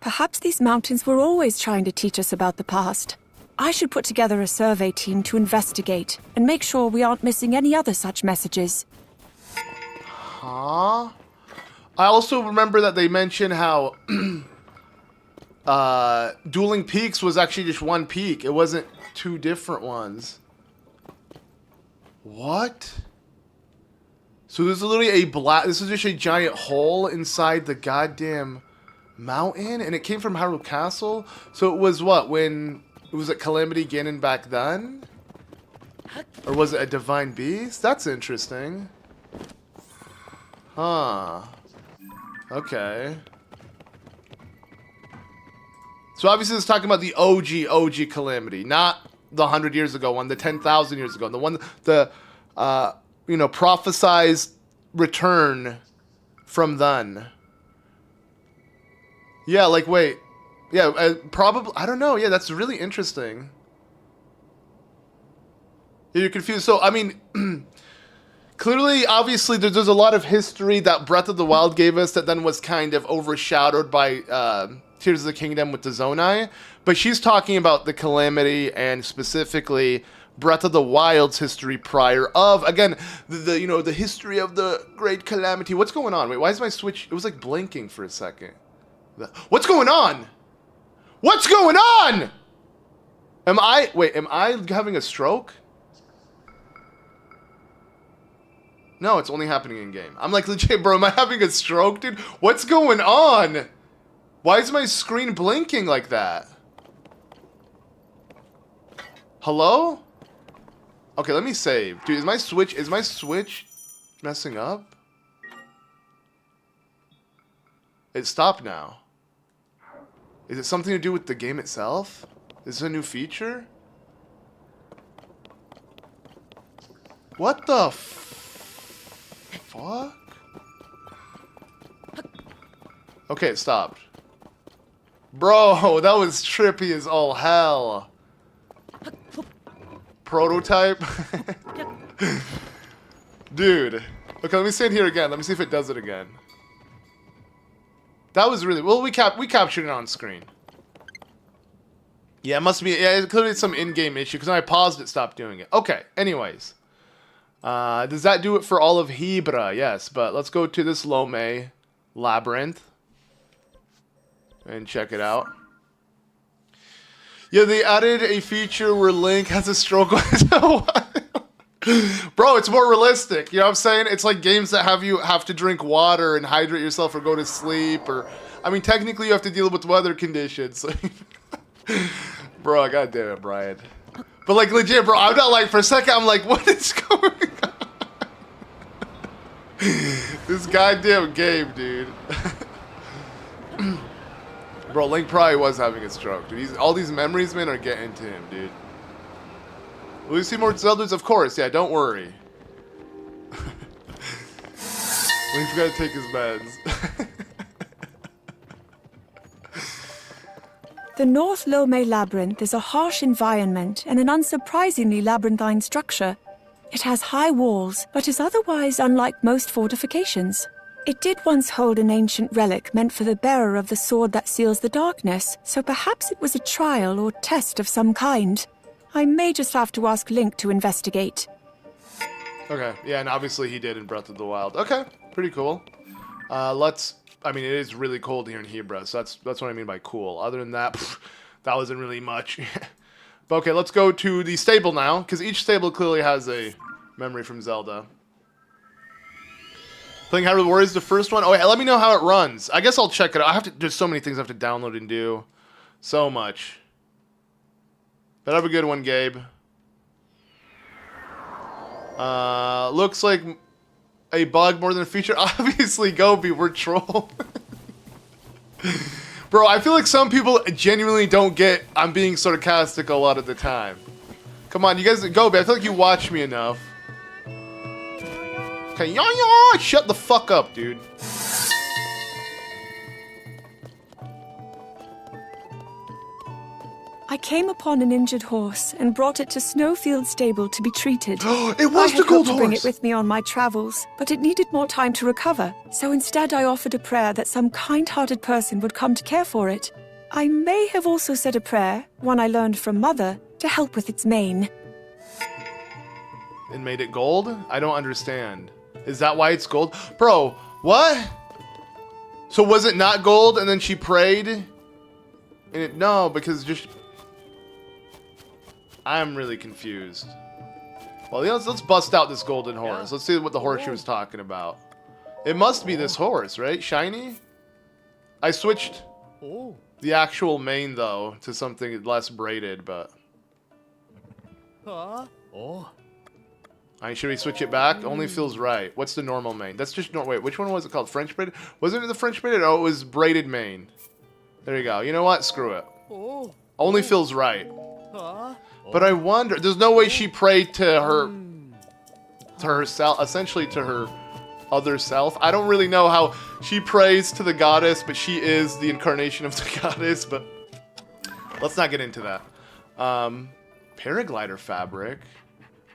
Perhaps these mountains were always trying to teach us about the past. I should put together a survey team to investigate and make sure we aren't missing any other such messages. Huh? I also remember that they mentioned how Dueling Peaks was actually just one peak. It wasn't two different ones. What? So there's literally this is just a giant hole inside the goddamn mountain, and it came from Hyrule Castle. So it was what, when it was at Calamity Ganon back then, or was it a divine beast? That's interesting. Huh. Okay. So obviously it's talking about the OG Calamity, not the 100 years ago one, the 10,000 years ago, the one, you know, prophesized return from then. Yeah, like, wait. Yeah, probably, I don't know. Yeah, that's really interesting. Yeah, you're confused. So, I mean, clearly, obviously, there's a lot of history that Breath of the Wild gave us that then was kind of overshadowed by Tears of the Kingdom with the Zonai. But she's talking about the Calamity and specifically Breath of the Wild's history prior of, again, you know, the history of the Great Calamity. What's going on? Wait, why is my Switch, it was like blinking for a second. What's going on? What's going on? Am I having a stroke? No, it's only happening in game. I'm like, legit, bro, am I having a stroke, dude? What's going on? Why is my screen blinking like that? Hello? Okay, let me save. Dude, is my Switch messing up? It stopped now. Is it something to do with the game itself? Is this a new feature? What the fuck? Okay, it stopped. Bro, that was trippy as all hell. Prototype? Dude. Okay, let me stand here again. Let me see if it does it again. That was really... Well, we captured it on screen. Yeah, it must be... Yeah, clearly it's some in-game issue, because when I paused, it stopped doing it. Okay, anyways. Does that do it for all of Hebra? Yes, but let's go to this Lome Labyrinth. And check it out. Yeah, they added a feature where Link has a stroke once in a while. Bro, it's more realistic. You know what I'm saying? It's like games that have you have to drink water and hydrate yourself or go to sleep, or I mean, technically you have to deal with weather conditions. Bro, goddamn it, Brian. But like legit, bro, I'm not like, for a second I'm like, what is going on? This goddamn game, dude. Bro, Link probably was having a stroke, dude. All these memories, man, are getting to him, dude. Will we see more Zeldas? Of course, yeah, don't worry. Link's gotta take his meds. The North Lome Labyrinth is a harsh environment and an unsurprisingly labyrinthine structure. It has high walls, but is otherwise unlike most fortifications. It did once hold an ancient relic meant for the bearer of the sword that seals the darkness, so perhaps it was a trial or test of some kind. I may just have to ask Link to investigate. Okay, yeah, and obviously he did in Breath of the Wild. Okay, pretty cool. I mean, it is really cold here in Hebra, so that's what I mean by cool. Other than that, that wasn't really much. But okay, let's go to the stable now, because each stable clearly has a memory from Zelda. Playing Hyrule Warriors, the first one. Oh, yeah, let me know how it runs. I guess I'll check it out. There's so many things I have to download and do. So much. But have a good one, Gabe. Looks like a bug more than a feature. Obviously, Gobi, we're troll. Bro, I feel like some people genuinely don't get I'm being sarcastic a lot of the time. Come on, you guys, Gobi, I feel like you watch me enough. Okay, shut the fuck up, dude. I came upon an injured horse and brought it to Snowfield Stable to be treated. It was the gold I had hoped to bring horse! it with me on my travels, but it needed more time to recover. So instead I offered a prayer that some kind-hearted person would come to care for it. I may have also said a prayer, one I learned from Mother, to help with its mane. And made it gold? I don't understand. Is that why it's gold? Bro, what? So was it not gold and then she prayed? And no, because just... I'm really confused. Well, let's bust out this golden horse. Yeah. Let's see what the horse she was talking about. It must be this horse, right? Shiny? I switched the actual mane, though, to something less braided, but... Should we switch it back? Only feels right. What's the normal mane? That's just... No, wait, which one was it called? French braided? Wasn't it the French braided? Oh, it was braided mane. There you go. You know what? Screw it. Only feels right. But I wonder, there's no way she prayed to herself, essentially to her other self. I don't really know how she prays to the goddess, but she is the incarnation of the goddess, but let's not get into that. Paraglider fabric.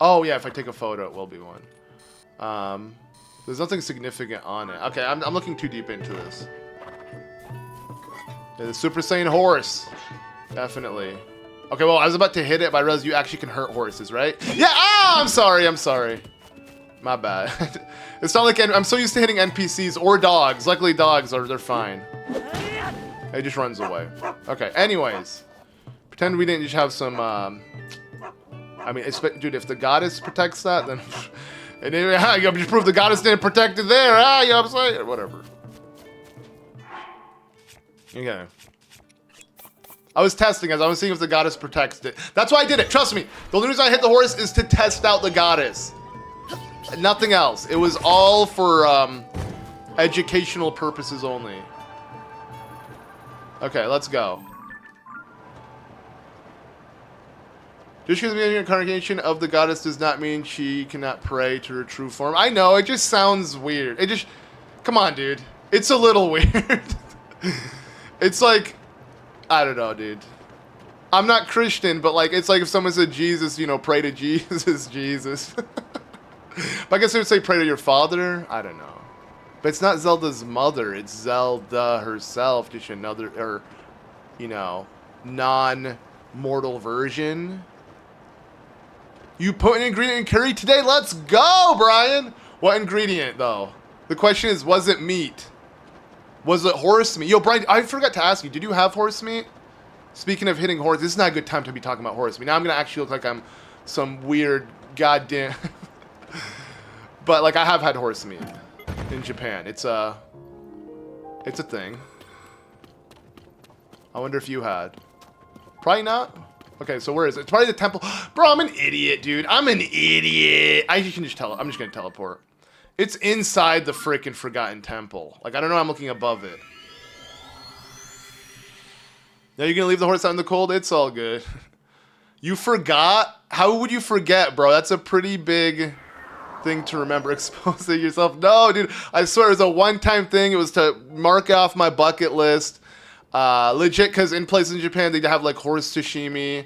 Oh yeah, if I take a photo, it will be one. There's nothing significant on it. Okay, I'm looking too deep into this. Yeah, the Super Saiyan horse. Definitely. Okay, well, I was about to hit it, but I realized you actually can hurt horses, right? Yeah, I'm sorry. My bad. It's not like I'm so used to hitting NPCs or dogs. Luckily, dogs they're fine. It just runs away. Okay, anyways. Pretend we didn't just have some, I mean, dude, if the goddess protects that, then... and anyway, you just prove the goddess didn't protect it there, you know what I'm saying? Whatever. Okay. I was testing as I was seeing if the goddess protects it. That's why I did it. Trust me. The only reason I hit the horse is to test out the goddess. Nothing else. It was all for educational purposes only. Okay, let's go. Just because the incarnation of the goddess does not mean she cannot pray to her true form. I know, it just sounds weird. It just... Come on, dude. It's a little weird. It's like... I don't know, dude. I'm not Christian, but like, it's like if someone said Jesus, you know, pray to Jesus, Jesus. But I guess they would say pray to your father. I don't know. But it's not Zelda's mother. It's Zelda herself, just another, or, you know, non-mortal version. You put an ingredient in curry today? Let's go, Brian. What ingredient, though? The question is, was it meat? Was it horse meat? Yo, Brian, I forgot to ask you, did you have horse meat? Speaking of hitting horse, this is not a good time to be talking about horse meat. Now I'm going to actually look like I'm some weird goddamn. But like I have had horse meat in Japan. It's a thing. I wonder if you had. Probably not. Okay, so where is it? It's probably the temple. Bro, I'm an idiot, dude. I'm an idiot. I'm just gonna teleport. It's inside the freaking Forgotten Temple. Like, I don't know, I'm looking above it. Now you're gonna leave the horse out in the cold? It's all good. You forgot? How would you forget, bro? That's a pretty big thing to remember. Exposing yourself. No, dude. I swear it was a one-time thing. It was to mark off my bucket list. Legit, because in places in Japan, they have, like, horse sashimi.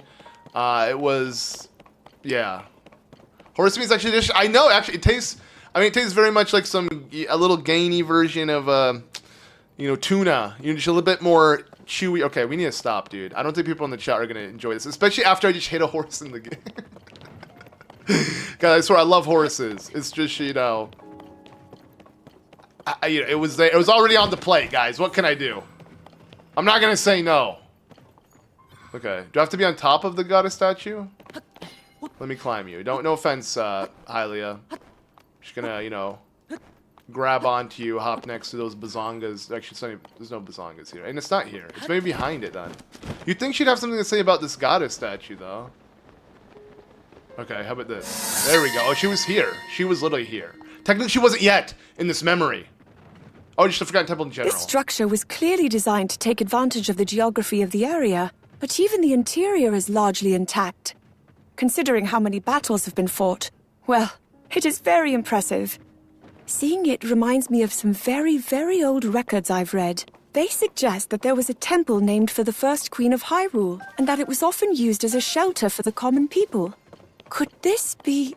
It was... Yeah. Horse meat is actually dish. I know, actually, it tastes... I mean, it tastes very much like a little gamey version of, you know, tuna. You know, just a little bit more chewy. Okay, we need to stop, dude. I don't think people in the chat are going to enjoy this, especially after I just hit a horse in the game. God, I swear, I love horses. It's just, you know, it was there. It was already on the plate, guys. What can I do? I'm not going to say no. Okay, do I have to be on top of the goddess statue? Let me climb you. No offense, Hylia. Just gonna, you know, grab onto you, hop next to those bazongas. Actually, there's no bazongas here. And it's not here. It's maybe behind it, then. You'd think she'd have something to say about this goddess statue, though. Okay, how about this? There we go. Oh, she was here. She was literally here. Technically, she wasn't yet in this memory. Oh, just the Forgotten Temple in general. This structure was clearly designed to take advantage of the geography of the area, but even the interior is largely intact. Considering how many battles have been fought, well... It is very impressive. Seeing it reminds me of some very, very old records I've read. They suggest that there was a temple named for the first queen of Hyrule, and that it was often used as a shelter for the common people. Could this be...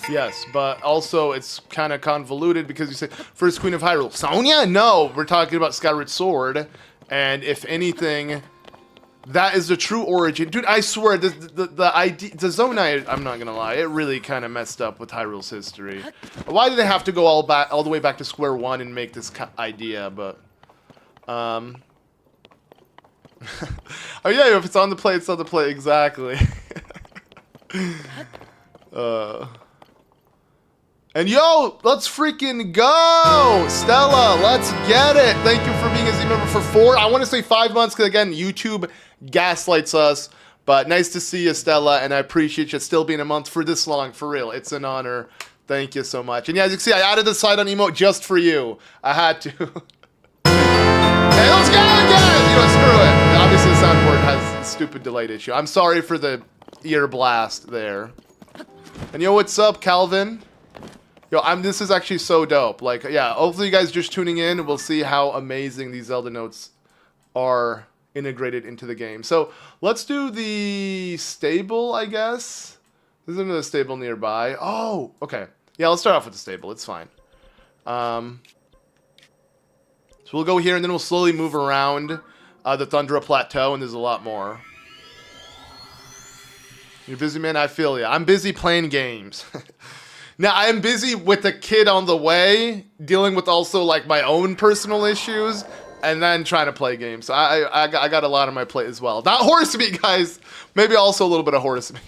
Yes, but also it's kind of convoluted because you say, first queen of Hyrule. Sonya? No, we're talking about Skyward Sword, and if anything... That is the true origin. Dude, I swear, the idea, the Zonai, I'm not gonna lie, it really kind of messed up with Hyrule's history. Why did they have to go all the way back to square one and make this idea, but... Oh yeah, if it's on the plate, it's on the plate, exactly. And yo, let's freaking go! Stella, let's get it! Thank you for being a Z member for 4, I want to say 5 months, because again, YouTube gaslights us. But nice to see you, Stella, and I appreciate you still being a month for this long, for real. It's an honor. Thank you so much. And yeah, as you can see, I added the side on emote just for you. I had to. Hey, let's go again! You know, screw it. Obviously, the soundboard has a stupid delayed issue. I'm sorry for the ear blast there. And yo, what's up, Calvin? Yo, this is actually so dope. Like, yeah, hopefully you guys just tuning in. We'll see how amazing these Zelda notes are integrated into the game. So, let's do the stable, I guess. There's another stable nearby. Oh, okay. Yeah, let's start off with the stable. It's fine. So we'll go here, and then we'll slowly move around the Thundra Plateau, and there's a lot more. You're busy, man? I feel ya. I'm busy playing games. Now, I'm busy with a kid on the way, dealing with also, like, my own personal issues, and then trying to play games. So I got a lot on my plate as well. Not horse meat, guys. Maybe also a little bit of horse meat.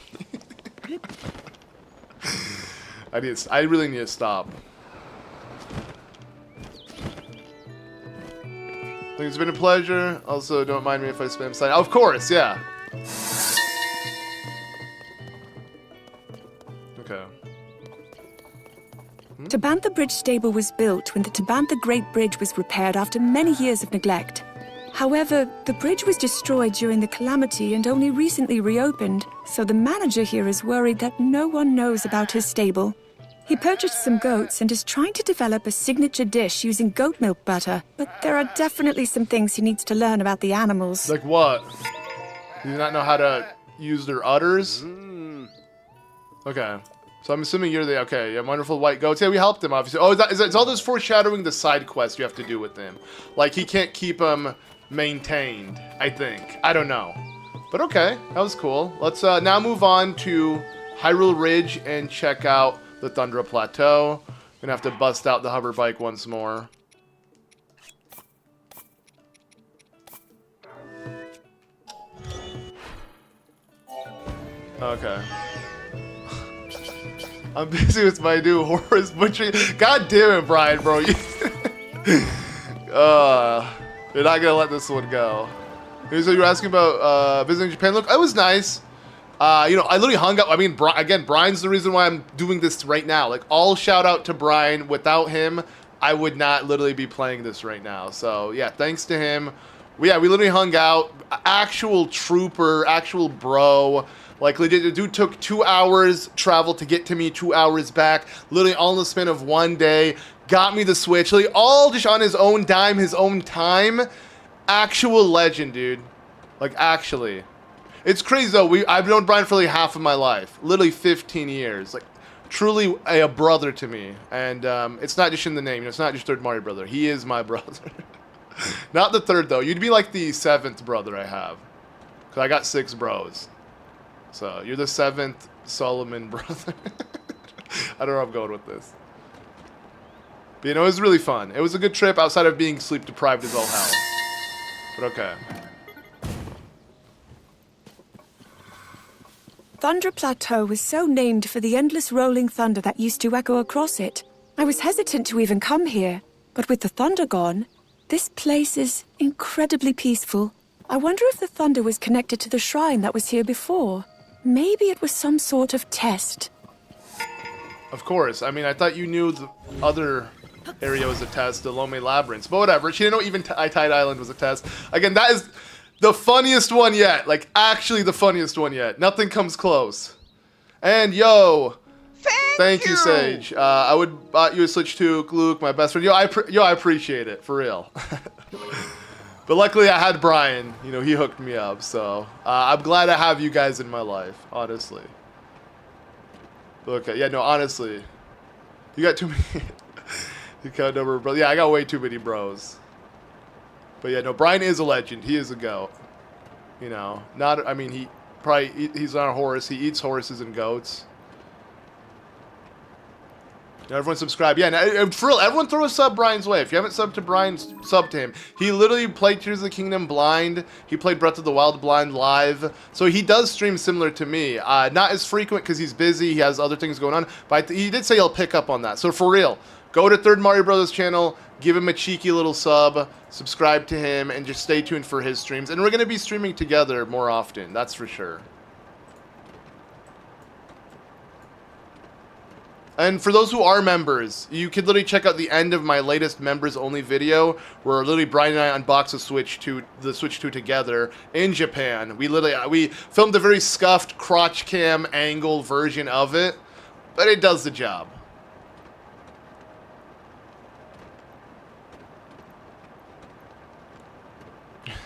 I really need to stop. I think it's been a pleasure. Also, don't mind me if I spam sign. Of course, yeah. Okay. Tabantha Bridge Stable was built when the Tabantha Great Bridge was repaired after many years of neglect. However, the bridge was destroyed during the calamity and only recently reopened, so the manager here is worried that no one knows about his stable. He purchased some goats and is trying to develop a signature dish using goat milk butter, but there are definitely some things he needs to learn about the animals. Like what? Do you not know how to use their udders? Okay. So I'm assuming you're the, okay, yeah, wonderful white goats. Yeah, we helped him, obviously. Oh, it's all those foreshadowing the side quests you have to do with him. Like, he can't keep them maintained, I think. I don't know. But okay, that was cool. Let's now move on to Hyrule Ridge and check out the Thundra Plateau. Gonna have to bust out the hover bike once more. Okay. I'm busy with my new horse butchering. God damn it, Brian, bro. You're not gonna let this one go. Here's what you're asking about visiting Japan. Look, it was nice. You know, I literally hung out. I mean, again, Brian's the reason why I'm doing this right now. Like, all shout out to Brian. Without him, I would not literally be playing this right now. So, yeah, thanks to him. We literally hung out. Actual trooper, actual bro. Like, legit, the dude took 2 hours travel to get to me, 2 hours back. Literally all in the span of one day. Got me the Switch. Literally all just on his own dime, his own time. Actual legend, dude. Like, actually. It's crazy, though. I've known Brian for like half of my life. Literally 15 years. Like, truly a brother to me. And it's not just in the name. You know, it's not just third Mario brother. He is my brother. Not the third, though. You'd be like the 7th brother I have. Because I got 6 bros. So, you're the 7th Solomon brother. I don't know where I'm going with this. But, you know, it was really fun. It was a good trip outside of being sleep deprived as all hell. But okay. Thunder Plateau was so named for the endless rolling thunder that used to echo across it. I was hesitant to even come here, but with the thunder gone, this place is incredibly peaceful. I wonder if the thunder was connected to the shrine that was here before. Maybe it was some sort of test. Of course. I mean, I thought you knew the other area was a test, the Lome Labyrinth. But whatever. She didn't know even Tide Island was a test. Again, that is the funniest one yet. Like, actually the funniest one yet. Nothing comes close. And, yo... Thank you, Sage. I would bought you a Switch too, Luke, my best friend. Yo, I appreciate it, for real. But luckily I had Brian. You know, he hooked me up, so... I'm glad I have you guys in my life, honestly. Okay, yeah, no, honestly. You got too many... You count number of bros. Yeah, I got way too many bros. But yeah, no, Brian is a legend. He is a goat. You know, not... I mean, he's on a horse. He eats horses and goats. Everyone subscribe. Yeah, and for real, everyone throw a sub Brian's way. If you haven't subbed to Brian, sub to him. He literally played Tears of the Kingdom blind. He played Breath of the Wild blind live. So he does stream similar to me. Not as frequent because he's busy. He has other things going on. But he did say he'll pick up on that. So for real, go to Third Mario Brothers channel. Give him a cheeky little sub. Subscribe to him. And just stay tuned for his streams. And we're going to be streaming together more often. That's for sure. And for those who are members, you can literally check out the end of my latest members-only video, where literally Brian and I unboxed the Switch 2 together in Japan. We filmed a very scuffed crotch cam angle version of it, but it does the job.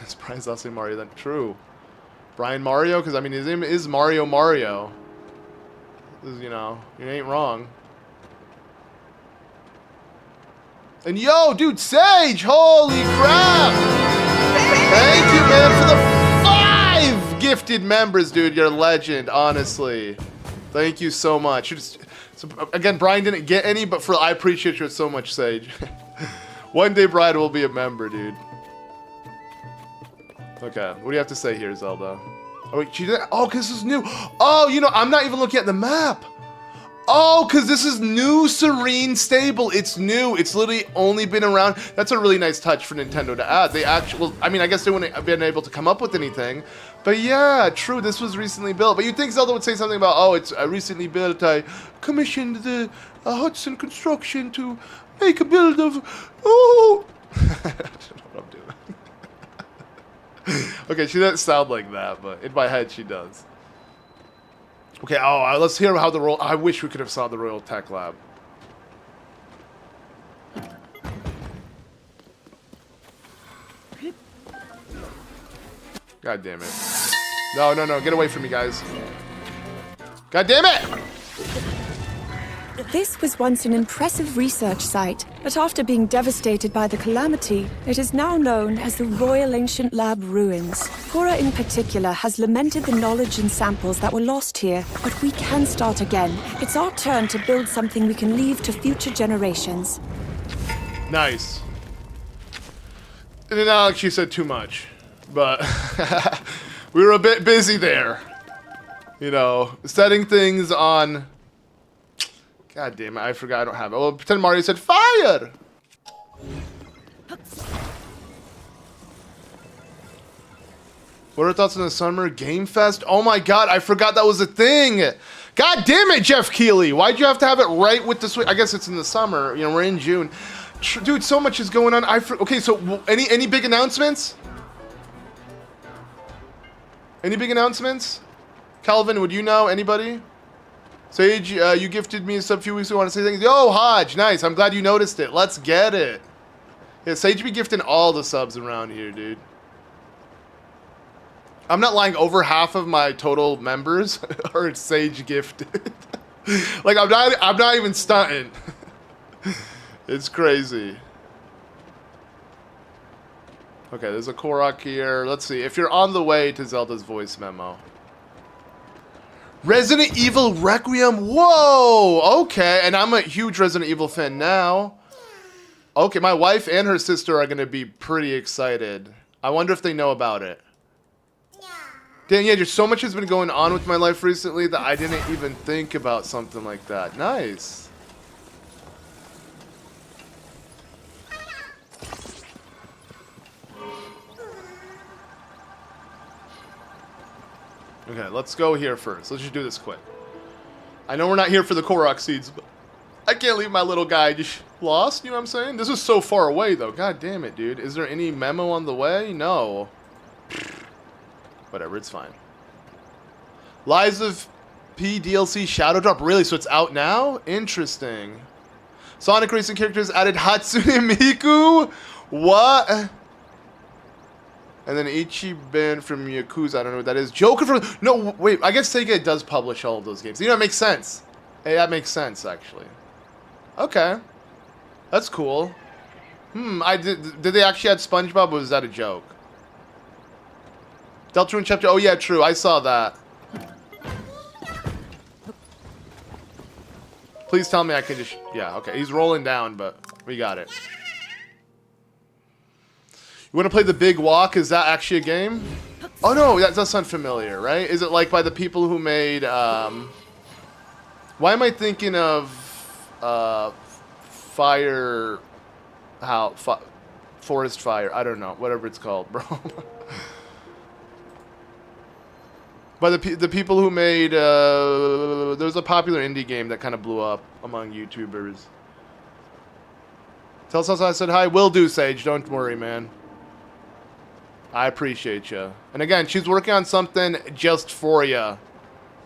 It's Brian's last name Mario, then true. Brian Mario, because I mean his name is Mario Mario. You know, you ain't wrong. And yo, dude, Sage, holy crap! Thank you, man, for the 5 gifted members, dude. You're a legend, honestly. Thank you so much. Again, Brian didn't get any, but I appreciate you so much, Sage. One day, Brian will be a member, dude. Okay, what do you have to say here, Zelda? Oh, wait, she did. Oh, because this is new. Oh, you know, I'm not even looking at the map. Oh, because this is new Serene Stable. It's new. It's literally only been around. That's a really nice touch for Nintendo to add. They actually, well, I mean, I guess they wouldn't have been able to come up with anything. But yeah, true, this was recently built. But you'd think Zelda would say something about, oh, it's recently built. I commissioned the Hudson Construction to make a build of, oh. I don't know what I'm doing. Okay, she doesn't sound like that, but in my head she does. Okay, let's hear how I wish we could have saw the Royal Tech Lab. God damn it. No, get away from me, guys. God damn it! This was once an impressive research site, but after being devastated by the calamity, it is now known as the Royal Ancient Lab Ruins. Cora in particular has lamented the knowledge and samples that were lost here, but we can start again. It's our turn to build something we can leave to future generations. Nice. And then Alex, you said too much, but we were a bit busy there. You know, setting things on God damn it, I forgot I don't have it. Oh, pretend Mario said fire! What are your thoughts on the Summer Game Fest? Oh my god, I forgot that was a thing! God damn it, Jeff Keighley! Why'd you have to have it right with the Switch? I guess it's in the summer. You know, we're in June. Dude, so much is going on. Okay, so any big announcements? Any big announcements? Calvin, would you know? Anybody? Sage, you gifted me a sub a few weeks ago. I want to say things. Yo, Hodge, nice. I'm glad you noticed it. Let's get it. Yeah, Sage be gifting all the subs around here, dude. I'm not lying. Over half of my total members are Sage gifted. Like I'm not even stunting. It's crazy. Okay, there's a Korok here. Let's see. If you're on the way to Zelda's voice memo. Resident Evil Requiem. Whoa! Okay, and I'm a huge Resident Evil fan now. Okay, my wife and her sister are going to be pretty excited. I wonder if they know about it. Dang, yeah, just so much has been going on with my life recently that I didn't even think about something like that. Nice. Okay, let's go here first. Let's just do this quick. I know we're not here for the Korok seeds, but I can't leave my little guy just lost, you know what I'm saying? This is so far away, though. God damn it, dude. Is there any memo on the way? No. Whatever, it's fine. Lies of P DLC Shadow Drop. Really? So it's out now? Interesting. Sonic Racing characters added Hatsune Miku? What? And then Ichiban from Yakuza. I don't know what that is. Joker from... No, wait. I guess Sega does publish all of those games. You know, it makes sense. Hey, that makes sense, actually. Okay. That's cool. Did they actually add SpongeBob, or was that a joke? Deltarune chapter... Oh, yeah, true. I saw that. Please tell me I can just... Yeah, okay. He's rolling down, but we got it. You want to play The Big Walk? Is that actually a game? Oh, no. That does sound familiar, right? Is it like by the people who made... Why am I thinking of... Fire... How... Forest Fire. I don't know. Whatever it's called, bro. By the people who made... there was a popular indie game that kind of blew up among YouTubers. Tell us I said hi. Will do, Sage. Don't worry, man. I appreciate you. And again, she's working on something just for you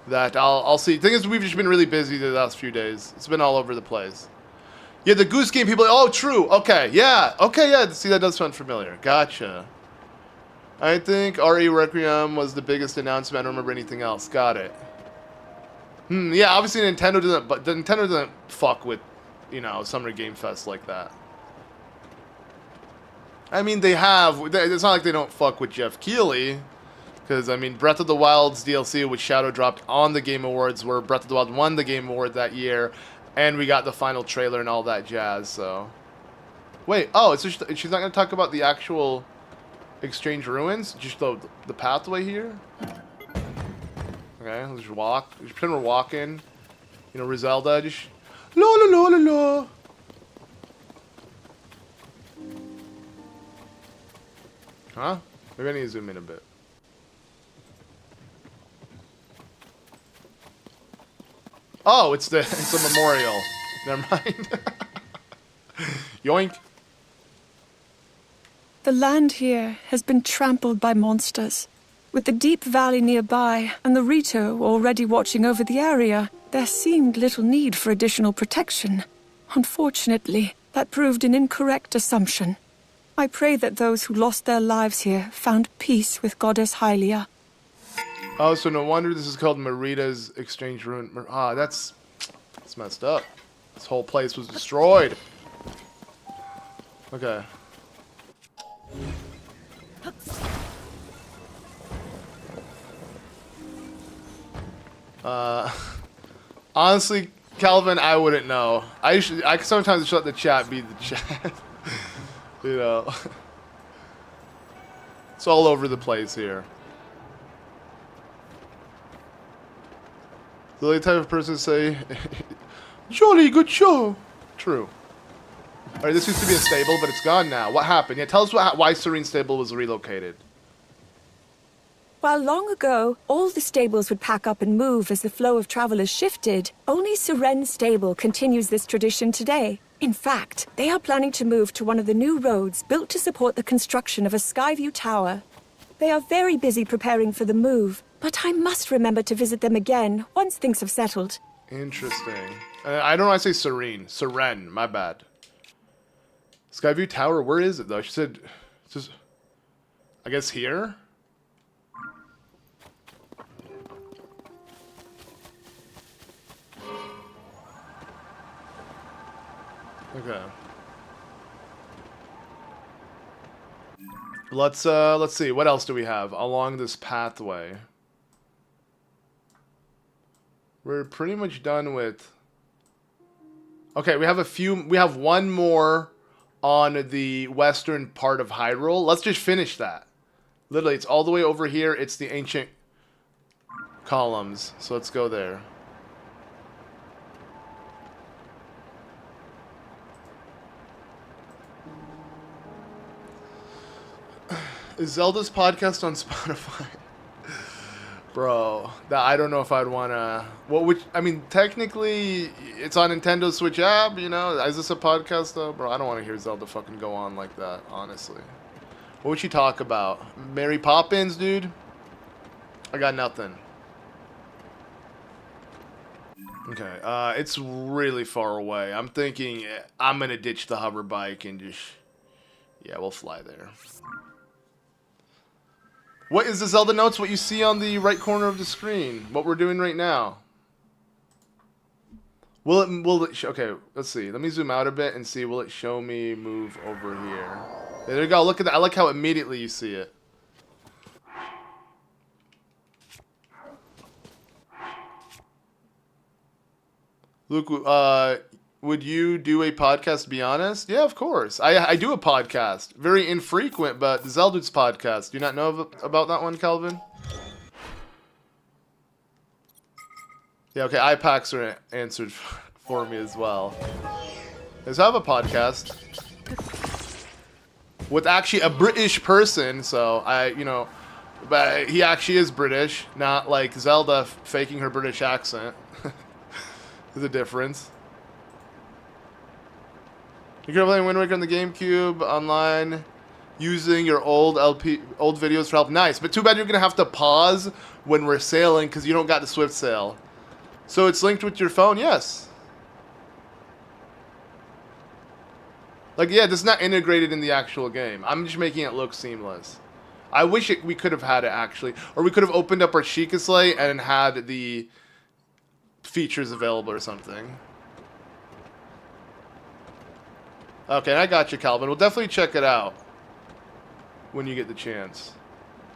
that I'll see. The thing is, we've just been really busy the last few days. It's been all over the place. Yeah, the Goose Game people... Oh, true. Okay, yeah. Okay, yeah. See, that does sound familiar. Gotcha. I think RE Requiem was the biggest announcement. I don't remember anything else. Got it. Yeah, obviously Nintendo doesn't... But Nintendo doesn't fuck with, you know, Summer Game Fest like that. I mean, they have. It's not like they don't fuck with Jeff Keighley. Because, I mean, Breath of the Wild's DLC, which Shadow dropped on the Game Awards, where Breath of the Wild won the Game Award that year. And we got the final trailer and all that jazz, so... Wait, oh, it's just, she's not going to talk about the actual Exchange Ruins? Just the pathway here? Okay, let's just walk. Just pretend we're walking. You know, Zelda, just... La la la la la! Huh? Maybe I need to zoom in a bit. Oh, it's a memorial. Never mind. Yoink. The land here has been trampled by monsters. With the deep valley nearby and the Rito already watching over the area, there seemed little need for additional protection. Unfortunately, that proved an incorrect assumption. I pray that those who lost their lives here found peace with Goddess Hylia. Oh, so no wonder this is called Marita's Exchange Ruin. Ah, that's messed up. This whole place was destroyed. Okay. Honestly, Calvin, I wouldn't know. I sometimes just let the chat be the chat. You know, it's all over the place here. The only type of person to say, Jolly good show. True. Alright, this used to be a stable, but it's gone now. What happened? Yeah, tell us why Serene Stable was relocated. While long ago, all the stables would pack up and move as the flow of travelers shifted, only Seren Stable continues this tradition today. In fact, they are planning to move to one of the new roads built to support the construction of a Skyview Tower. They are very busy preparing for the move, but I must remember to visit them again once things have settled. Interesting. I don't know why I say Serene. Seren, my bad. Skyview Tower, where is it though? She said, just, I guess here? Okay. Let's see, what else do we have along this pathway? We're pretty much done with... Okay, we have one more on the western part of Hyrule. Let's just finish that. Literally, it's all the way over here. It's the ancient columns. So let's go there. Is Zelda's podcast on Spotify? Bro, I don't know if I'd want to... I mean, technically, it's on Nintendo Switch app, you know? Is this a podcast, though? Bro, I don't want to hear Zelda fucking go on like that, honestly. What would she talk about? Mary Poppins, dude? I got nothing. Okay, it's really far away. I'm thinking I'm going to ditch the hover bike and just... Yeah, we'll fly there. What is the Zelda notes? What you see on the right corner of the screen. What we're doing right now. Okay, let's see. Let me zoom out a bit and see. Will it show me move over here? There you go. Look at that. I like how immediately you see it. Luke, would you do a podcast, to be honest? Yeah, of course. I do a podcast. Very infrequent, but the Zelda's podcast. Do you not know about that one, Calvin? Yeah, okay. iPaxer answered for me as well. Let's have a podcast. With actually a British person, so but he actually is British, not like Zelda faking her British accent. There's a difference. You can play Wind Waker on the GameCube online using your old videos for help. Nice, but too bad you're gonna have to pause when we're sailing because you don't got the Swift Sail. So it's linked with your phone, yes. Like, yeah, this is not integrated in the actual game. I'm just making it look seamless. I wish we could have had it actually, or we could have opened up our Sheikah Slate and had the features available or something. Okay, I got you, Calvin. We'll definitely check it out when you get the chance.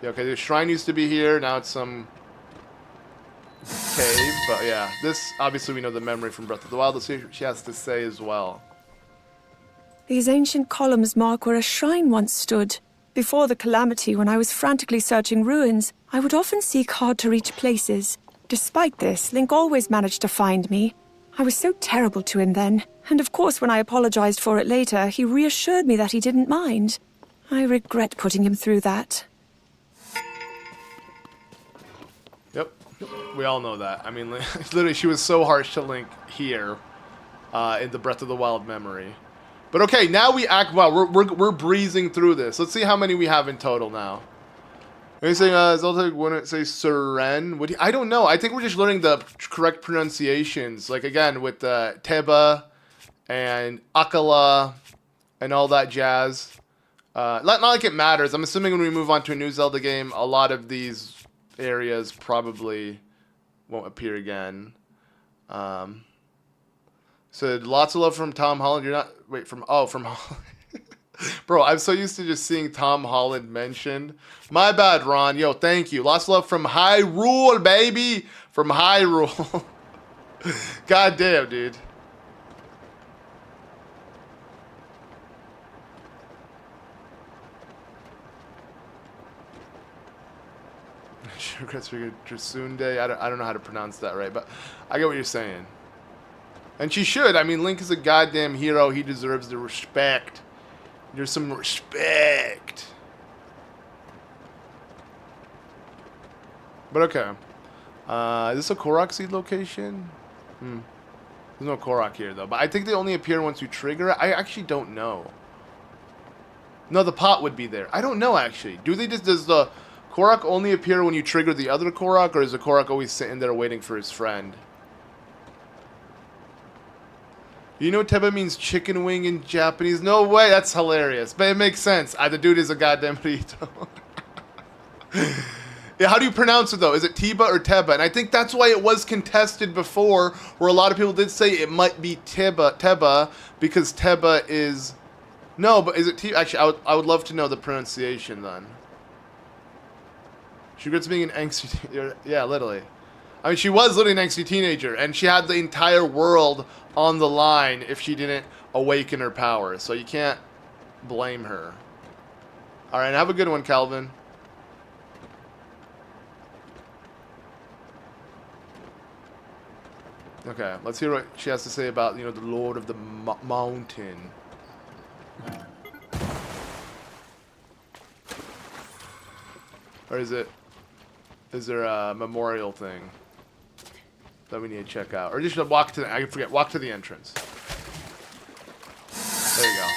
Yeah, okay, the shrine used to be here. Now it's some cave. But yeah, this, obviously we know the memory from Breath of the Wild. Let's see what she has to say as well. These ancient columns mark where a shrine once stood. Before the calamity, when I was frantically searching ruins, I would often seek hard-to-reach places. Despite this, Link always managed to find me. I was so terrible to him then, and of course when I apologized for it later, he reassured me that he didn't mind. I regret putting him through that. Yep, we all know that. I mean, literally, she was so harsh to Link here in the Breath of the Wild memory. But okay, now we act... Wow, we're breezing through this. Let's see how many we have in total now. Are you saying Zelda wouldn't say Seren? I don't know. I think we're just learning the correct pronunciations. Like, again, with Teba and Akala and all that jazz. Not like it matters. I'm assuming when we move on to a new Zelda game, a lot of these areas probably won't appear again. So lots of love from Tom Holland. You're not... Wait, from Holland. Bro, I'm so used to just seeing Tom Holland mentioned. My bad, Ron. Yo, thank you. Lots of love from Hyrule, baby. From Hyrule. God damn, dude. Tsunde. I don't know how to pronounce that right, but I get what you're saying. And she should. I mean, Link is a goddamn hero. He deserves the respect. There's some respect. But okay. Is this a Korok seed location? There's no Korok here, though. But I think they only appear once you trigger it. I actually don't know. No, the pot would be there. I don't know, actually. Does the Korok only appear when you trigger the other Korok? Or is the Korok always sitting there waiting for his friend? You know Teba means chicken wing in Japanese? No way, that's hilarious. But it makes sense. The dude is a goddamn Rito. Yeah, how do you pronounce it, though? Is it Teba or Teba? And I think that's why it was contested before, where a lot of people did say it might be Teba, because Teba is... No, but is it Teba? Actually, I would love to know the pronunciation, then. She regrets being an angsty... Yeah, literally. I mean, she was literally an angsty teenager, and she had the entire world on the line if she didn't awaken her power. So you can't blame her. Alright, have a good one, Calvin. Okay, let's hear what she has to say about, you know, the Lord of the Mountain. Or is there a memorial thing that we need to check out? Or just walk to walk to the entrance. There you go.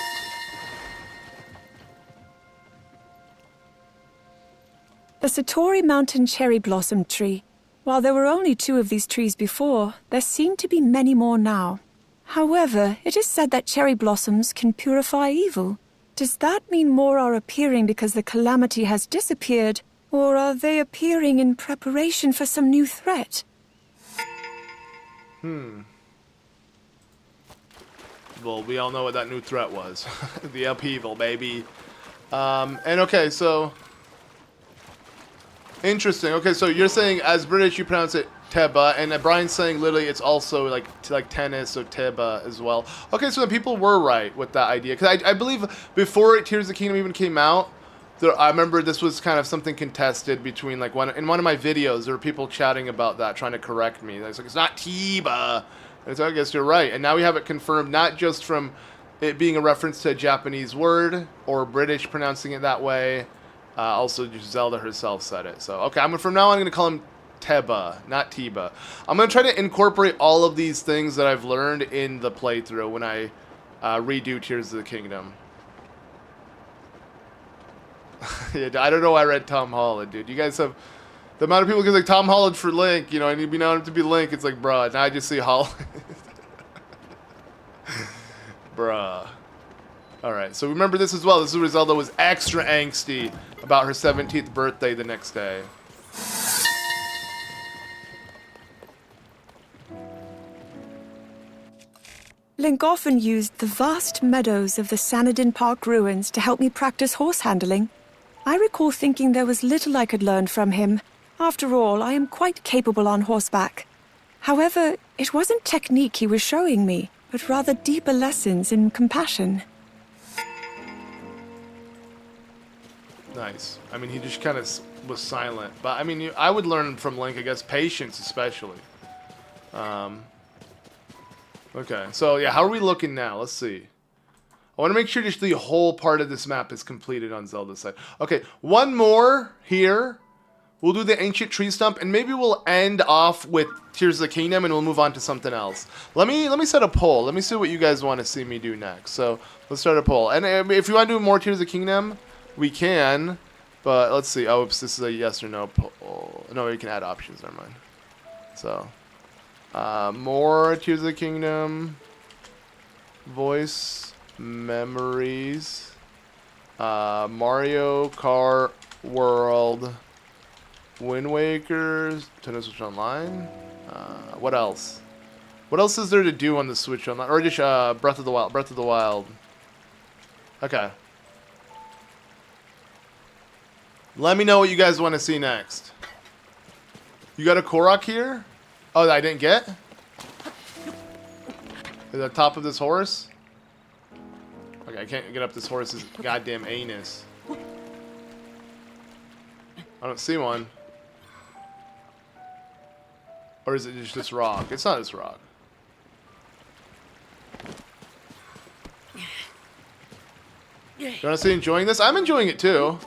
The Satori Mountain Cherry Blossom Tree. While there were only 2 of these trees before, there seem to be many more now. However, it is said that cherry blossoms can purify evil. Does that mean more are appearing because the calamity has disappeared, or are they appearing in preparation for some new threat? Well, we all know what that new threat was. The upheaval, baby. And okay, so... Interesting. Okay, so you're saying, as British, you pronounce it Teba, and Brian's saying literally it's also like tennis, so Teba as well. Okay, so the people were right with that idea. Because I believe before Tears of the Kingdom even came out, I remember this was kind of something contested between, like, in one of my videos, there were people chatting about that, trying to correct me. It's like, it's not Teba. And so I guess you're right. And now we have it confirmed, not just from it being a reference to a Japanese word, or British pronouncing it that way. Also, just Zelda herself said it. So, okay, from now on, I'm going to call him Teba, not Teba. I'm going to try to incorporate all of these things that I've learned in the playthrough when I redo Tears of the Kingdom. Yeah, I don't know why I read Tom Holland, dude. You guys have... The amount of people get like Tom Holland for Link, you know, and you know him to be Link, it's like, bruh, now I just see Holland. Bruh. Alright, so remember this as well. This is where Zelda was extra angsty about her 17th birthday the next day. Link often used the vast meadows of the Sanadin Park ruins to help me practice horse handling. I recall thinking there was little I could learn from him. After all, I am quite capable on horseback. However, it wasn't technique he was showing me, but rather deeper lessons in compassion. Nice. I mean, he just kind of was silent. But, I mean, I would learn from Link, I guess, patience especially. Okay, so, yeah, how are we looking now? Let's see. I want to make sure just the whole part of this map is completed on Zelda's side. Okay, one more here. We'll do the ancient tree stump, and maybe we'll end off with Tears of the Kingdom, and we'll move on to something else. Let me set a poll. Let me see what you guys want to see me do next. So, let's start a poll. And if you want to do more Tears of the Kingdom... We can, but let's see. Oh, oops, this is a yes or no poll. No, you can add options. Never mind. So, more Tears of the Kingdom, voice memories, Mario Kart World, Wind Waker, Nintendo Switch Online. What else? What else is there to do on the Switch Online? Or just Breath of the Wild. Breath of the Wild. Okay. Let me know what you guys want to see next. You got a Korok here? Oh, that I didn't get? At the top of this horse? Okay, I can't get up this horse's goddamn anus. I don't see one. Or is it just this rock? It's not this rock. You're honestly enjoying this? I'm enjoying it too.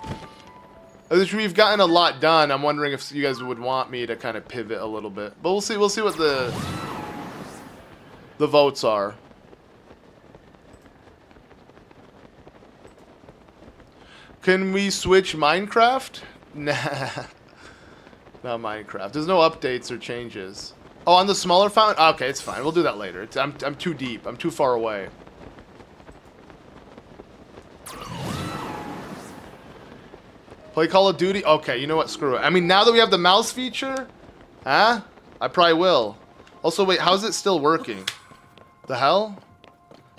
We've gotten a lot done. I'm wondering if you guys would want me to kind of pivot a little bit. But we'll see. We'll see what the votes are. Can we switch Minecraft? Nah. Not Minecraft. There's no updates or changes. Oh, on the smaller fountain? Okay, it's fine. We'll do that later. I'm too deep. I'm too far away. Play Call of Duty? Okay, you know what? Screw it. I mean, now that we have the mouse feature, huh? I probably will. Also, wait, how's it still working? The hell?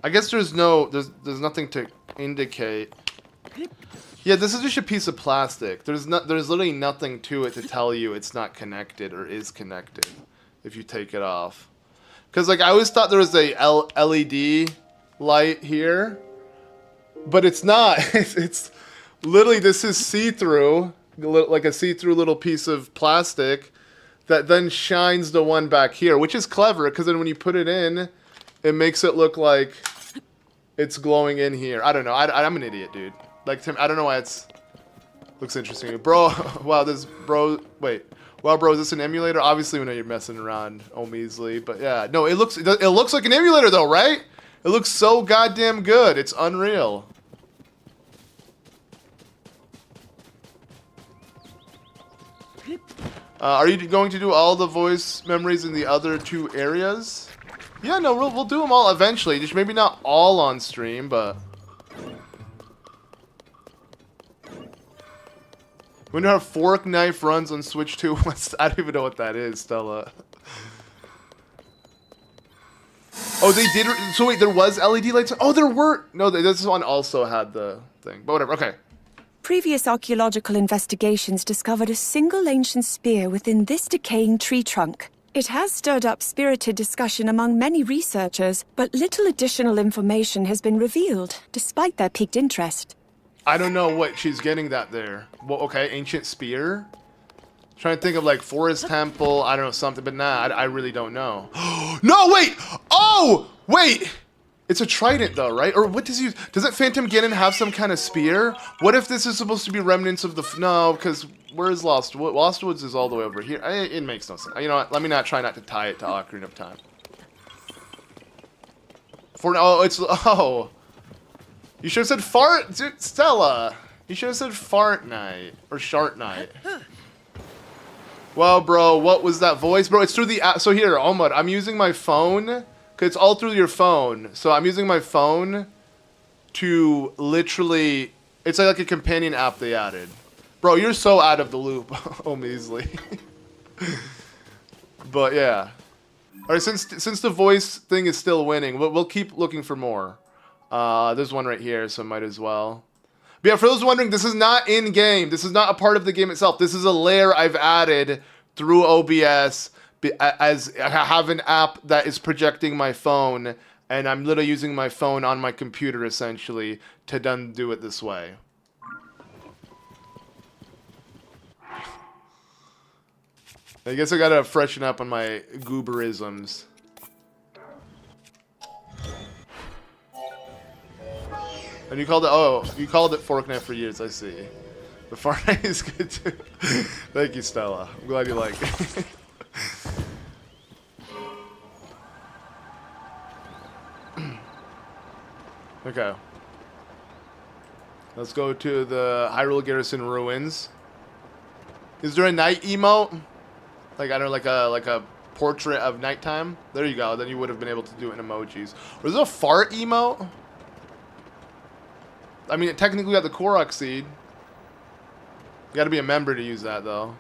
I guess there's nothing to indicate. Yeah, this is just a piece of plastic. There's literally nothing to it to tell you it's not connected or is connected if you take it off. Because, like, I always thought there was a LED light here, but it's not. It's literally, this is see-through, like a see-through little piece of plastic that then shines the one back here, which is clever, because then when you put it in, it makes it look like it's glowing in here. I don't know. I'm an idiot, dude. Like, Tim, I don't know why looks interesting. Bro, wow, wow, bro, is this an emulator? Obviously, we know you're messing around, oh measly, but yeah. No, it looks like an emulator, though, right? It looks so goddamn good. It's unreal. Are you going to do all the voice memories in the other 2 areas? Yeah, no, we'll do them all eventually. Just maybe not all on stream, but... We know how fork knife runs on Switch 2. I don't even know what that is, Stella. Oh, they did... So wait, there was LED lights? Oh, there were... No, this one also had the thing. But whatever, okay. Previous archaeological investigations discovered a single ancient spear within this decaying tree trunk. It has stirred up spirited discussion among many researchers, but little additional information has been revealed, despite their piqued interest. I don't know what she's getting that there. Well, okay, ancient spear? Trying to think of like Forest Temple, I don't know, something, but nah, I really don't know. No, wait! Oh! Wait! It's a trident though, right? Or what does he use? Doesn't Phantom Ganon have some kind of spear? What if this is supposed to be remnants of the... No, because where is Lost Woods? Lost Woods is all the way over here. It makes no sense. You know what? Let me try not to tie it to Ocarina of Time. Oh. You should have said fart... Dude, Stella! You should have said fart night. Or shart night. Well, bro, what was that voice? Bro, it's through the app. So here, Omar, I'm using my phone... Because it's all through your phone. So I'm using my phone to literally... It's like a companion app they added. Bro, you're so out of the loop. Oh, measly. But yeah. Alright, since the voice thing is still winning, we'll keep looking for more. There's one right here, so might as well. But yeah, for those wondering, this is not in-game. This is not a part of the game itself. This is a layer I've added through OBS... As I have an app that is projecting my phone, and I'm literally using my phone on my computer, essentially, to then do it this way. I guess I gotta freshen up on my gooberisms. And you called it fork knife for years, I see. The fart knife is good too. Thank you, Stella. I'm glad you like it. Okay. Let's go to the Hyrule Garrison ruins. Is there a night emote? Like, I don't know, like a portrait of nighttime? There you go. Then you would have been able to do it in emojis. Or is there a fart emote? I mean, technically we got the Korok seed. You gotta be a member to use that, though.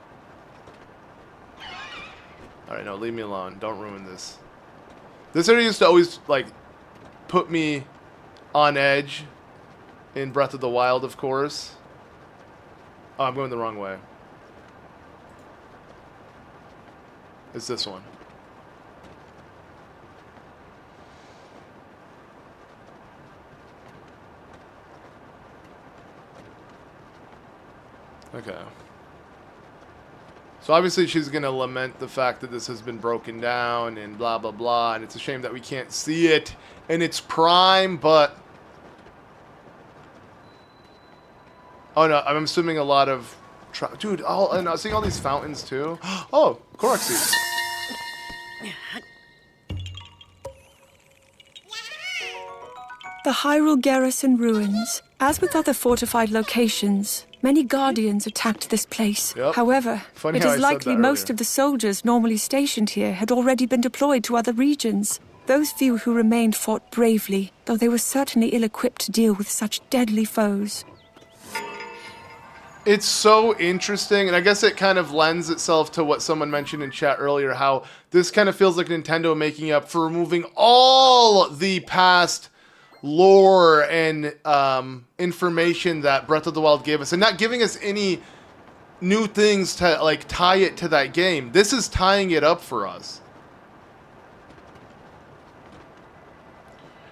Alright, no, leave me alone. Don't ruin this. This area used to always, like, put me on edge in Breath of the Wild, of course. Oh, I'm going the wrong way. It's this one. Okay. So obviously she's going to lament the fact that this has been broken down and blah, blah, blah. And it's a shame that we can't see it in its prime, but Oh no, I'm assuming a lot of... Dude, and I'm seeing all these fountains too. Oh, Korok seeds. The Hyrule Garrison ruins. As with other fortified locations, many guardians attacked this place. Yep. However, Funny it how I is said likely that most earlier. of the soldiers normally stationed here had already been deployed to other regions. Those few who remained fought bravely, though they were certainly ill-equipped to deal with such deadly foes. It's so interesting, and I guess it kind of lends itself to what someone mentioned in chat earlier, how this kind of feels like Nintendo making up for removing all the past lore and information that Breath of the Wild gave us, and not giving us any new things to like tie it to that game. This is tying it up for us.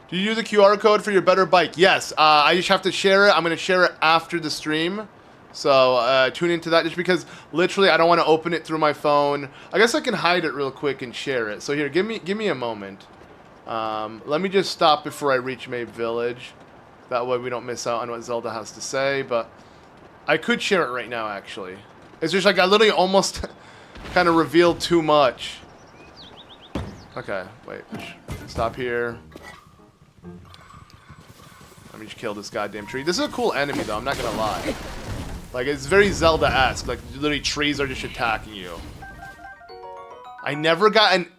Do you use the QR code for your better bike? Yes, I just have to share it. I'm going to share it after the stream. So tune into that, just because literally I don't want to open it through my phone. I guess I can hide it real quick and share it. So here, give me a moment. Let me just stop before I reach Mabe Village. That way we don't miss out on what Zelda has to say. But I could share it right now, actually. It's just like I literally almost kind of revealed too much. Okay, wait. Stop here. Let me just kill this goddamn tree. This is a cool enemy, though. I'm not gonna lie. Like, it's very Zelda-esque. Like, literally trees are just attacking you. I never got an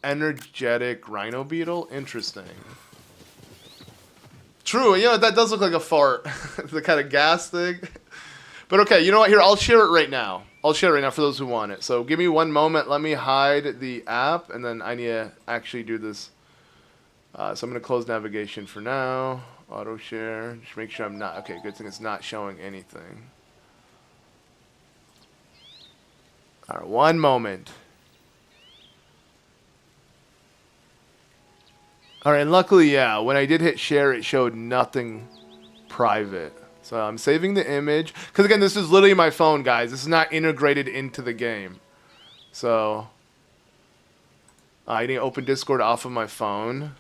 energetic rhino beetle. Interesting. True, you know, that does look like a fart. The kind of gas thing. But okay, you know what? Here, I'll share it right now. I'll share it right now for those who want it. So give me one moment. Let me hide the app, and then I need to actually do this. So I'm going to close navigation for now. Auto share. Just make sure I'm not... Okay, good thing it's not showing anything. All right, one moment. All right, and luckily, yeah, when I did hit share, it showed nothing private. So I'm saving the image. Because again, this is literally my phone, guys. This is not integrated into the game. So I need to open Discord off of my phone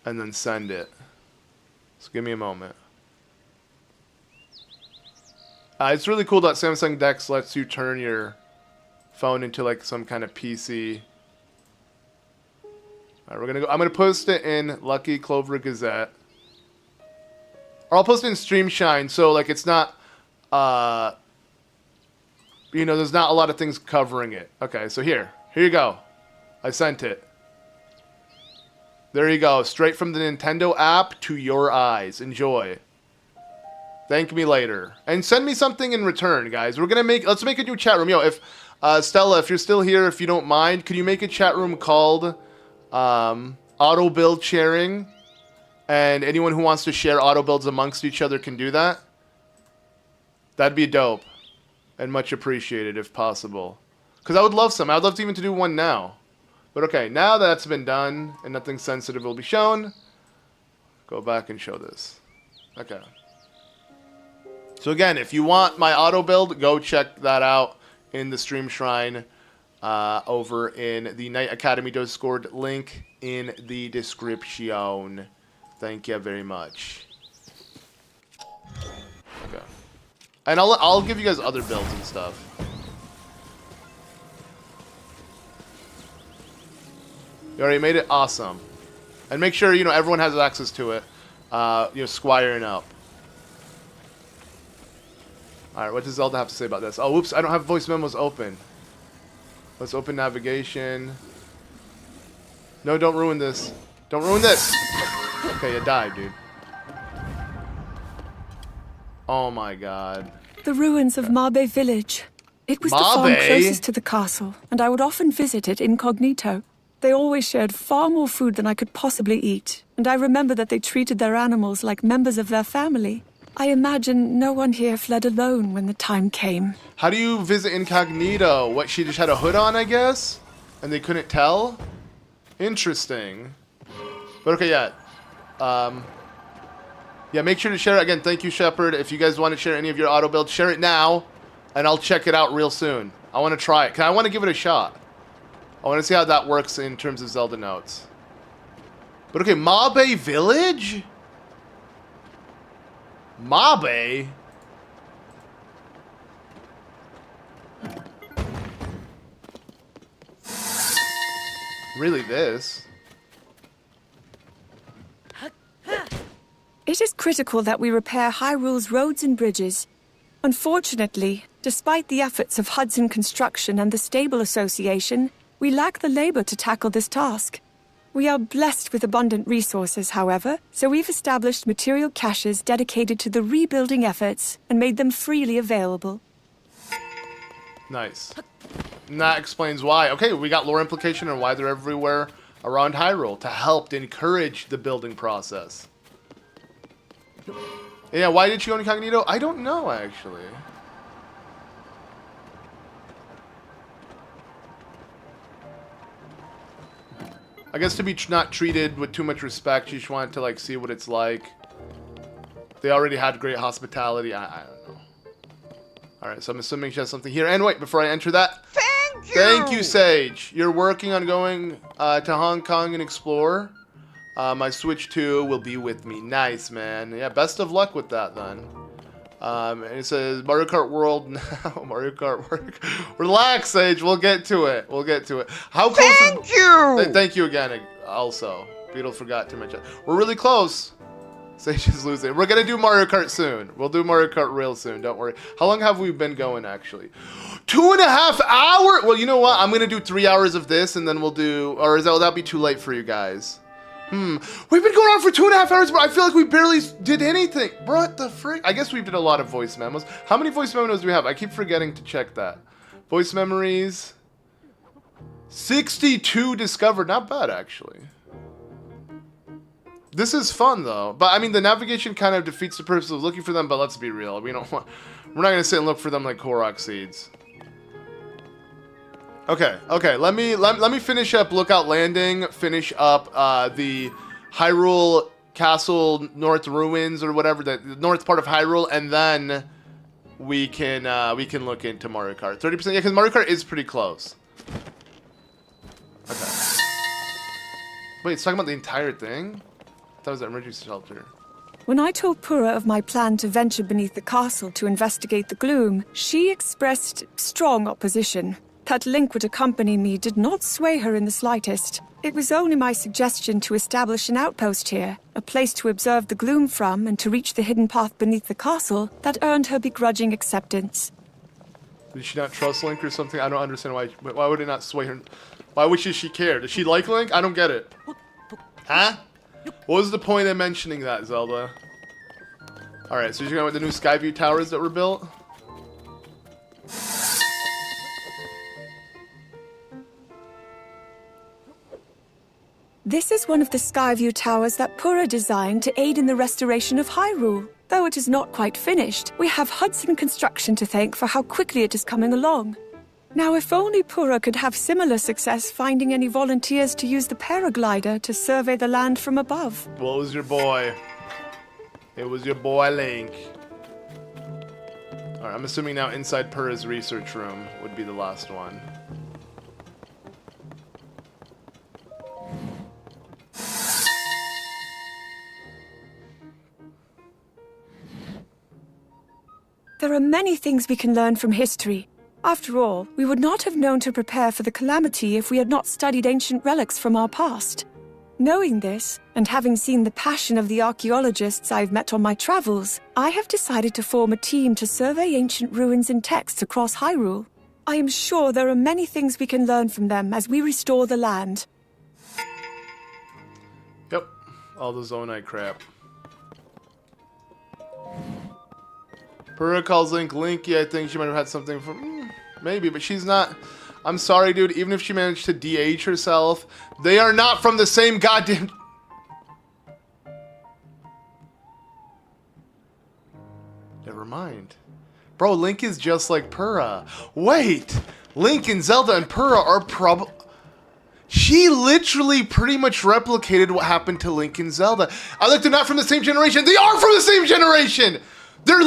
and then send it. So give me a moment. It's really cool that Samsung Dex lets you turn your phone into like some kind of PC. All right, we're gonna go. I'm gonna post it in Lucky Clover Gazette, or I'll post it in Stream Shine. So like it's not, you know, there's not a lot of things covering it. Okay, so here you go. I sent it. There you go, straight from the Nintendo app to your eyes. Enjoy. Thank me later, and send me something in return, guys. Let's make a new chat room. Yo, if Stella, if you're still here, if you don't mind, could you make a chat room called auto build sharing, and anyone who wants to share auto builds amongst each other can do that? That'd be dope and much appreciated if possible, because I would love some. I'd love to even to do one now. But okay, now that that's been done and nothing sensitive will be shown, go back and show this. Okay. So again, if you want my auto build, go check that out in the Stream Shrine over in the Knight Academy Discord, link in the description. Thank you very much. Okay. And I'll give you guys other builds and stuff. You already made it? Awesome. And make sure, you know, everyone has access to it. You know, squiring up. Alright, what does Zelda have to say about this? Oh, whoops, I don't have voice memos open. Let's open navigation. No, don't ruin this. Don't ruin this! Okay, you died, dude. Oh my god. The ruins of Mabe Village. It was the farm Mabe? closest to the castle, and I would often visit it incognito. They always shared far more food than I could possibly eat, and I remember that they treated their animals like members of their family. I imagine no one here fled alone when the time came. How do you visit incognito? What, she just had a hood on, I guess? And they couldn't tell? Interesting. But okay, yeah. Yeah, make sure to share it. Again, thank you, Shepard. If you guys want to share any of your auto builds, share it now, and I'll check it out real soon. I want to try it, because I want to give it a shot. I want to see how that works in terms of Zelda notes. But okay, Mabe Village? Mabe? Really this? It is critical that we repair Hyrule's roads and bridges. Unfortunately, despite the efforts of Hudson Construction and the Stable Association, we lack the labor to tackle this task. We are blessed with abundant resources, however, so we've established material caches dedicated to the rebuilding efforts and made them freely available. Nice. And that explains why. Okay, we got lore implication and why they're everywhere around Hyrule to help to encourage the building process. Yeah, why did she go incognito? I don't know, actually. I guess to be not treated with too much respect, she just wanted to, like, see what it's like. They already had great hospitality. I don't know. Alright, so I'm assuming she has something here. And wait, before I enter that... Thank you, Sage. You're working on going to Hong Kong and explore. My Switch 2 will be with me. Nice, man. Yeah, best of luck with that, then. And it says Mario Kart World now. Mario Kart World. Relax, Sage. We'll get to it. We'll get to it. How close? Thank you. Thank you again. Also, Beetle forgot to mention. We're really close. Sage is losing. We're gonna do Mario Kart soon. We'll do Mario Kart real soon. Don't worry. How long have we been going, actually? 2.5 hours. Well, you know what? I'm gonna do 3 hours of this, and then we'll do. Or will that be too late for you guys? We've been going on for 2.5 hours, but I feel like we barely did anything. Bro, what the frick? I guess we did a lot of voice memos. How many voice memos do we have? I keep forgetting to check that. Voice memories. 62 discovered. Not bad, actually. This is fun, though. But, I mean, the navigation kind of defeats the purpose of looking for them, but let's be real. We don't want... We're not going to sit and look for them like Korok seeds. Okay, let me finish up Lookout Landing, finish up the Hyrule Castle North Ruins or whatever, the north part of Hyrule, and then we can look into Mario Kart. 30%, yeah, because Mario Kart is pretty close. Okay. Wait, it's talking about the entire thing? I thought it was an emergency shelter. When I told Pura of my plan to venture beneath the castle to investigate the gloom, she expressed strong opposition. That Link would accompany me did not sway her in the slightest. It was only my suggestion to establish an outpost here, a place to observe the gloom from and to reach the hidden path beneath the castle, that earned her begrudging acceptance. Did she not trust Link or something? I don't understand why would it not sway her? Why would she care? Does she like Link? I don't get it. Huh? What was the point of mentioning that, Zelda? Alright, so you're going with the new Skyview towers that were built? This is one of the Skyview towers that Pura designed to aid in the restoration of Hyrule. Though it is not quite finished, we have Hudson Construction to thank for how quickly it is coming along. Now, if only Pura could have similar success finding any volunteers to use the paraglider to survey the land from above. Well, it was your boy. It was your boy, Link. Alright, I'm assuming now inside Pura's research room would be the last one. There are many things we can learn from history. After all, we would not have known to prepare for the calamity if we had not studied ancient relics from our past. Knowing this, and having seen the passion of the archaeologists I've met on my travels, I have decided to form a team to survey ancient ruins and texts across Hyrule. I am sure there are many things we can learn from them as we restore the land. Yep, all the Zonite crap. Pura calls Link Linky. I think she might have had something from... maybe, but she's not... I'm sorry, dude. Even if she managed to de-age herself, they are not from the same goddamn... Never mind. Bro, Link is just like Pura. Wait! Link and Zelda and Pura are She literally pretty much replicated what happened to Link and Zelda. I look, they're not from the same generation. They are from the same generation! They're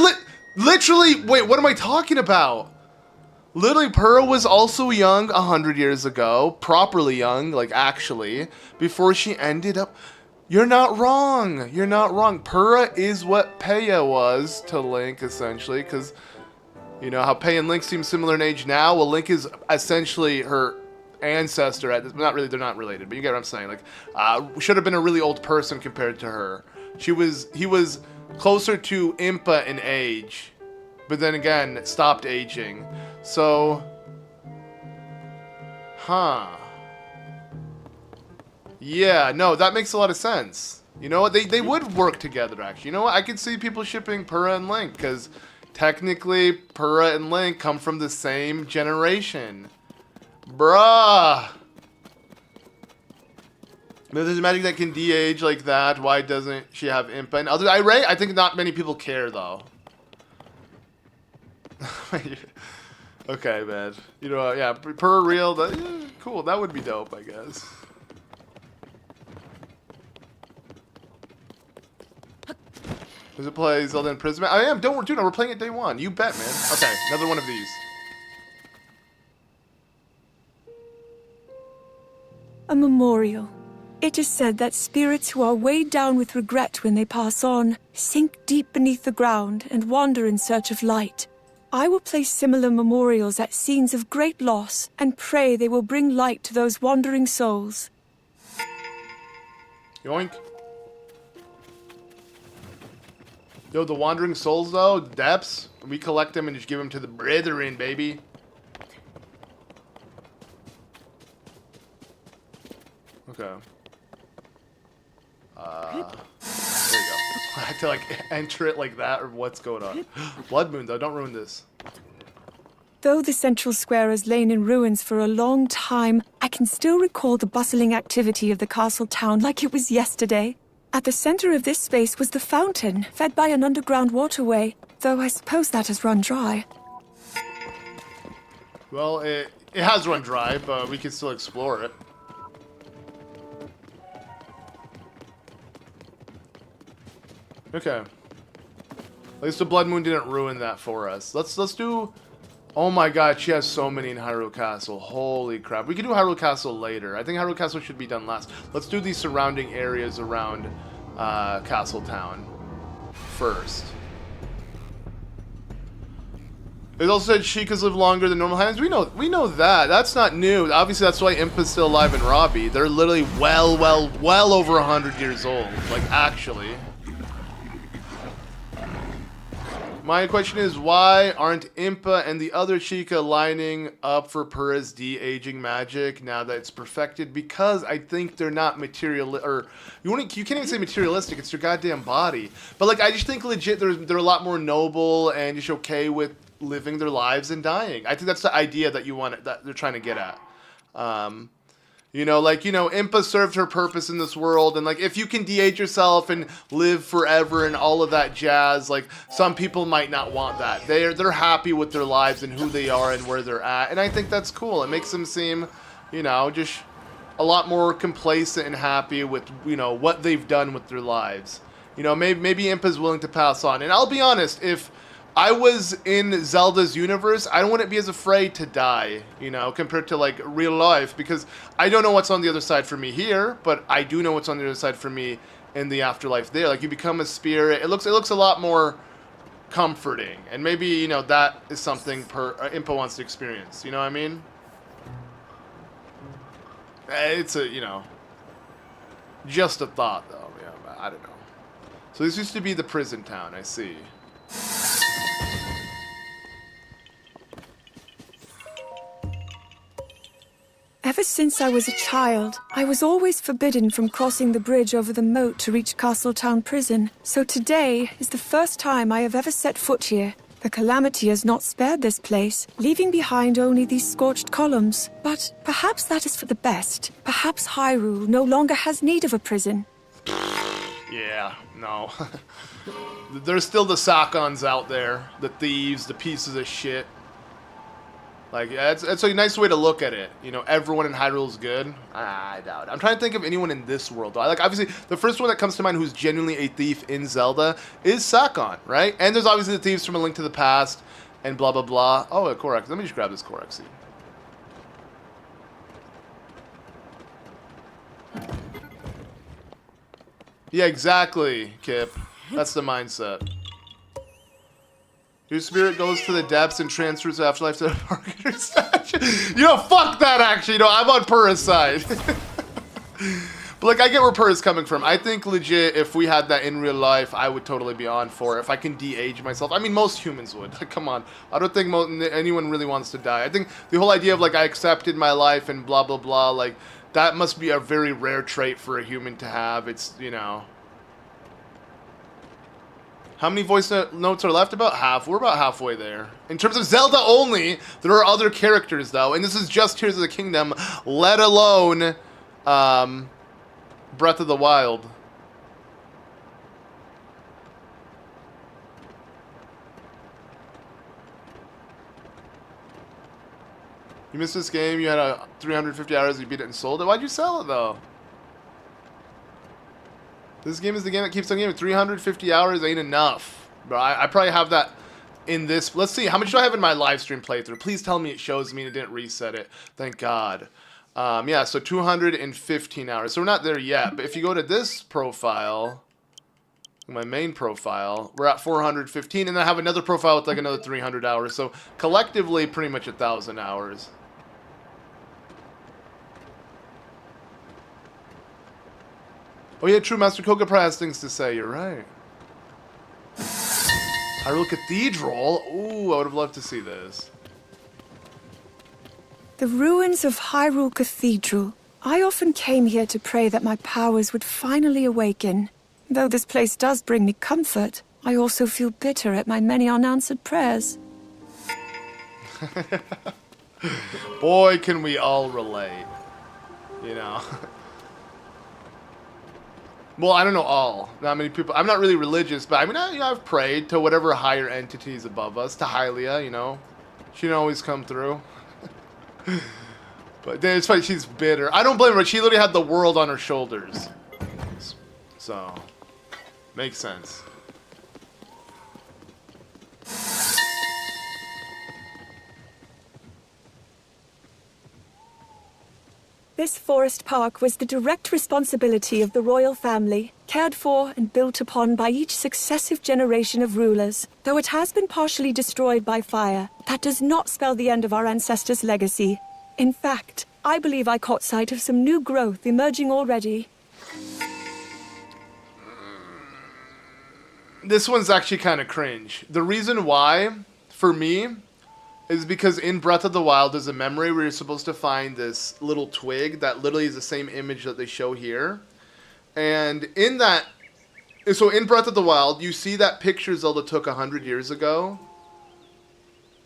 literally... Wait, what am I talking about? Literally, Pura was also young 100 years ago. Properly young, like, actually. Before she ended up... You're not wrong. You're not wrong. Purah is what Peya was to Link, essentially, because you know how Peya and Link seem similar in age now. Well, Link is essentially her ancestor. At this, not really. They're not related, but you get what I'm saying. Like, should have been a really old person compared to her. He was closer to Impa in age, but then again, stopped aging. So, yeah, no, that makes a lot of sense. You know what? They would work together, actually. You know what? I could see people shipping Purah and Link, because technically, Purah and Link come from the same generation. Bruh! But there's magic that can de-age like that. Why doesn't she have Impa? And other, I think not many people care, though. Okay, man. You know, yeah, Purah real, yeah, cool. That would be dope, I guess. Does it play Zelda Imprisonment? I am. Dude, no, we're playing it day one. You bet, man. Okay, another one of these. A memorial. It is said that spirits who are weighed down with regret when they pass on sink deep beneath the ground and wander in search of light. I will place similar memorials at scenes of great loss and pray they will bring light to those wandering souls. Yoink. Yo, the wandering souls, though, depths, we collect them and just give them to the brethren, baby. Okay. There you go. I have to, like, enter it like that, or what's going on? Blood Moon, though, don't ruin this. Though the central square has lain in ruins for a long time, I can still recall the bustling activity of the castle town like it was yesterday. At the center of this space was the fountain, fed by an underground waterway, though I suppose that has run dry. Well, it has run dry, but we can still explore it. Okay. At least the Blood Moon didn't ruin that for us. Let's do... Oh my god, she has so many in Hyrule Castle. Holy crap. We can do Hyrule Castle later. I think Hyrule Castle should be done last. Let's do these surrounding areas around Castle Town first. It also said Sheikahs live longer than normal Highlands. We know that. That's not new. Obviously, that's why Impa's still alive in Robbie. They're literally well over 100 years old. Like, actually. My question is, why aren't Impa and the other Sheikah lining up for Purah's de-aging magic now that it's perfected? Because I think they're not material, or you can't even say materialistic. It's their goddamn body. But like, I just think legit, they're a lot more noble and just okay with living their lives and dying. I think that's the idea that that they're trying to get at. You know, like, you know, Impa served her purpose in this world, and, like, if you can de-age yourself and live forever and all of that jazz, like, some people might not want that. They're happy with their lives and who they are and where they're at, and I think that's cool. It makes them seem, you know, just a lot more complacent and happy with, you know, what they've done with their lives. You know, maybe Impa's willing to pass on. And I'll be honest, if I was in Zelda's universe, I wouldn't be as afraid to die, you know, compared to, like, real life, because I don't know what's on the other side for me here, but I do know what's on the other side for me in the afterlife there. Like, you become a spirit. It looks a lot more comforting, and maybe, you know, that is something Impa wants to experience, you know what I mean? It's a, you know, just a thought, though. Yeah, I don't know. So this used to be the prison town, I see. Ever since I was a child, I was always forbidden from crossing the bridge over the moat to reach Castletown Prison. So today is the first time I have ever set foot here. The calamity has not spared this place, leaving behind only these scorched columns. But perhaps that is for the best. Perhaps Hyrule no longer has need of a prison. Yeah, no. There's still the Sakons out there, the thieves, the pieces of shit. Like, it's a nice way to look at it. You know, everyone in Hyrule is good. I doubt it. I'm trying to think of anyone in this world, though. Like, obviously, the first one that comes to mind who's genuinely a thief in Zelda is Sakon, right? And there's obviously the thieves from A Link to the Past and blah, blah, blah. Oh, a Korok. Let me just grab this Korok seed. Yeah, exactly, Kip. That's the mindset. Your spirit goes to the depths and transfers afterlife to the marketer statue. You know, fuck that, actually. You know, I'm on Purra's side. But, like, I get where Purra's coming from. I think, legit, if we had that in real life, I would totally be on for it. If I can de-age myself. I mean, most humans would. Like, come on. I don't think anyone really wants to die. I think the whole idea of, like, I accepted my life and blah, blah, blah, like, that must be a very rare trait for a human to have. It's, you know... How many voice notes are left? About half. We're about halfway there. In terms of Zelda only, there are other characters, though. And this is just Tears of the Kingdom, let alone Breath of the Wild. You missed this game, you had 350 hours, you beat it and sold it. Why'd you sell it, though? This game is the game that keeps on giving. 350 hours ain't enough. Bro, I probably have that in this. Let's see. How much do I have in my live stream playthrough? Please tell me it shows me and it didn't reset it. Thank God. Yeah, so 215 hours. So we're not there yet. But if you go to this profile, my main profile, we're at 415. And then I have another profile with like another 300 hours. So collectively, pretty much 1,000 hours. Oh yeah, true, Master Koga probably has things to say, you're right. Hyrule Cathedral? Ooh, I would have loved to see this. The ruins of Hyrule Cathedral. I often came here to pray that my powers would finally awaken. Though this place does bring me comfort, I also feel bitter at my many unanswered prayers. Boy, can we all relate. You know. Well, I don't know all. Not many people. I'm not really religious, but I mean, I've prayed to whatever higher entities above us. To Hylia, you know. She didn't always come through. But it's funny, she's bitter. I don't blame her. She literally had the world on her shoulders. So, makes sense. This forest park was the direct responsibility of the royal family, cared for and built upon by each successive generation of rulers. Though it has been partially destroyed by fire, that does not spell the end of our ancestors' legacy. In fact, I believe I caught sight of some new growth emerging already. This one's actually kind of cringe. The reason why, for me, is because in Breath of the Wild, there's a memory where you're supposed to find this little twig that literally is the same image that they show here. And in that, so in Breath of the Wild, you see that picture Zelda took 100 years ago.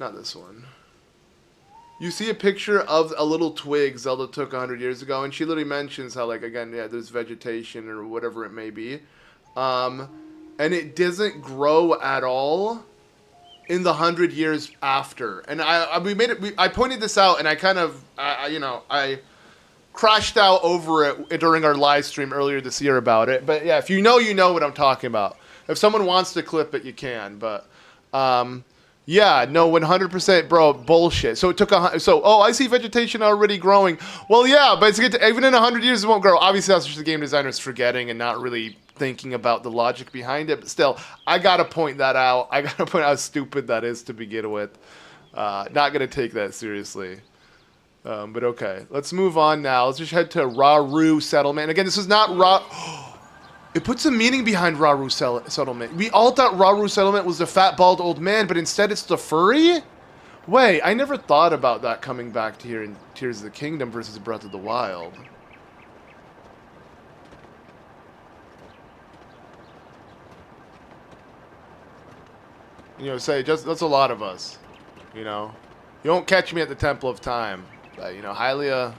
Not this one. You see a picture of a little twig Zelda took 100 years ago, and she literally mentions how, like, again, yeah, there's vegetation or whatever it may be. And it doesn't grow at all in the 100 years after. And I pointed this out, and I kind of, I crashed out over it during our live stream earlier this year about it. But yeah, if you know what I'm talking about. If someone wants to clip it, you can. But yeah, no, 100%, bro, bullshit. So it took I see vegetation already growing. Well, yeah, but even in 100 years it won't grow. Obviously, that's just the game designer's forgetting and not really thinking about the logic behind it. But still, I gotta point that out. I gotta point out how stupid that is to begin with. Not gonna take that seriously. But okay, let's move on now. Let's just head to Raru Settlement. Again, this is not It puts a meaning behind Raru Settlement. We all thought Raru Settlement was the fat, bald old man, but instead it's the furry? Wait, I never thought about that coming back to here in Tears of the Kingdom versus Breath of the Wild. You know, that's a lot of us. You know? You won't catch me at the Temple of Time. But, you know, Hylia...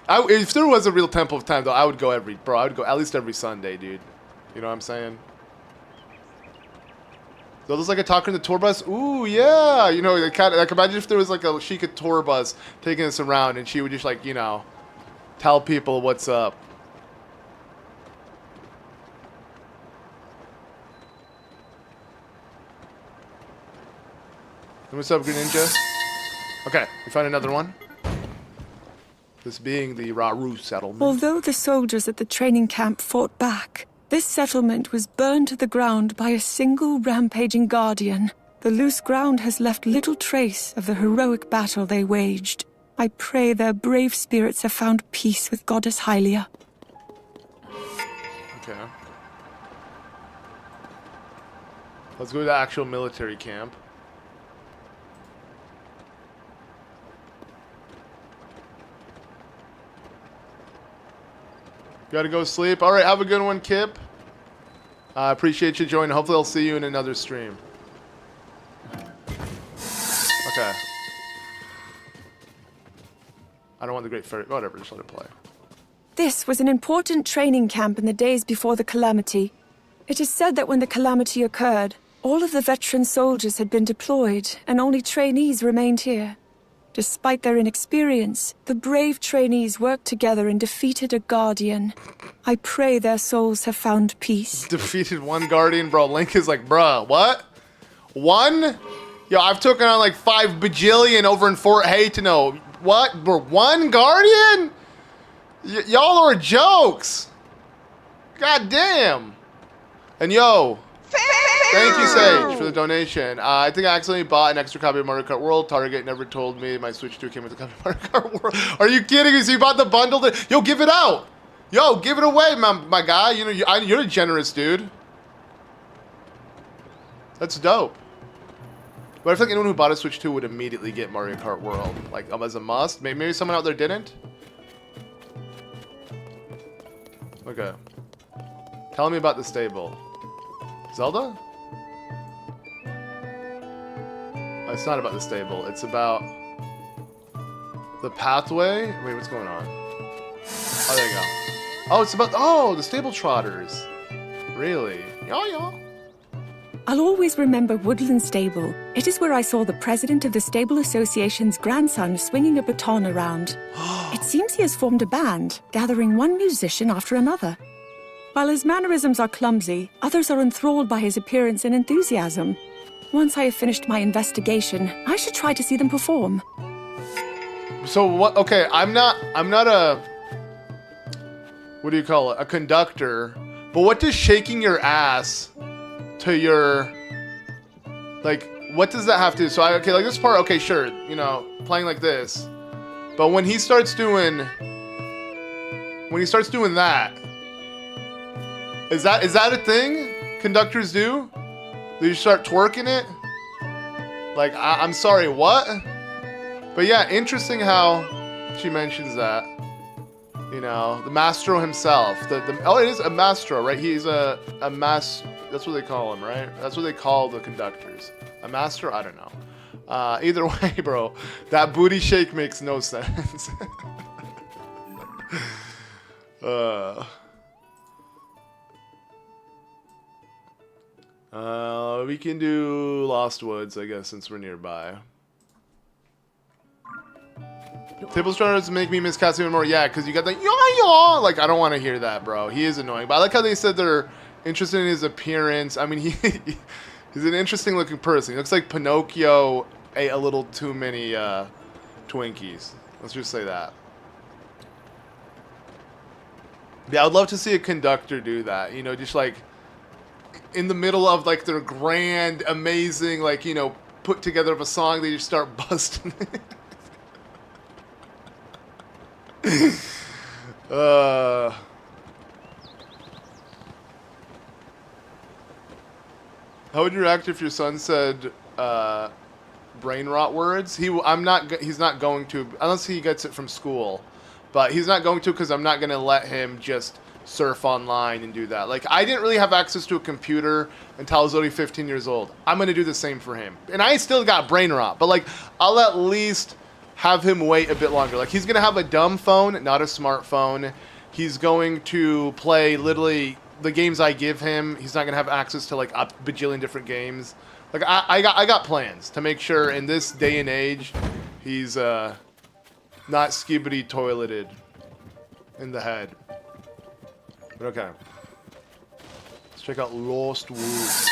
if there was a real Temple of Time, though, I would go at least every Sunday, dude. You know what I'm saying? So there's like a talker in the tour bus. Ooh, yeah. You know, like imagine if there was like a Sheikah tour bus taking us around, and she would just like, you know, tell people what's up. What's up, Greninja? Okay, we found another one. This being the Raru settlement. Although the soldiers at the training camp fought back, this settlement was burned to the ground by a single rampaging guardian. The loose ground has left little trace of the heroic battle they waged. I pray their brave spirits have found peace with Goddess Hylia. Okay. Let's go to the actual military camp. Gotta go sleep. Alright, have a good one, Kip. I appreciate you joining. Hopefully I'll see you in another stream. Okay. I don't want the Great Fairy. Whatever, just let it play. This was an important training camp in the days before the calamity. It is said that when the calamity occurred, all of the veteran soldiers had been deployed and only trainees remained here. Despite their inexperience, the brave trainees worked together and defeated a guardian. I pray their souls have found peace. Defeated one guardian? Bro, Link is like, bruh, what? One? Yo, I've taken on like 5 bajillion over in Fort Hateno. What? We're one guardian? Y'all are jokes. God damn. And yo, thank you, Sage, for the donation. I think I accidentally bought an extra copy of Mario Kart World. Target never told me my Switch 2 came with a copy of Mario Kart World. Are you kidding me? So you bought the bundle? Yo, give it out. Yo, give it away, my guy. You know, you're a generous dude. That's dope. But I feel like anyone who bought a Switch 2 would immediately get Mario Kart World. Like, as a must. Maybe someone out there didn't. Okay. Tell me about the stable. Zelda? It's not about the stable. It's about the pathway. Wait, what's going on? Oh, there you go. Oh, it's about... Oh, the stable trotters. Really? Yeah. I'll always remember Woodland Stable. It is where I saw the president of the Stable Association's grandson swinging a baton around. It seems he has formed a band, gathering one musician after another. While his mannerisms are clumsy, others are enthralled by his appearance and enthusiasm. Once I have finished my investigation, I should try to see them perform. So what? Okay, I'm not a... What do you call it? A conductor. But what does shaking your ass to your... Like, what does that have to do? So, okay, like this part, okay, sure, you know, playing like this. But when he starts doing... When he starts doing that... Is that a thing conductors do? Do you start twerking it? Like, I'm sorry, what? But yeah, interesting how she mentions that. You know, the Mastro himself. Oh, it is a Mastro, right? He's a that's what they call him, right? That's what they call the conductors. A Mastro? I don't know. Either way, bro, that booty shake makes no sense. We can do Lost Woods, I guess, since we're nearby. Table starters make me miss Cassie even more. Yeah, because you got the yaw. Like, I don't want to hear that, bro. He is annoying. But I like how they said they're interested in his appearance. I mean, he's an interesting looking person. He looks like Pinocchio ate a little too many Twinkies. Let's just say that. Yeah, I'd love to see a conductor do that. You know, just like in the middle of like their grand, amazing, like, you know, put together of a song, they just start busting it. How would you react if your son said brain rot words? He's not going to, unless he gets it from school. But he's not going to, because I'm not going to let him just surf online and do that. Like, I didn't really have access to a computer until I was only 15 years old. I'm going to do the same for him. And I still got brain rot, but like, I'll at least have him wait a bit longer. Like, he's going to have a dumb phone, not a smartphone. He's going to play literally the games I give him. He's not going to have access to like a bajillion different games. Like, I got plans to make sure in this day and age, he's not skibbity toileted in the head. But okay. Let's check out Lost Woods.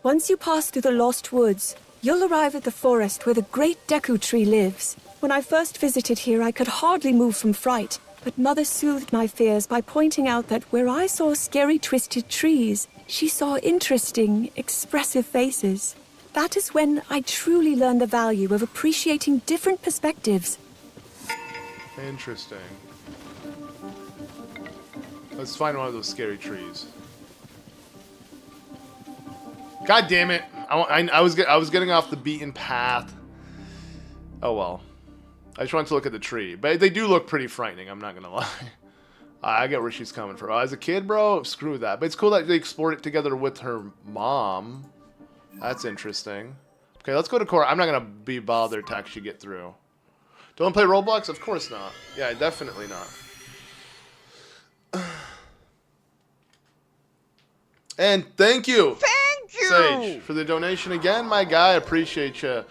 Once you pass through the Lost Woods, You'll arrive at the forest where the great Deku tree lives. When I first visited here, I could hardly move from fright, but Mother soothed my fears by pointing out that where I saw scary twisted trees, she saw interesting, expressive faces. That is when I truly learned the value of appreciating different perspectives. Interesting. Let's find one of those scary trees. God damn it! I was getting off the beaten path. Oh well. I just wanted to look at the tree, but they do look pretty frightening. I'm not gonna lie. I get where she's coming from. As a kid, bro, screw that. But it's cool that they explored it together with her mom. That's interesting. Okay, let's go to Cora. I'm not gonna be bothered to actually get through. Don't play Roblox? Of course not. Yeah, definitely not. And thank you, Sage, for the donation again, my guy. I appreciate you.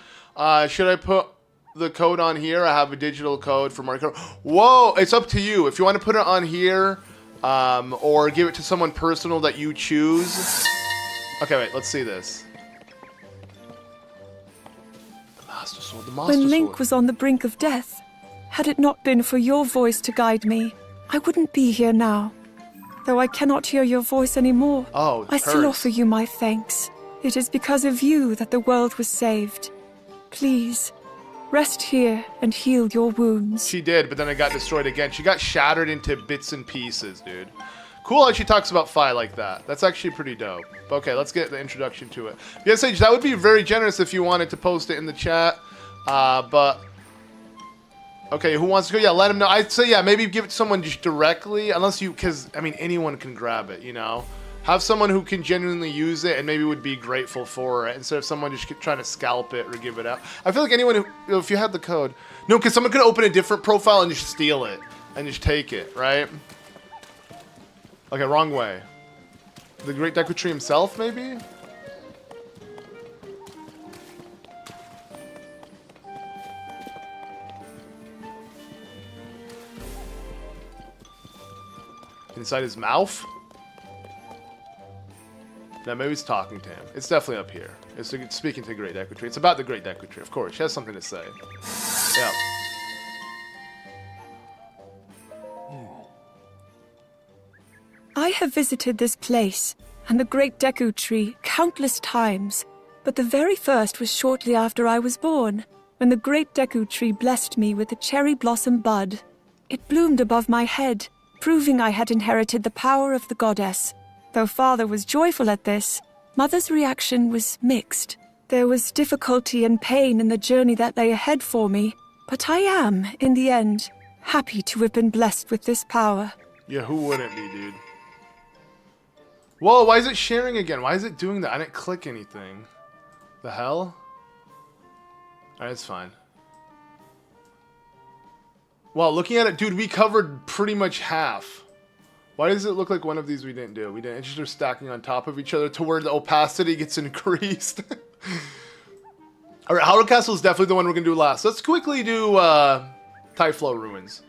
Should I put the code on here? I have a digital code for Mario Kart. Whoa, it's up to you. If you want to put it on here, or give it to someone personal that you choose. Okay, wait, let's see this. The Master Sword, the Master When Link Sword. was on the brink of death, had it not been for your voice to guide me, I wouldn't be here now. Though I cannot hear your voice anymore, Oh, I still hurts. offer you my thanks. It is because of you that the world was saved. Please, rest here and heal your wounds. She did, but then it got destroyed again. She got shattered into bits and pieces, dude. Cool how she talks about Fi like that. That's actually pretty dope. Okay, let's get the introduction to it. Yeah, Sage, that would be very generous if you wanted to post it in the chat. But... Okay, who wants to go? Yeah, let him know. I'd say, yeah, maybe give it to someone just directly. Unless you... Because, I mean, anyone can grab it, you know? Have someone who can genuinely use it and maybe would be grateful for it instead of someone just trying to scalp it or give it out. I feel like anyone who... If you had the code... No, because someone could open a different profile and just steal it. And just take it, right? Okay, wrong way. The Great Deku Tree himself, maybe? Inside his mouth? No, maybe he's talking to him. It's definitely up here. It's speaking to the Great Deku Tree. It's about the Great Deku Tree, of course. She has something to say. Yeah. I have visited this place and the Great Deku Tree countless times, but the very first was shortly after I was born, when the Great Deku Tree blessed me with a cherry blossom bud. It bloomed above my head, proving I had inherited the power of the goddess. Though Father was joyful at this, Mother's reaction was mixed. There was difficulty and pain in the journey that lay ahead for me, but I am, in the end, happy to have been blessed with this power. Yeah, who wouldn't be, dude? Whoa, why is it sharing again? Why is it doing that? I didn't click anything. The hell? Alright, it's fine. Well, looking at it, dude, we covered pretty much half. Why does it look like one of these we didn't do? We didn't. It's just they're stacking on top of each other to where the opacity gets increased. Alright, Hyrule Castle is definitely the one we're going to do last. Let's quickly do Typhlow Ruins.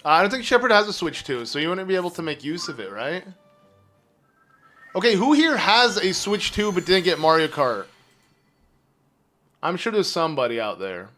I don't think Shepard has a Switch 2, so you wouldn't be able to make use of it, right? Okay, who here has a Switch 2 but didn't get Mario Kart? I'm sure there's somebody out there.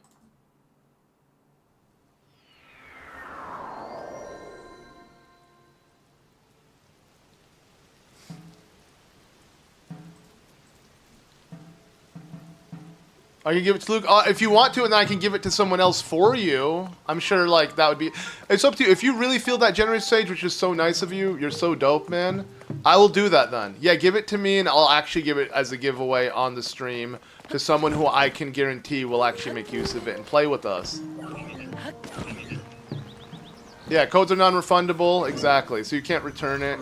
I can give it to Luke. If you want to, and then I can give it to someone else for you. I'm sure, like, that would be... It's up to you. If you really feel that generous, Sage, which is so nice of you, you're so dope, man, I will do that then. Yeah, give it to me, and I'll actually give it as a giveaway on the stream to someone who I can guarantee will actually make use of it and play with us. Yeah, codes are non-refundable. Exactly. So you can't return it.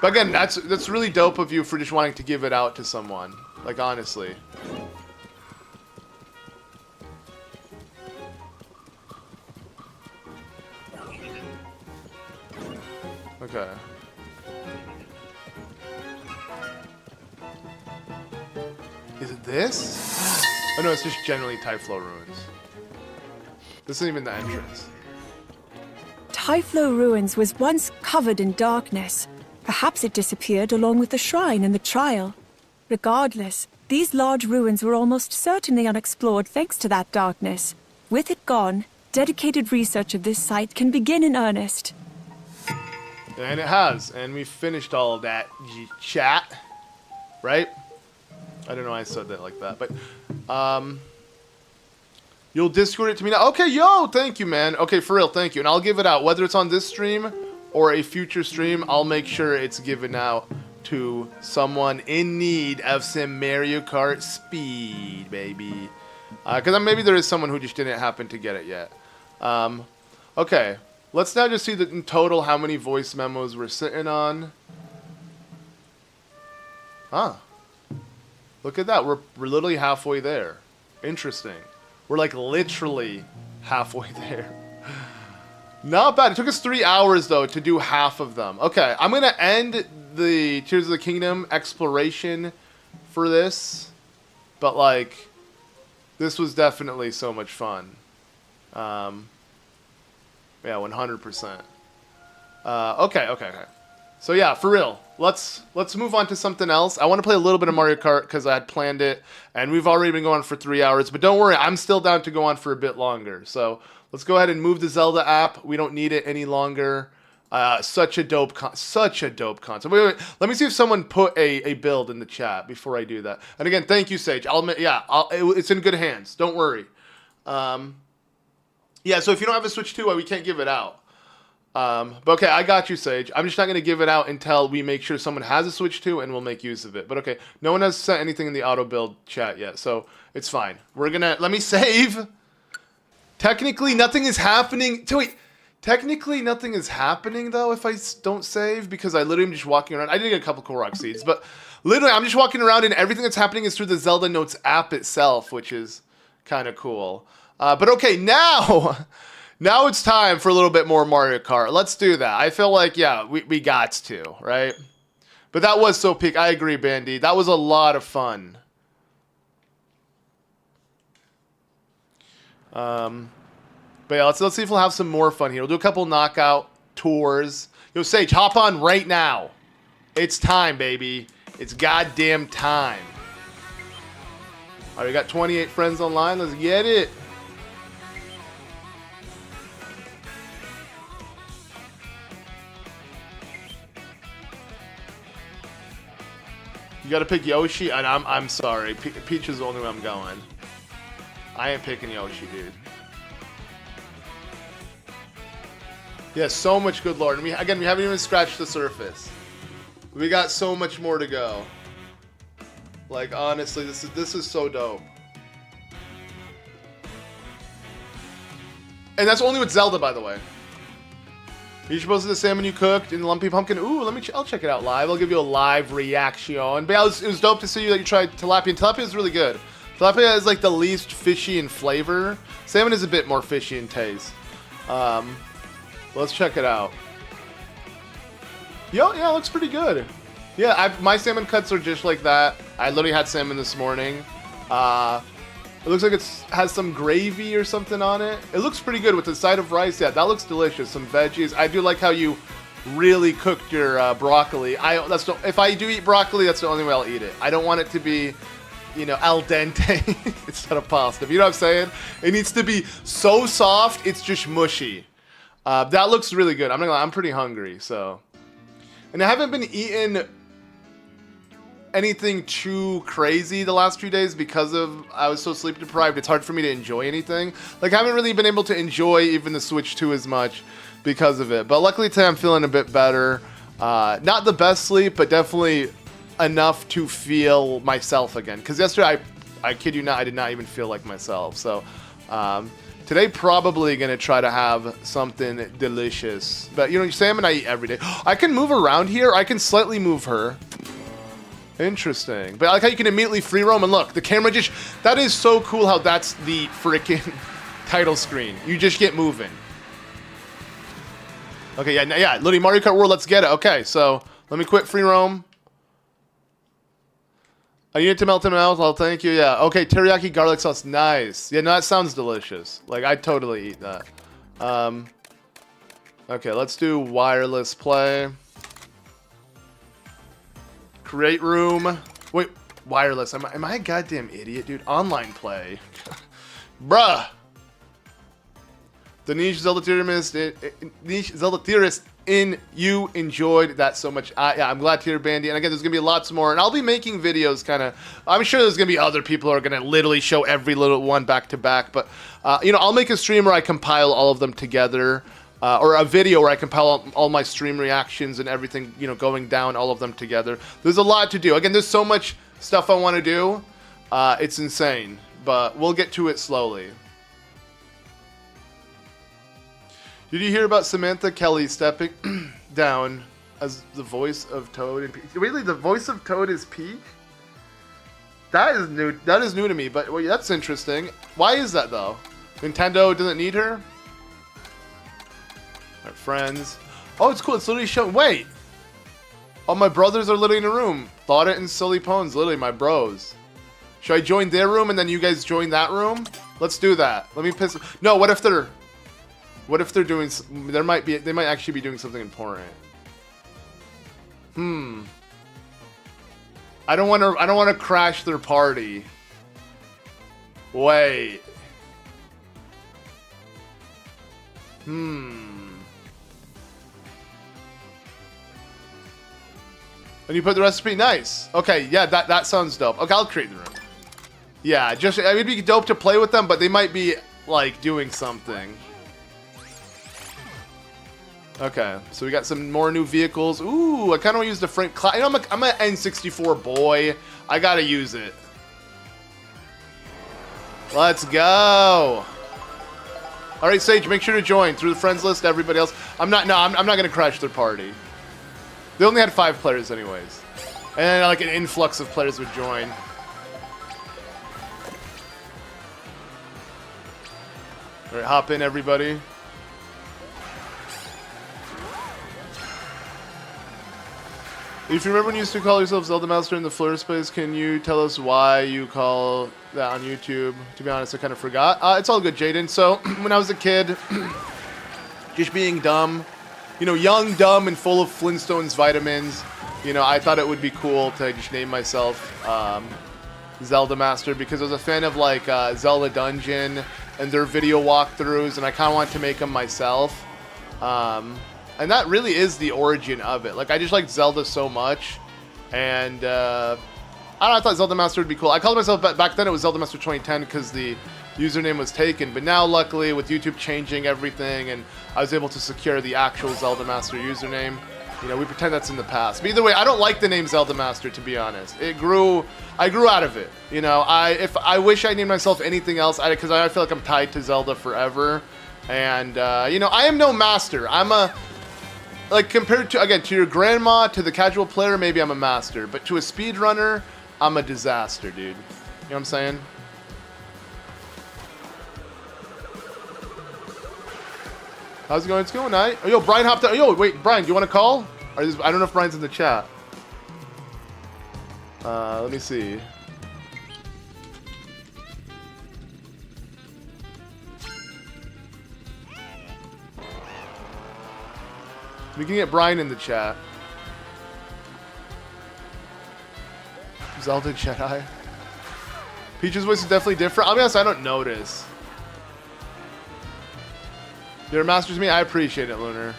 But again, that's really dope of you for just wanting to give it out to someone. Like, honestly. Okay. Is it this? Oh no, it's just generally Typhlow Ruins. This isn't even the entrance. Typhlow Ruins was once covered in darkness, Perhaps it disappeared along with the shrine and the trial. Regardless, these large ruins were almost certainly unexplored thanks to that darkness. With it gone, dedicated research of this site can begin in earnest. And it has. And we finished all of that chat. Right? I don't know why I said that like that. But, you'll Discord it to me now. Okay, yo, thank you, man. Okay, for real, thank you. And I'll give it out. Whether it's on this stream or a future stream, I'll make sure it's given out to someone in need of some Mario Kart speed, baby. Because maybe there is someone who just didn't happen to get it yet. Okay, let's now just see that in total how many voice memos we're sitting on. Huh. Look at that. We're literally halfway there. Interesting. We're like literally halfway there. Not bad. It took us 3 hours, though, to do half of them. Okay, I'm going to end the Tears of the Kingdom exploration for this. But, like, this was definitely so much fun. Yeah, 100%. Okay. So, yeah, for real. Let's move on to something else. I want to play a little bit of Mario Kart because I had planned it. And we've already been going for 3 hours. But don't worry, I'm still down to go on for a bit longer. So let's go ahead and move the Zelda app. We don't need it any longer. Such a dope concept. Wait. Let me see if someone put a build in the chat before I do that. And again, thank you, Sage. It's in good hands. Don't worry. Yeah, so if you don't have a Switch 2, we can't give it out. But okay, I got you, Sage. I'm just not going to give it out until we make sure someone has a Switch 2 and we'll make use of it. But okay, no one has sent anything in the auto build chat yet, so it's fine. Let me save. Technically, nothing is happening. Technically, nothing is happening, though, if I don't save, because I literally am just walking around. I did get a couple Korok seeds, but literally, I'm just walking around, and everything that's happening is through the Zelda Notes app itself, which is kind of cool. But okay, now it's time for a little bit more Mario Kart. Let's do that. I feel like, yeah, we got to, right? But that was so peak. I agree, Bandy. That was a lot of fun. But yeah, let's see if we'll have some more fun here. We'll do a couple knockout tours. Yo, Sage, hop on right now. It's time, baby. It's goddamn time. All right, we got 28 friends online. Let's get it. You gotta pick Yoshi, and I'm sorry. Peach is the only way I'm going. I ain't picking Yoshi, dude. Yeah, so much good lore. And we haven't even scratched the surface. We got so much more to go. Like, honestly, this is so dope. And that's only with Zelda, by the way. You supposed to the salmon you cooked in the lumpy pumpkin. Ooh, I'll check it out live. I'll give you a live reaction. But yeah, it was dope to see you that you tried tilapia. And tilapia is really good. Tilapia is like the least fishy in flavor. Salmon is a bit more fishy in taste. Let's check it out. Yeah, it looks pretty good. Yeah, my salmon cuts are just like that. I literally had salmon this morning. It looks like it has some gravy or something on it. It looks pretty good with the side of rice. Yeah, that looks delicious. Some veggies. I do like how you really cooked your broccoli. If I do eat broccoli, that's the only way I'll eat it. I don't want it to be, al dente instead of pasta. You know what I'm saying? It needs to be so soft, it's just mushy. That looks really good. I'm pretty hungry, so. And I haven't been eating anything too crazy the last few days because I was so sleep deprived. It's hard for me to enjoy anything. Like, I haven't really been able to enjoy even the Switch 2 as much because of it. But luckily today I'm feeling a bit better. Not the best sleep, but definitely enough to feel myself again. Because yesterday, I kid you not, I did not even feel like myself. So, today probably going to try to have something delicious. But, salmon I eat every day. I can move around here. I can slightly move her. Interesting. But I like how you can immediately free roam. And look, the camera that is so cool how that's the freaking title screen. You just get moving. Okay, yeah, literally Mario Kart World, let's get it. Okay, so let me quit free roam. I need it to melt in my mouth. I'll thank you. Yeah. Okay, teriyaki garlic sauce. Nice. Yeah, no, that sounds delicious. Like, I'd totally eat that. Okay, let's do wireless play. Create room. Wait, wireless. Am I a goddamn idiot, dude? Online play. Bruh. The niche Zelda theorist in you enjoyed that so much. Yeah, I'm glad to hear, Bandy. And again, there's gonna be lots more, and I'll be making videos. I'm sure there's gonna be other people who are gonna literally show every little one back to back. But you know, I'll make a stream where I compile all of them together, or a video where I compile all my stream reactions and everything. You know, going down all of them together. There's a lot to do. Again, there's so much stuff I want to do. It's insane, but we'll get to it slowly. Did you hear about Samantha Kelly stepping down as the voice of Toad in Peach? Really, the voice of Toad is Peach? That is new. That is new to me, but well, that's interesting. Why is that though? Nintendo doesn't need her. Our friends. Oh, it's cool. It's literally showing. Wait. Oh, my brothers are literally in a room. Thought it and Silly Pones, literally my bros. Should I join their room and then you guys join that room? Let's do that. Let me piss. No, what if they're doing? They might actually be doing something important. I don't want to crash their party. Wait. And you put the recipe? Nice. Okay, yeah, that sounds dope. Okay, I'll create the room. Yeah, just it'd be dope to play with them, but they might be like doing something. Okay, so we got some more new vehicles. Ooh, I kind of want to use the frame. You know, I'm an N64 boy. I gotta use it. Let's go. All right, Sage, make sure to join through the friends list. Everybody else, I'm not gonna crash their party. They only had 5 players, anyways, and like an influx of players would join. All right, hop in, everybody. If you remember when you used to call yourself Zelda Master in the Fleur Space, can you tell us why you call that on YouTube? To be honest, I kind of forgot. It's all good, Jaden. So, when I was a kid, just being dumb, you know, young, dumb, and full of Flintstones vitamins, you know, I thought it would be cool to just name myself Zelda Master because I was a fan of, like, Zelda Dungeon and their video walkthroughs, and I kind of wanted to make them myself. And that really is the origin of it. Like, I just liked Zelda so much. And, I don't know, I thought Zelda Master would be cool. I called myself, back then it was Zelda Master 2010 because the username was taken. But now, luckily, with YouTube changing everything, and I was able to secure the actual Zelda Master username, you know, we pretend that's in the past. But either way, I don't like the name Zelda Master, to be honest. I grew out of it. You know, I wish I named myself anything else, because I feel like I'm tied to Zelda forever. And, you know, I am no master. I'm a... Like, compared to, again, to your grandma, to the casual player, maybe I'm a master. But to a speedrunner, I'm a disaster, dude. You know what I'm saying? How's it going? It's going, night. Oh, yo, Brian hopped out. Yo, wait, Brian, do you want to call? I don't know if Brian's in the chat. Let me see. We can get Brian in the chat. Zelda Jedi. Peach's voice is definitely different. I'll be honest, I don't notice. You're a master to me. I appreciate it, Lunar.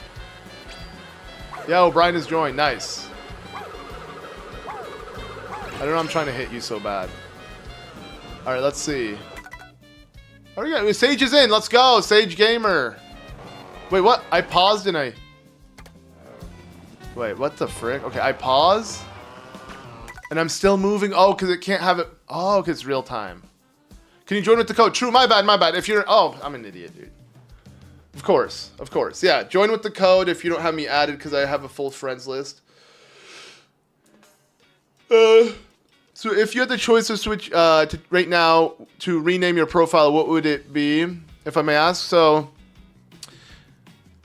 Yo, Brian has joined. Nice. I don't know. I'm trying to hit you so bad. All right, let's see. Oh yeah, Sage is in. Let's go, Sage Gamer. Wait, what? I paused and I. Wait, what the frick? Okay, I pause. And I'm still moving. Oh, because it can't have it. Oh, because it's real time. Can you join with the code? True, my bad, my bad. If you're... Oh, I'm an idiot, dude. Of course, of course. Yeah, join with the code if you don't have me added because I have a full friends list. So if you had the choice to switch to right now to rename your profile, what would it be, if I may ask? So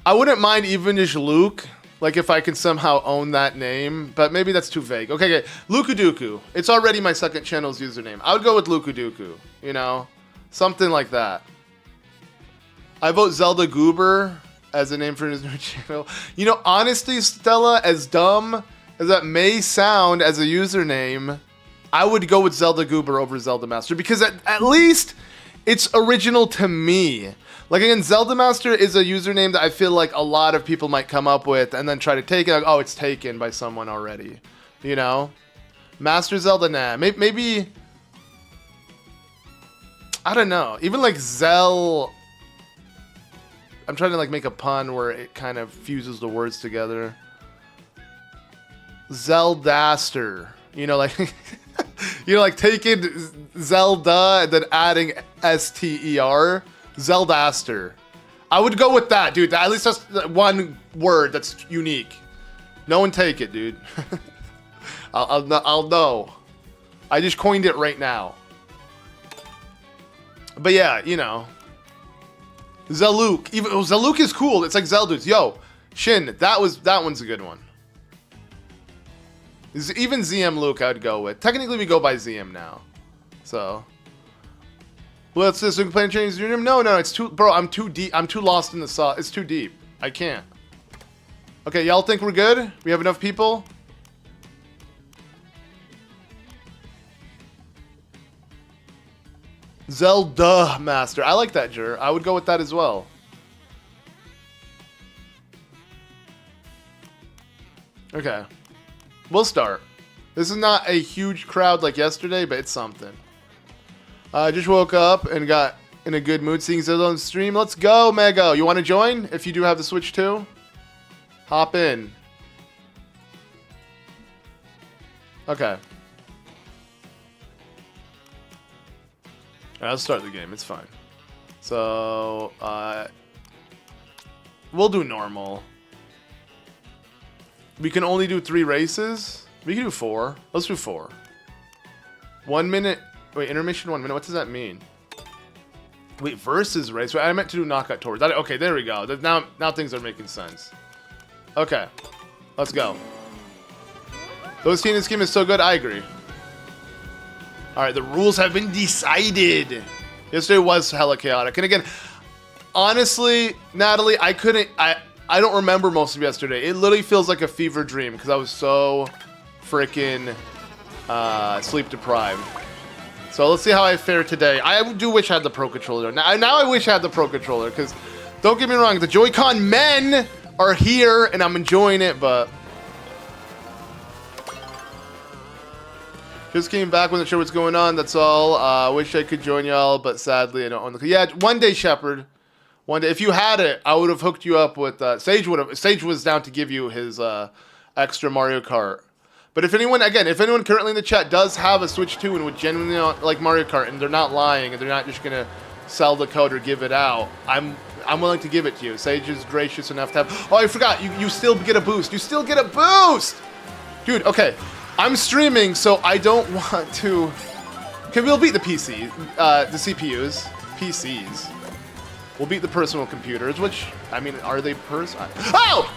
I wouldn't mind even just Luke. Like, if I can somehow own that name, but maybe that's too vague. Okay, Lukuduku. It's already my second channel's username. I would go with Lukuduku, you know? Something like that. I vote Zelda Goober as a name for his new channel. You know, honestly, Stella, as dumb as that may sound as a username, I would go with Zelda Goober over Zelda Master because at least it's original to me. Like again, Zelda Master is a username that I feel like a lot of people might come up with and then try to take it. Like, oh, it's taken by someone already. You know? Master Zelda, nah. Maybe I don't know. Even like Zell. I'm trying to like make a pun where it kind of fuses the words together. Zeldaster. You know, like you know, like taking Zelda and then adding S-T-E-R. Zeldaster. I would go with that, dude. At least that's one word that's unique. No one take it, dude. I'll know. I just coined it right now. But yeah, you know. Zeluk. Even Zeluk is cool. It's like Zeldudes. Yo, Shin, that one's a good one. Even ZM Luke I'd go with. Technically we go by ZM now. So what's this? We can play and change the room? No, it's too bro, I'm too deep. I'm too lost in the sauce. It's too deep. I can't. Okay, y'all think we're good? We have enough people? Zelda Master. I like that, Jur. I would go with that as well. Okay. We'll start. This is not a huge crowd like yesterday, but it's something. I just woke up and got in a good mood seeing Zelda on stream. Let's go, Mego. You want to join? If you do have the Switch too? Hop in. Okay. Alright, let's start the game. It's fine. So, we'll do normal. We can only do 3 races. We can do 4. Let's do 4. 1 minute. Wait, intermission 1 minute. What does that mean? Wait, versus race. Wait, I meant to do knockout tours. Okay, there we go. Now things are making sense. Okay, let's go. Those team this game is so good. I agree. All right, the rules have been decided. Yesterday was hella chaotic, and again, honestly, Natalie, I don't remember most of yesterday. It literally feels like a fever dream because I was so freaking sleep deprived. So let's see how I fare today. I do wish I had the Pro Controller. Now I wish I had the Pro Controller because don't get me wrong, the Joy-Con men are here and I'm enjoying it, but just came back, wasn't sure what's going on. That's all. Wish I could join y'all, but sadly I don't own the. Yeah, one day, Shepard. One day, if you had it, I would have hooked you up with Sage. Sage was down to give you his extra Mario Kart. But if anyone currently in the chat does have a Switch 2 and would genuinely like Mario Kart, and they're not lying, and they're not just gonna sell the code or give it out, I'm willing to give it to you. Sage is gracious enough to have. Oh, I forgot. You still get a boost. You still get a boost, dude. Okay, I'm streaming, so I don't want to. Okay, we'll beat the PC, the CPUs, PCs. We'll beat the personal computers, which, I mean, are they Oh!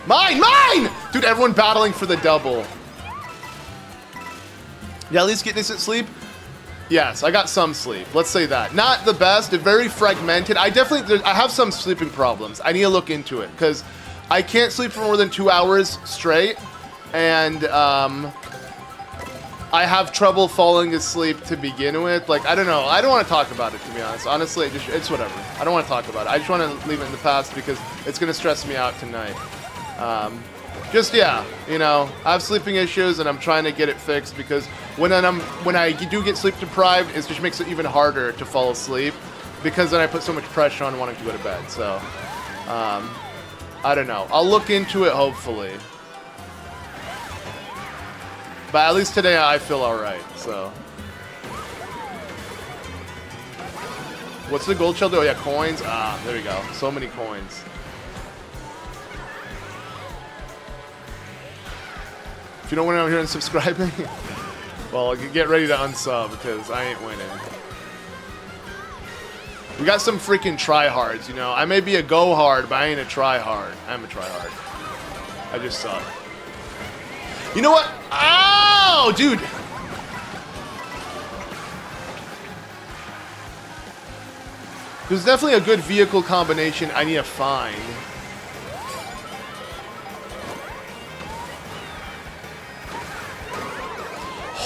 Mine! Dude, everyone battling for the double. Yeah, at least get decent sleep. Yes, I got some sleep. Let's say that. Not the best, very fragmented. I have some sleeping problems. I need to look into it, because I can't sleep for more than 2 hours straight, and, I have trouble falling asleep to begin with. Like, I don't know. I don't want to talk about it, to be honest. Honestly, it's whatever. I don't want to talk about it. I just want to leave it in the past because it's going to stress me out tonight. Yeah, you know, I have sleeping issues and I'm trying to get it fixed because when I do get sleep deprived, it just makes it even harder to fall asleep because then I put so much pressure on wanting to go to bed. So, I don't know. I'll look into it, hopefully. But at least today I feel alright, so. What's the gold shell do? Oh yeah, coins. Ah, there we go. So many coins. If you don't want to here and subscribing, well, get ready to unsub because I ain't winning. We got some freaking tryhards, you know. I may be a go hard, but I ain't a try hard. I'm a try hard. I just suck. You know what? Ow, dude! There's definitely a good vehicle combination I need to find.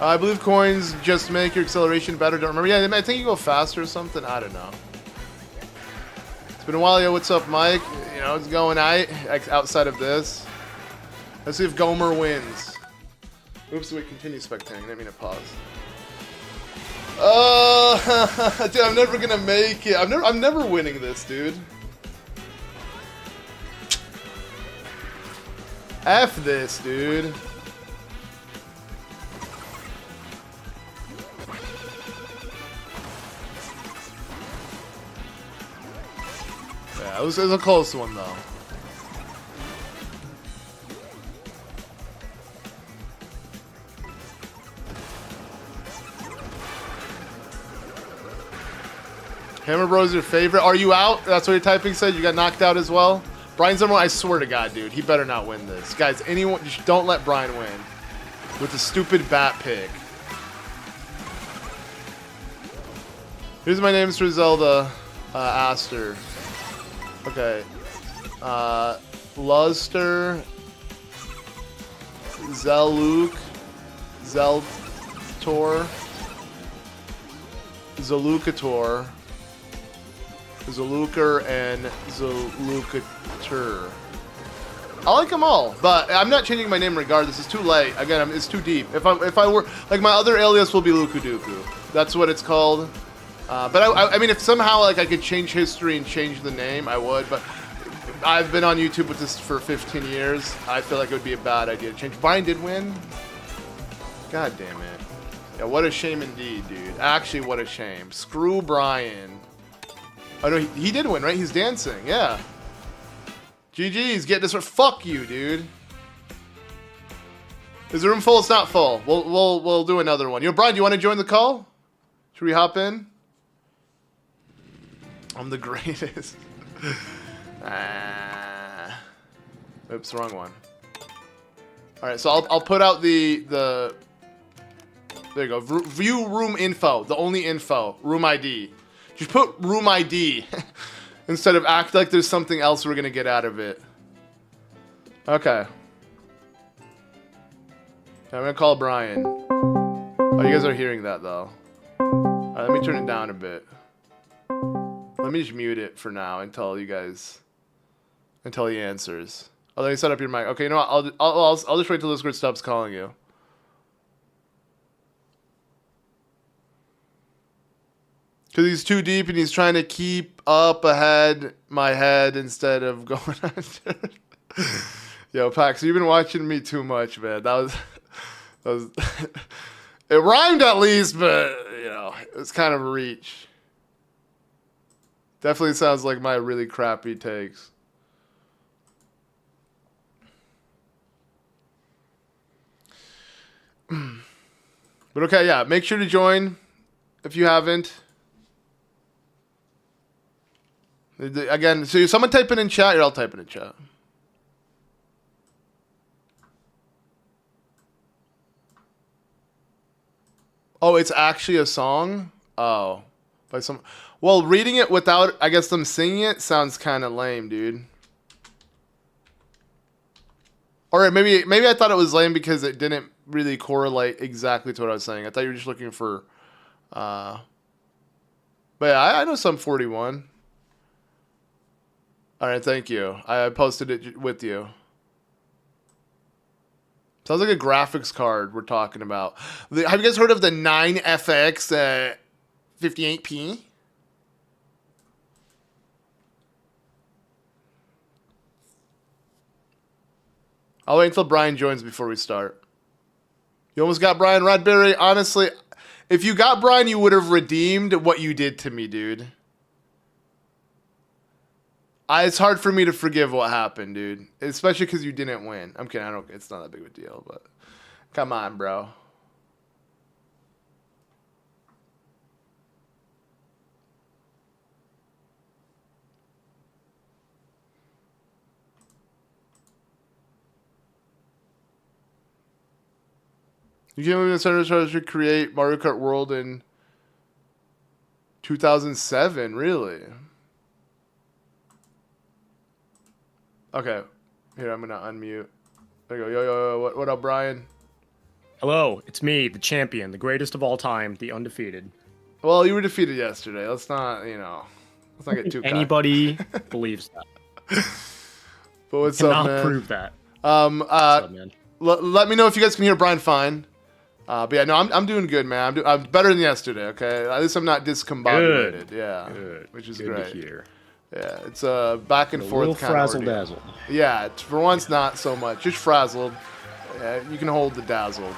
I believe coins just make your acceleration better. Don't remember. Yeah, I think you go faster or something. I don't know. It's been a while. Yo, what's up, Mike? You know, it's going outside of this. Let's see if Gomer wins. Oops, wait, continue spectating. I didn't mean to pause. Dude, I'm never gonna make it. I'm never winning this, dude. F this, dude. Yeah, it was a close one, though. Hammer Bros your favorite. Are you out? That's what your typing said? You got knocked out as well? Brian's number one. I swear to God, dude. He better not win this. Guys, anyone, just don't let Brian win. With the stupid bat pick. Here's my names for Zelda. Aster. Okay. Luster. Zeluk. Zeltor. Zalukator. Zaluker and Zalukatur. I like them all, but I'm not changing my name regardless. It's too late. Again, it's too deep. If I were like my other alias will be Lukuduku. That's what it's called. But I mean, if somehow like I could change history and change the name, I would. But I've been on YouTube with this for 15 years. I feel like it would be a bad idea to change. Brian did win. God damn it. Yeah, what a shame indeed, dude. Actually, what a shame. Screw Brian. Oh no, he did win, right? He's dancing, yeah. GG's, get this. Fuck you, dude. Is the room full? It's not full. We'll do another one. Yo, Brian, do you want to join the call? Should we hop in? I'm the greatest. Oops, wrong one. All right, so I'll put out the. There you go. View room info. The only info. Room ID. Just put room ID instead of act like there's something else we're gonna get out of it. Okay. I'm gonna call Brian. Oh, you guys are hearing that though. Alright, let me turn it down a bit. Let me just mute it for now until he answers. Oh, let me set up your mic. Okay, you know what? I'll just wait till Discord stops calling you. Because he's too deep and he's trying to keep up ahead my head instead of going under. Yo, Pax, you've been watching me too much, man. That was it rhymed at least, but you know, it's kind of a reach. Definitely sounds like my really crappy takes. But okay, yeah, make sure to join if you haven't. Again, so someone type it in chat, or I'll type it in chat. Oh, it's actually a song? Oh. By some. Well, reading it without, I guess, them singing it sounds kind of lame, dude. Or maybe I thought it was lame because it didn't really correlate exactly to what I was saying. I thought you were just looking for... But yeah, I know some 41. Alright, thank you. I posted it with you. Sounds like a graphics card we're talking about. Have you guys heard of the 9FX 58p? I'll wait until Brian joins before we start. You almost got Brian Radberry. Honestly, if you got Brian, you would have redeemed what you did to me, dude. It's hard for me to forgive what happened, dude. Especially because you didn't win. I'm kidding. It's not that big of a deal, but come on, bro. You can't believe the Center started to create Mario Kart World in 2007, really? Okay, here, I'm gonna unmute. There you go. Yo, what up, Brian? Hello, it's me, the champion, the greatest of all time, the undefeated. Well, you were defeated yesterday. Let's not, let's not get too cocky. Anybody believes that. But what's up, Cannot man? prove that. What's up, man? Let me know if you guys can hear Brian fine. But yeah, no, I'm doing good, man. I'm better than yesterday. Okay, at least I'm not discombobulated. Yeah, Good. which is Good great. to hear. Yeah, it's a back and A forth little kind frazzle of ordeal. dazzle. Yeah, it's, for once not so much. Just frazzled. You can hold the dazzle.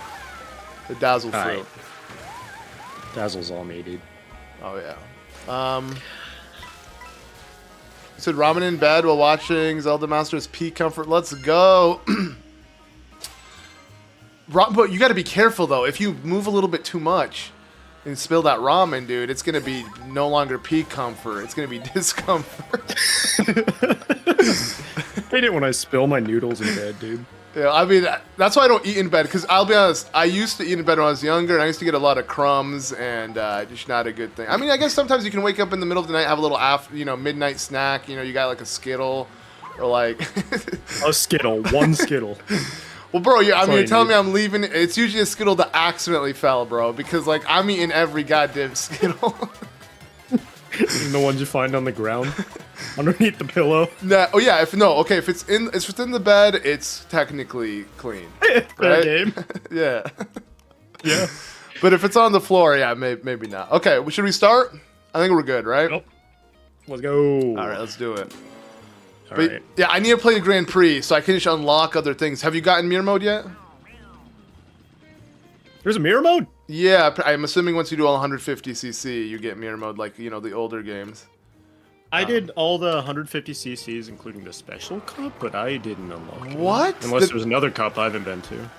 The dazzle fruit. Alright. Dazzle's all me, dude. Oh yeah. You said ramen in bed while watching Zelda Master's Peak Comfort. Let's go. But you got to be careful though. If you move a little bit too much and spill that ramen, dude, it's gonna be no longer peak comfort. It's gonna be discomfort. I hate it when I spill my noodles in bed, dude. Yeah, I mean, that's why I don't eat in bed, because I'll be honest, I used to eat in bed when I was younger, and I used to get a lot of crumbs, and just not a good thing. I mean, I guess sometimes you can wake up in the middle of the night, have a little midnight snack, you got like a Skittle, or like... A Skittle, one Skittle. Well, bro, I mean, all you're you telling need. me I'm leaving, it's usually a Skittle that accidentally fell, bro, because like, I'm eating every goddamn Skittle. Even the ones you find on the ground, underneath the pillow. Nah, oh yeah, if it's within the bed, it's technically clean. Fair Right? game. Yeah. Yeah. But if it's on the floor, yeah, maybe not. Okay, well, should we start? I think we're good, right? Nope. Let's go. All right, let's do it. All But right. yeah, I need to play the Grand Prix so I can just unlock other things. Have you gotten mirror mode yet? There's a mirror mode? Yeah, I'm assuming once you do all 150cc, you get mirror mode like, the older games. I did all the 150 cc's, including the special cup, but I didn't unlock it. What? Unless there's another cup I haven't been to.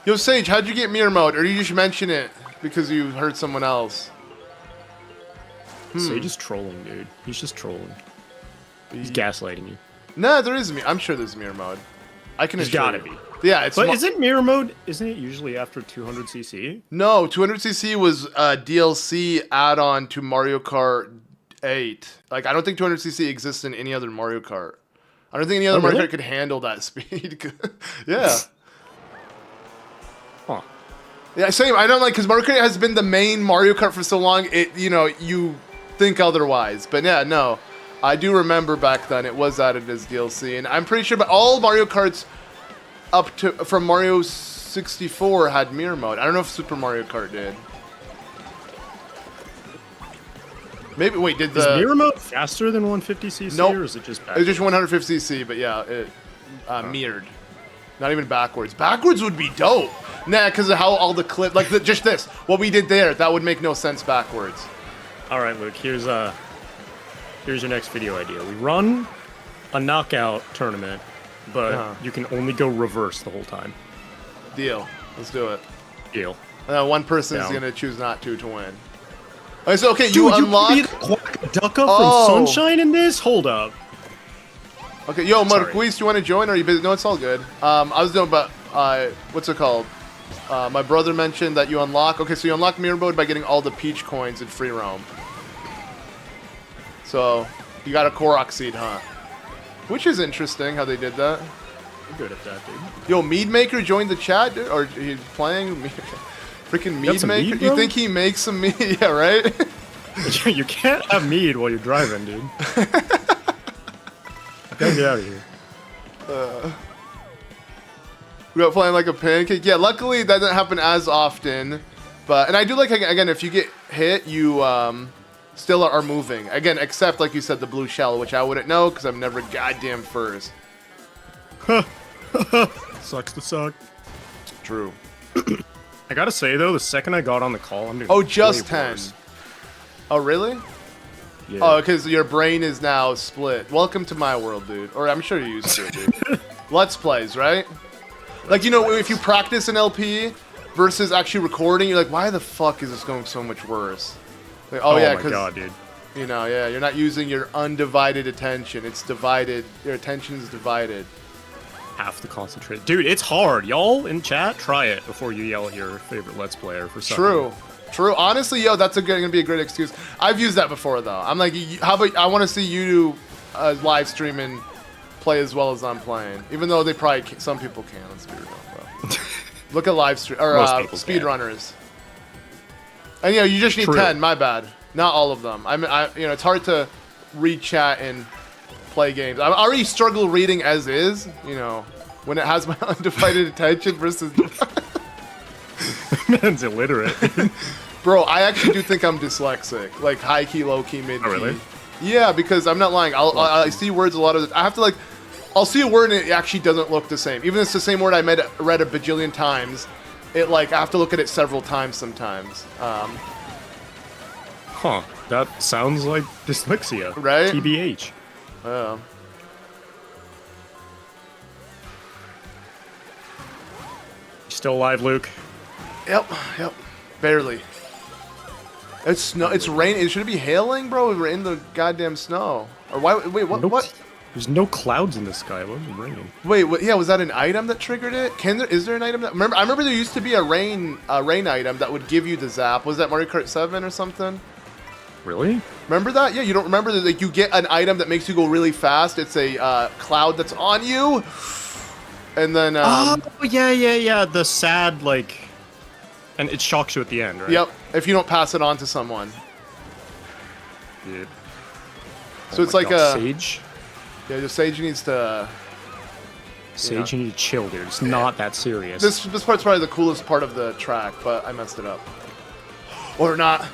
Yo, Sage, how'd you get mirror mode? Or did you just mention it because you heard someone else? Sage is trolling, dude. He's just trolling. He's gaslighting you. Nah, there is I'm sure there's mirror mode. I can There's assure gotta you. be. Yeah, it's But isn't mirror mode, isn't it usually after 200cc? No, 200cc was DLC add-on to Mario Kart 8. Like, I don't think 200cc exists in any other Mario Kart. I don't think any other Mario really? Kart could handle that speed. Yeah. Huh. Yeah, same. I don't like, because Mario Kart has been the main Mario Kart for so long, you think otherwise. But yeah, no. I do remember back then it was added as DLC, and I'm pretty sure but all Mario Karts up to from Mario 64 had mirror mode. I don't know if Super Mario Kart did. Maybe wait, did Is the mirror mode faster than 150cc, Nope. or is it just It back? was just 150cc, but yeah, it mirrored. Not even backwards. Backwards would be dope. Nah, because of how all the clip, like just this, what we did there, that would make no sense backwards. All right, Luke. Here's your next video idea. We run a knockout tournament, but you can only go reverse the whole time. Deal. Let's do it. Deal. And then one person is Down. gonna choose not to win. Okay, so Dude, you unlock. You could be the Quack Ducka Oh. from Sunshine in this? Hold up. Okay, yo, Sorry. Marquise, do you want to join? Or are you busy? No, it's all good. I was doing about what's it called? My brother mentioned that you unlock. Okay, so you unlock mirror mode by getting all the peach coins in free roam. So you got a Korok seed hunt, which is interesting how they did that. I'm good at that, dude. Yo, Mead Maker joined the chat, dude, or he's playing. Freaking got Mead some Maker. mead, You bro? think he makes some mead? Yeah, right. You can't have mead while you're driving, dude. Gotta get out of here. We got playing like a pancake. Yeah, luckily that doesn't happen as often. And I do like, again, if you get hit, you still are moving. Again, except, like you said, the blue shell, which I wouldn't know because I'm never goddamn first. Sucks to suck. True. I gotta say, though, the second I got on the call, I'm doing Oh, just way 10. worse. Oh, really? Yeah. Oh, because your brain is now split. Welcome to my world, dude. Or I'm sure you're used to it, dude. Let's plays, right? Like, if you practice an LP versus actually recording, you're like, why the fuck is this going so much worse? Like, Oh yeah, my because, god, dude. yeah, you're not using your undivided attention. It's divided. Your attention is divided. Have to concentrate. Dude, it's hard. Y'all in chat, try it before you yell at your favorite Let's Player for something. True. Honestly, yo, that's gonna be a great excuse. I've used that before, though. I'm like, how about I want to see you live stream and play as well as I'm playing. Even though they probably some people can. Let's be real, bro. Look at live stream or Most people speedrunners. And you just need True. 10. My bad. Not all of them. It's hard to read chat and play games. I already struggle reading as is. When it has my undivided attention versus. Man's illiterate. Bro, I actually do think I'm dyslexic. Like high key, low key, mid key. Oh, really? Yeah, because I'm not lying. I see words a lot of. I have to like. I'll see a word and it actually doesn't look the same. Even if it's the same word I read a bajillion times, I have to look at it several times sometimes. Huh. That sounds like dyslexia. Right? TBH. Yeah. Still alive, Luke? Yep. Barely. It's snow. It's rain. Should it be hailing, bro? We're in the goddamn snow. Or why? Wait, what? Nope. What? There's no clouds in the sky. It wasn't raining. Wait, yeah, was that an item that triggered it? Is there an item that? I remember there used to be a rain item that would give you the zap. Was that Mario Kart 7 or something? Really? Remember that? Yeah, you don't remember that? Like, you get an item that makes you go really fast. It's a cloud that's on you, and then. Oh yeah. The sad and it shocks you at the end, right? Yep. If you don't pass it on to someone. Dude. So it's like a Sage. Yeah, the Sage needs to. Sage, you need to chill, dude. It's not that serious. This part's probably the coolest part of the track, but I messed it up. Or not.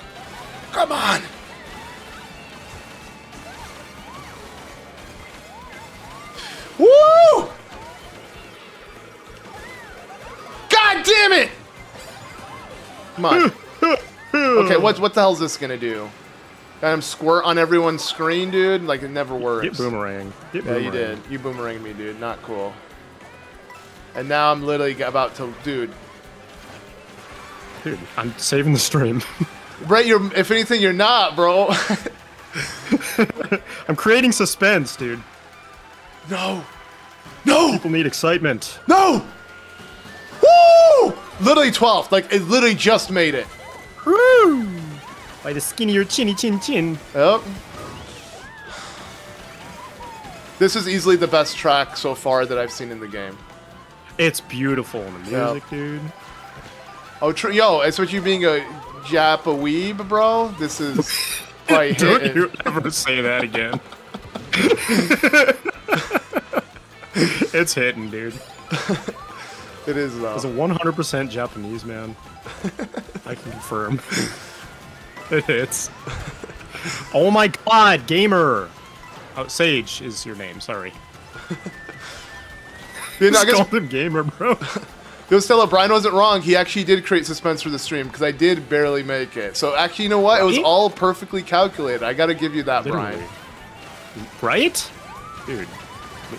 Come on! Woo! God damn it! Come on. Okay, what the hell is this gonna do? Squirt on everyone's screen, dude? Like, it never works. Get boomerang. Yeah, you did. You boomeranged me, dude. Not cool. And now I'm literally about to... Dude, I'm saving the stream. Brett, if anything, you're not, bro. I'm creating suspense, dude. No. No! People need excitement. No! Woo! Literally 12th. Like, it literally just made it. Woo! By the skin of your chinny chin chin. Yep. This is easily the best track so far that I've seen in the game. It's beautiful in the music, Yep. dude. Oh, yo, it's what you being a Japa weeb, bro. This is quite Don't hitting. you ever say that again. It's hitting, dude. It is, though. It's a 100% Japanese, man. I can confirm. It hits. Oh my god, gamer! Oh, Sage is your name, sorry. Dude, I Just guess called him gamer, bro. Stella, Brian wasn't wrong. He actually did create suspense for the stream because I did barely make it. So actually, you know what? It was all perfectly calculated. I gotta give you that, Literally. Brian. Right? Dude,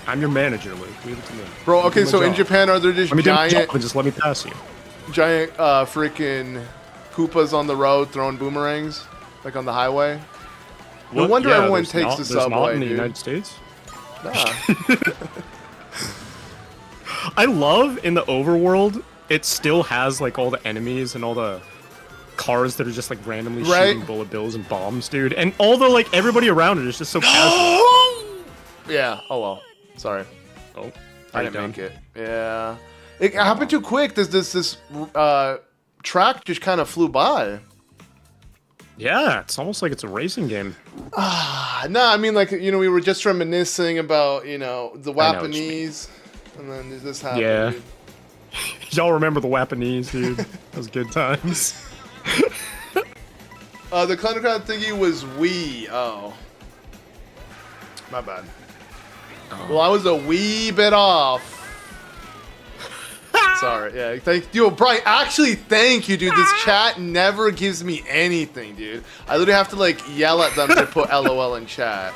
I'm your manager, Luke. Leave it to me. Bro, okay, Do my so in job. Japan, are there just Let me do my giant, job and just let me pass you. freaking Koopas on the road throwing boomerangs, like on the highway? No What? wonder Yeah, everyone there's takes not- the there's not subway, in the dude. United States. Nah. I love in the overworld, it still has like all the enemies and all the cars that are just like randomly Right. shooting bullet bills and bombs, dude. And although like everybody around it is just so casual. Yeah. Oh well. Sorry. Oh, I are you didn't done? make it. Yeah. It happened too quick. This track just kind of flew by. Yeah, it's almost like it's a racing game. No, I mean, like, we were just reminiscing about, the I know what you mean. Japanese, and then this happened. Yeah. Dude. Y'all remember the Japanese, dude? Those good times. The Thundercloud thingy was Wii. Oh. My bad. Oh. Well, I was a wee bit off. Sorry. Yeah. Thank you, Brian. Actually, thank you, dude. This chat never gives me anything, dude. I literally have to like yell at them to put LOL in chat.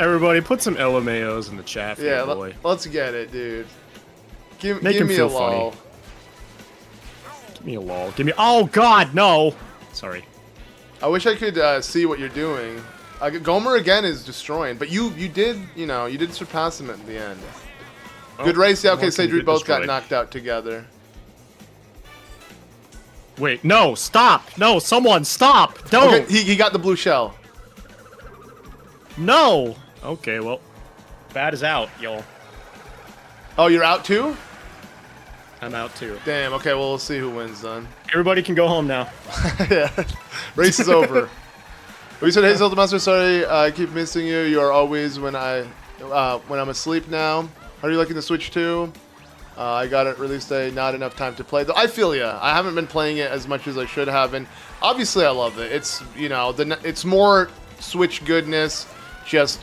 Everybody, put some LMAOs in the chat for Yeah. your boy. Let's get it, dude. Give Make him me feel a lol. funny. Give me a lol. Give me. Oh God, no. Sorry. I wish I could see what you're doing. Gomer again is destroying, but you did surpass him at the end. Good race, yeah. Okay, Sage, we both got knocked out together. Wait, no, stop! No, someone, stop! Don't! Okay, he got the blue shell. No! Okay, well, bad is out, y'all. Oh, you're out too? I'm out too. Damn. Okay, well, we'll see who wins then. Everybody can go home now. Yeah. Race is over. We said, hey, Zelda Master, sorry, I keep missing you. You are always when I'm asleep now. How are you liking the Switch 2? I got it release day, not enough time to play. I feel ya. I haven't been playing it as much as I should have, and obviously I love it. It's, you know, it's more Switch goodness, just,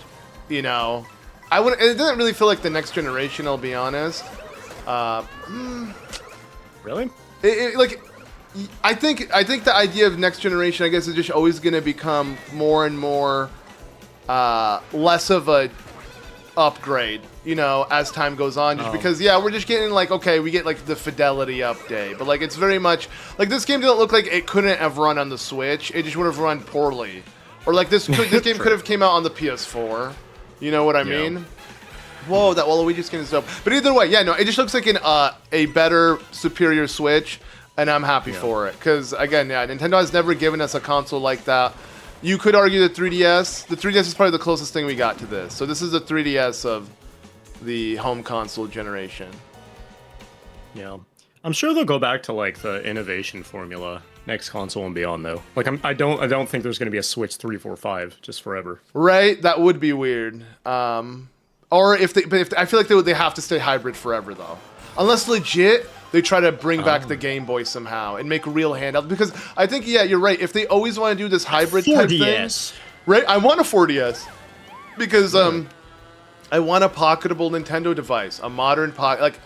you know, it doesn't really feel like the next generation, I'll be honest. Really? I think the idea of next generation, I guess, is just always going to become more and more less of a upgrade, you know, as time goes on. Just because, yeah, we're just getting like, okay, we get like the fidelity update, but like it's very much like this game didn't look like it couldn't have run on the Switch. It just would have run poorly, or like this game could have came out on the PS4. You know what I mean? Whoa, that Waluigi skin is dope. But either way, yeah, no, it just looks like a better, superior Switch. And I'm happy for it, because again, yeah, Nintendo has never given us a console like that. You could argue the 3DS. The 3DS is probably the closest thing we got to this. So this is the 3DS of the home console generation. Yeah, I'm sure they'll go back to like the innovation formula next console and beyond, though. Like I don't think there's going to be a Switch 3, 4, 5 just forever. Right? That would be weird. Or if I feel like they have to stay hybrid forever though, unless legit. They try to bring back the Game Boy somehow and make real handheld. Because I think, yeah, you're right. If they always want to do this hybrid type thing, right? I want a 4DS because I want a pocketable Nintendo device, a modern pocket. Like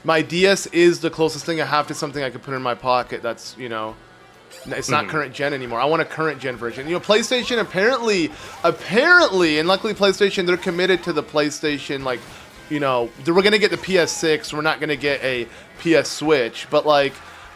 my DS is the closest thing I have to something I could put in my pocket. That's, you know, it's not current gen anymore. I want a current gen version. You know, PlayStation apparently, and luckily PlayStation, they're committed to the PlayStation, like, you know, we're going to get the PS6. We're not going to get a PS Switch. But, like,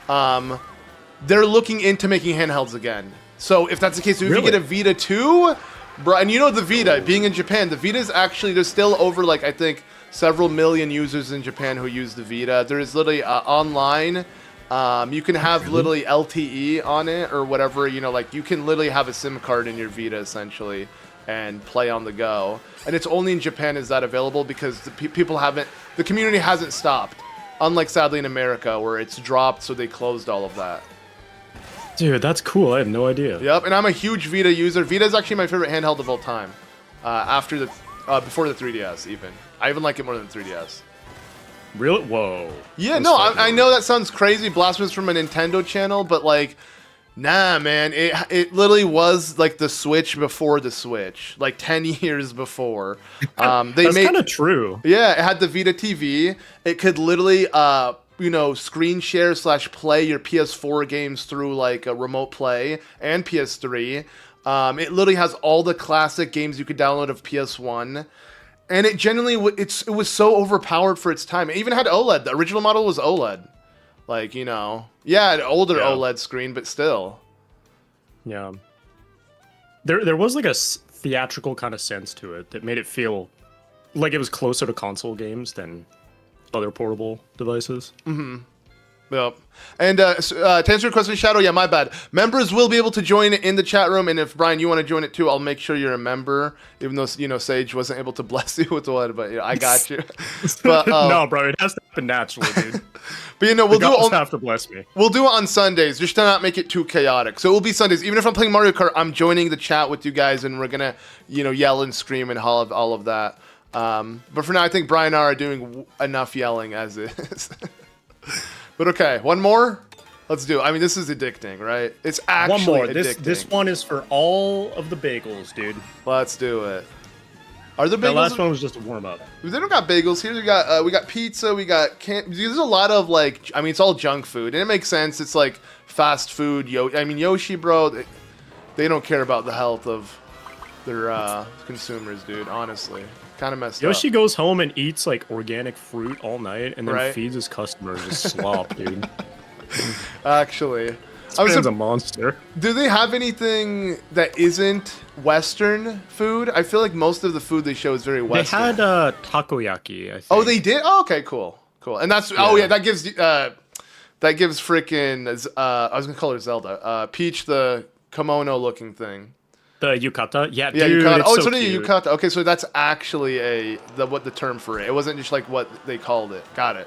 they're looking into making handhelds again. So, if that's the case, if you get a Vita 2, bro, and you know the Vita, being in Japan, the Vita is actually, there's still over, like, I think, several million users in Japan who use the Vita. There is literally online. You can have literally LTE on it or whatever, you know, like, you can literally have a SIM card in your Vita, essentially, and play on the go. And it's only in Japan is that available because the community hasn't stopped. Unlike, sadly, in America, where it's dropped, so they closed all of that. Dude, that's cool. I had no idea. Yep, and I'm a huge Vita user. Vita is actually my favorite handheld of all time. Before the 3DS, even. I even like it more than 3DS. Really? Whoa. Yeah, no, I know that sounds crazy, blasphemous from a Nintendo channel, but, like, nah, man, it literally was like the Switch before the Switch, like 10 years before. That's kind of true. Yeah, it had the Vita TV. It could literally, you know, screen share / play your PS4 games through like a remote play and PS3. It literally has all the classic games you could download of PS1. And it genuinely, it was so overpowered for its time. It even had OLED. The original model was OLED. Like, you know, yeah, an older OLED screen, but still. Yeah. There was like a theatrical kind of sense to it that made it feel like it was closer to console games than other portable devices. Mm-hmm. Yep. And to answer your question, Shadow, yeah, my bad. Members will be able to join in the chat room, and if, Brian, you want to join it too, I'll make sure you're a member, even though, you know, Sage wasn't able to bless you with one, but, you know, I got you. But, no, bro, it has to happen naturally, dude. But, you know, we'll do it have to bless me. We'll do it on Sundays, just to not make it too chaotic. So it will be Sundays. Even if I'm playing Mario Kart, I'm joining the chat with you guys, and we're going to, you know, yell and scream and all of that. But for now, I think Brian and I are doing enough yelling as is. But okay, one more? Let's do it. I mean, this is addicting, right? It's actually one more. Addicting. This one is for all of the bagels, dude. Let's do it. Are there bagels? The last one was just a warm-up. They don't got bagels here. We got pizza. We got there's a lot of, like, I mean, it's all junk food. And it makes sense. It's like fast food. I mean, Yoshi, bro, they don't care about the health of their consumers, dude, honestly. Kind of messed Yoshi up. goes home and eats like organic fruit all night and then feeds his customers just slop, dude. Actually, this man's a monster. Do they have anything that isn't Western food? I feel like most of the food they show is very Western. They had takoyaki, I think. Oh, they did? Oh, okay, cool. And that's that gives freaking I was gonna call her Zelda. Peach, the kimono looking thing. The yukata? Yeah, yeah, dude, yukata. it's It's so really cute. a yukata. Okay, so that's actually the term for it. It wasn't just like what they called it. Got it.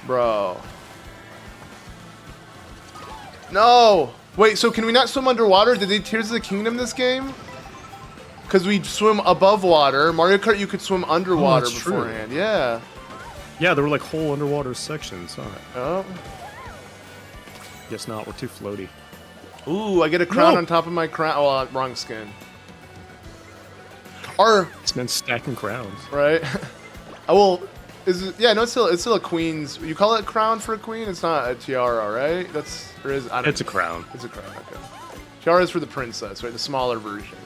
Bro. No! Wait, so can we not swim underwater? Did they Tears of the Kingdom this game? Because we swim above water. Mario Kart, you could swim underwater beforehand. True. Yeah. Yeah, there were like whole underwater sections on it. Oh. Guess not, we're too floaty. Ooh, I get a crown on top of my crown. Oh, wrong skin. It's been stacking crowns. Right? Well, yeah, no, it's still a queen's. You call it a crown for a queen? It's not a tiara, right? It's a crown. It's a crown, okay. Tiara is for the princess, right? The smaller version.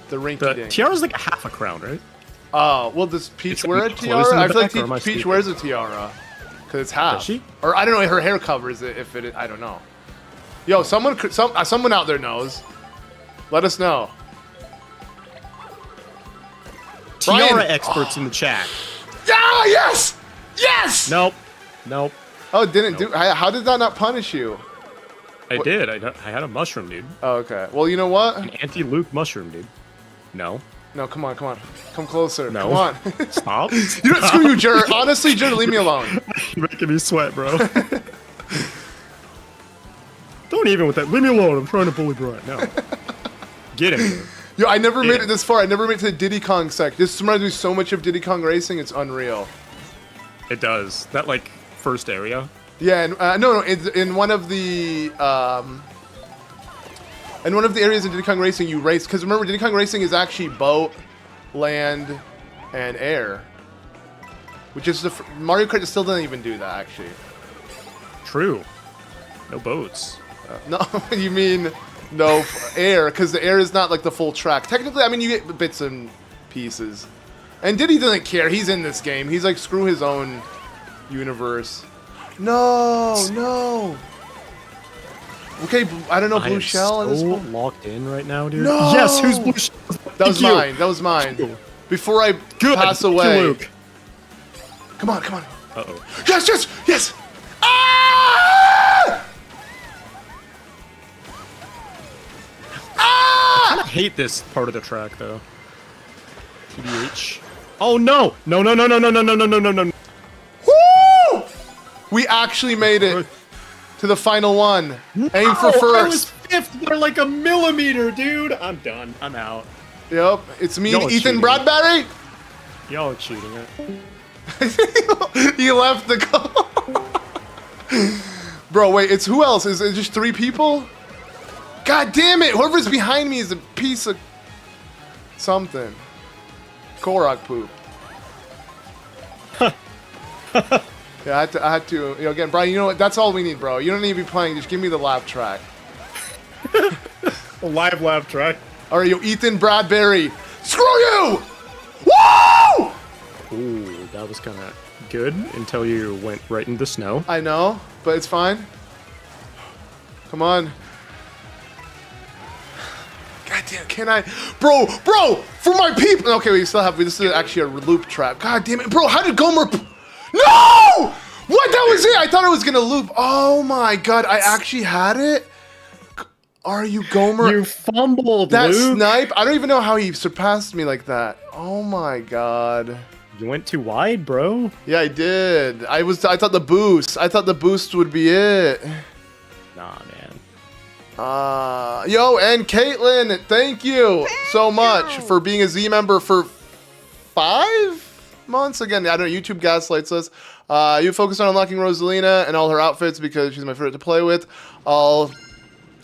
The rinky-dink. Tiara's like half a crown, right? Oh, well, does Peach wear a tiara? I feel like Peach wears a tiara. Because it's half. Does she? Or I don't know, her hair covers it if it, I don't know. Yo, someone out there knows. Let us know. Tiara Brian. experts in the chat. Yeah, yes! Yes! Nope. Oh, how did that not punish you? I did. I had a mushroom, dude. Oh, okay. Well, you know what? An anti-Luke mushroom, dude. No. No, come on. Come closer. No. Come on. Stop. You don't screw you, Jared. Honestly, Jared, leave me alone. You're making me sweat, bro. Don't even with that. Leave me alone. I'm trying to bully Brian. No. Get him. Yo, I never made it this far. I never made it to the Diddy Kong sec. This reminds me so much of Diddy Kong Racing. It's unreal. It does. That, like, first area? Yeah, and, no, in one of the areas of Diddy Kong Racing, you race. Because remember, Diddy Kong Racing is actually boat, land, and air. Which is Mario Kart still doesn't even do that, actually. True. No boats. No, you mean no air, because the air is not like the full track. Technically, I mean, you get bits and pieces. And Diddy doesn't care. He's in this game. He's like, screw his own universe. No. Okay, I don't know, blue shell in this one. Locked in right now, dude. No! Yes, who's blue shell? That was mine. Before I pass away. Luke. Come on. Uh-oh. Yes! Ah! I hate this part of the track, though. TBH. Oh, no! No. Woo! We actually made it to the final one. Aim for first. I was fifth. They're like a millimeter, dude. I'm done. I'm out. Yep, it's me and Ethan cheating. Bradbury. Y'all are cheating it. He left the call. Bro, wait, it's who else? Is it just 3 people? God damn it! Whoever's behind me is a piece of something. Korok poop. Yeah, I had to. You know, again, Brian. You know what? That's all we need, bro. You don't need to be playing. Just give me the laugh track. A live laugh track. All right, yo, Ethan Bradbury. Screw you! Woo! Ooh, that was kind of good until you went right into the snow. I know, but it's fine. Come on. God damn, can I? Bro, for my people. Okay, we still have. This is actually a loop trap. God damn it, bro. How did Gomer? No! What? That was it. I thought it was gonna loop. Oh my god, I actually had it. Are you Gomer? You fumbled, that Luke. snipe. I don't even know how he surpassed me like that. Oh my god. You went too wide, bro. Yeah, I did. I thought the boost. I thought the boost would be it. Nah, man. Yo, and Caitlin, thank you so much for being a Z member for 5 months. Again, I don't know, YouTube gaslights us. You focus on unlocking Rosalina and all her outfits because she's my favorite to play with. I'll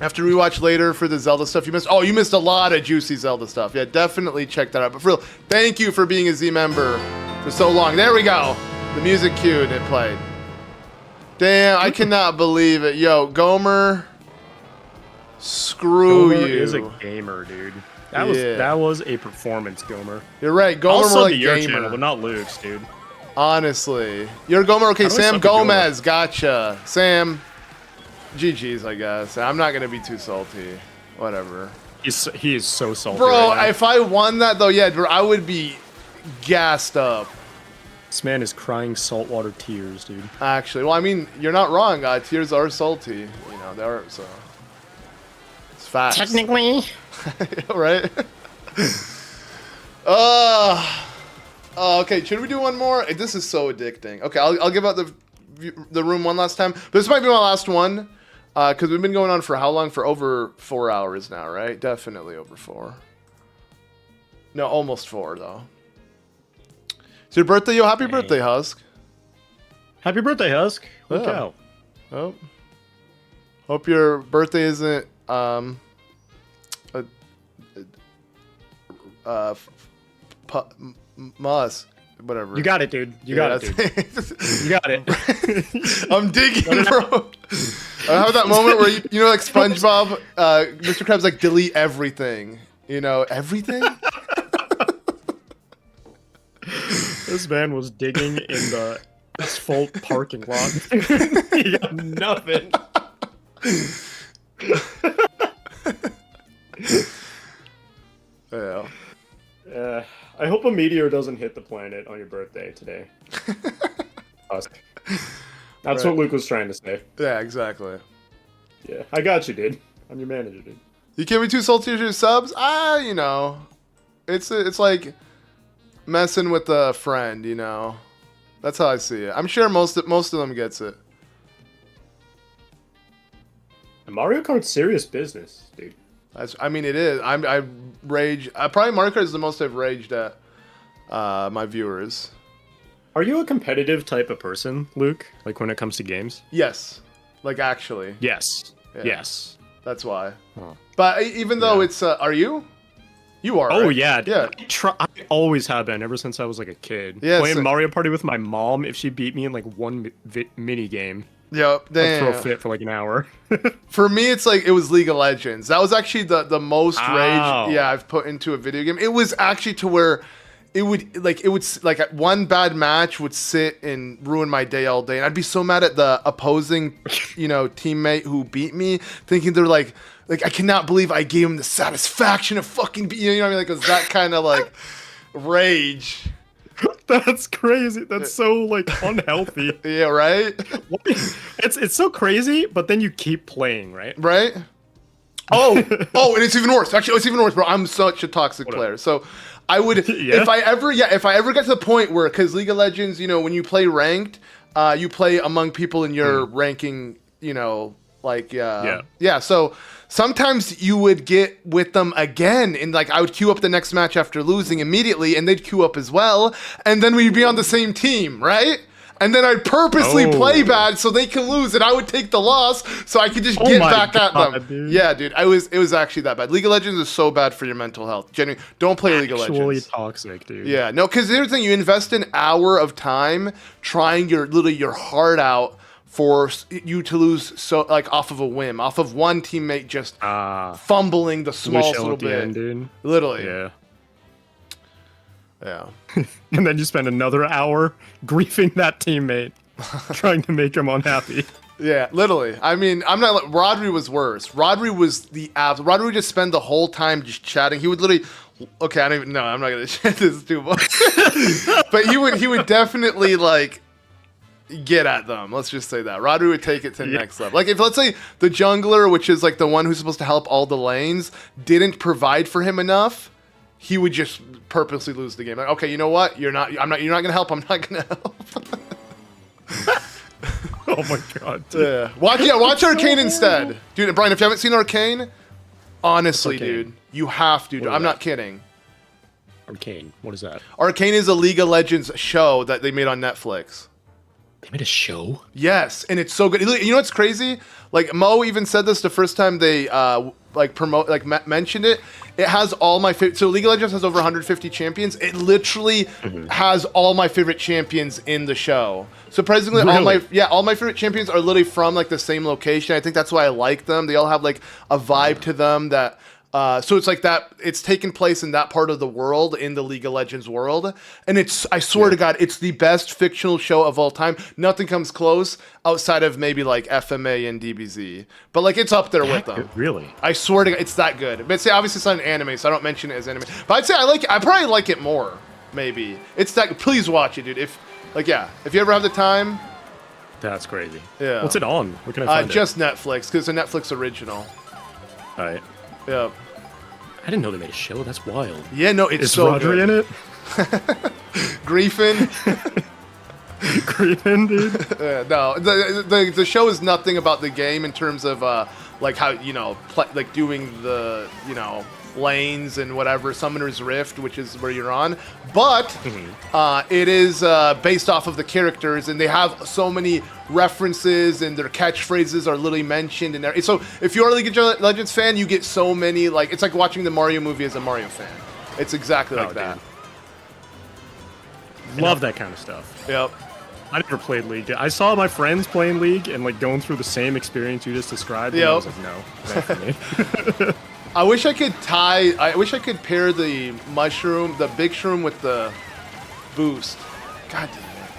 have to rewatch later for the Zelda stuff you missed. Oh, you missed a lot of juicy Zelda stuff. Yeah, definitely check that out. But for real, thank you for being a Z member for so long. There we go. The music cued, it played. Damn, I cannot believe it. Yo, Gomer, screw Gomer you. is a gamer, dude. That was a performance, Gomer. You're right. Gomer I'll more sub like to your gamer. channel, but not Luke's, dude. Honestly, you're Gomer. Okay, How do I Sam sub to Gomer? Gomez, gotcha. Sam, GG's, I guess. I'm not gonna be too salty. Whatever. He is so salty. Bro, right now. if I won that though, yeah, bro, I would be gassed up. This man is crying saltwater tears, dude. Actually, well, I mean, you're not wrong. Tears are salty. You know, they are. So it's facts. Technically. Right? Okay, should we do one more? This is so addicting. Okay, I'll give out the the room one last time. But this might be my last one. Because we've been going on for how long? For over 4 hours now, right? Definitely over 4. No, almost 4, though. It's your birthday, yo. Happy birthday, Husk. Happy birthday, Husk. Look Yeah. out. Oh. Hope your birthday isn't, Musk. Whatever. You got it, dude. You got it, dude. You got it. I'm digging, bro. I have that moment where, you know, like SpongeBob, Mr. Krabs, like, delete everything. You know, everything? This man was digging in the asphalt parking lot. He got nothing. Yeah. I hope a meteor doesn't hit the planet on your birthday today. Husk. That's Right. what Luke was trying to say. Yeah, exactly. Yeah, I got you, dude. I'm your manager, dude. You can't be too salty with your subs? You know. It's like messing with a friend, you know. That's how I see it. I'm sure most of them gets it. And Mario Kart's serious business, dude. I mean, it is. I rage. Probably Mario Kart is the most I've raged at my viewers. Are you a competitive type of person, Luke? Like when it comes to games? Yes. Like, actually. Yes. Yeah. Yes. That's why. Huh. But even though it's... are you? You are, Oh, right? yeah. Yeah. I always have been, ever since I was like a kid. Yeah, Playing so- Mario Party with my mom, if she beat me in like one mini game, Yep. I'd throw a Damn. fit for like an hour. For me, it's like, it was League of Legends. That was actually the most Ow. rage, I've put into a video game. It was actually to where it would one bad match would sit and ruin my day all day, and I'd be so mad at the opposing, teammate who beat me, thinking they're like I cannot believe I gave him the satisfaction of fucking beating, you know what I mean? Like, it was that kind of like rage. That's crazy. That's so like unhealthy. Yeah, right? It's so crazy, but then you keep playing, right? Right? Oh, and it's even worse. Actually, it's even worse, bro. I'm such a toxic player. So I would, Yeah? if I ever get to the point where, because League of Legends, when you play ranked, you play among people in your ranking, yeah. So sometimes you would get with them again, and like I would queue up the next match after losing immediately, and they'd queue up as well, and then we'd be on the same team, right? And then I'd purposely play bad so they can lose, and I would take the loss so I could just get my back at God, them. dude. Yeah, dude, it was actually that bad. League of Legends is so bad for your mental health. Genuinely, don't play League of Actually Legends. toxic, dude. Yeah, no, because here's the thing: you invest an hour of time trying your heart out for you to lose, so like off of a whim, off of one teammate just fumbling the smallest little bit. End, dude. Literally. Yeah. Yeah. And then you spend another hour griefing that teammate, trying to make him unhappy. Yeah, literally. I mean, I'm not. Rodri was worse. Rodri was the abs. Rodri would just spend the whole time just chatting. He would literally. Okay, I don't even know. I'm not gonna chat this too much. But he would definitely like get at them. Let's just say that Rodri would take it to the next level. Like if let's say the jungler, which is like the one who's supposed to help all the lanes, didn't provide for him enough, he would just purposely lose the game. Like, okay, you know what? You're not gonna help. I'm not gonna help. Oh my god. Dude. Yeah. Watch Arcane instead. Dude, Brian, if you haven't seen Arcane, honestly, Arcane? dude, you have to. What is I'm not that? kidding. Arcane. What is that? Arcane is a League of Legends show that they made on Netflix. They made a show? Yes, and it's so good. You know what's crazy? Like Mo even said this the first time they mentioned it. It has all my favorite. So League of Legends has over 150 champions. It literally has all my favorite champions in the show. Surprisingly, Really? all my favorite champions are literally from like the same location. I think that's why I like them. They all have like a vibe to them that. So it's like that. It's taken place in that part of the world, in the League of Legends world, and I swear to God, it's the best fictional show of all time. Nothing comes close outside of maybe like FMA and DBZ, but like it's up there with them. Really? I swear to God, it's that good. But see, obviously it's not an anime, so I don't mention it as anime. But I'd say I probably like it more. Maybe it's that. Please watch it, dude. If you ever have the time. That's crazy. Yeah. What's it on? Where can I find Just Netflix, because it's a Netflix original. it? Alright. Yeah. I didn't know they made a show. That's wild. Yeah, no, it's Is so Rodri good. in it? Griefin. Creeping, dude. No, the show is nothing about the game in terms of like how like doing the lanes and whatever, Summoner's Rift, which is where you're on, but it is based off of the characters, and they have so many references, and their catchphrases are literally mentioned in there. So if you're a League of Legends fan, you get so many, like, it's like watching the Mario movie as a Mario fan. It's exactly like that. Love that kind of stuff. Yep. I never played League. I saw my friends playing League and like going through the same experience you just described. And I was like, no, not for me. I wish I could pair the mushroom, the big shroom, with the boost. God damn it.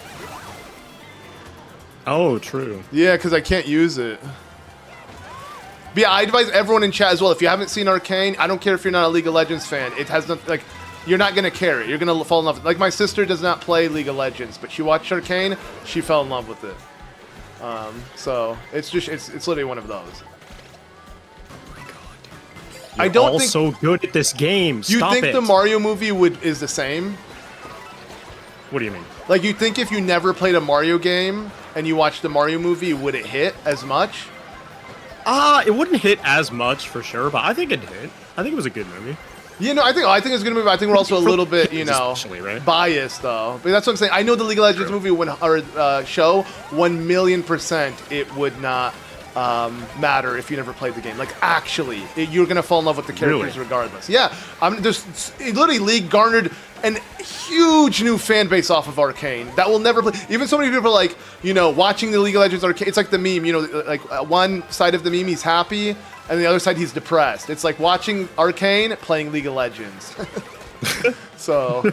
Oh, true. Yeah, because I can't use it. But yeah, I advise everyone in chat as well. If you haven't seen Arcane, I don't care if you're not a League of Legends fan. It has nothing, like, you're not gonna care it. You're gonna fall in love. Like, my sister does not play League of Legends, but she watched Arcane. She fell in love with it. So it's just it's literally one of those. I don't think so good at this game. You Stop think it. the Mario movie is the same? What do you mean? Like, you think if you never played a Mario game and you watched the Mario movie, would it hit as much? It wouldn't hit as much for sure, but I think it hit. I think it was a good movie. You know, I think it's a good movie. I think we're also a little bit, right? biased though. But that's what I'm saying. I know the League of Legends movie show 1,000,000% it would not matter if you never played the game. Like, actually, you're gonna fall in love with the characters regardless. Yeah, literally League garnered an huge new fan base off of Arcane that will never play. Even so many people are like, watching the League of Legends Arcane. It's like the meme, like one side of the meme he's happy, and the other side he's depressed. It's like watching Arcane playing League of Legends. So,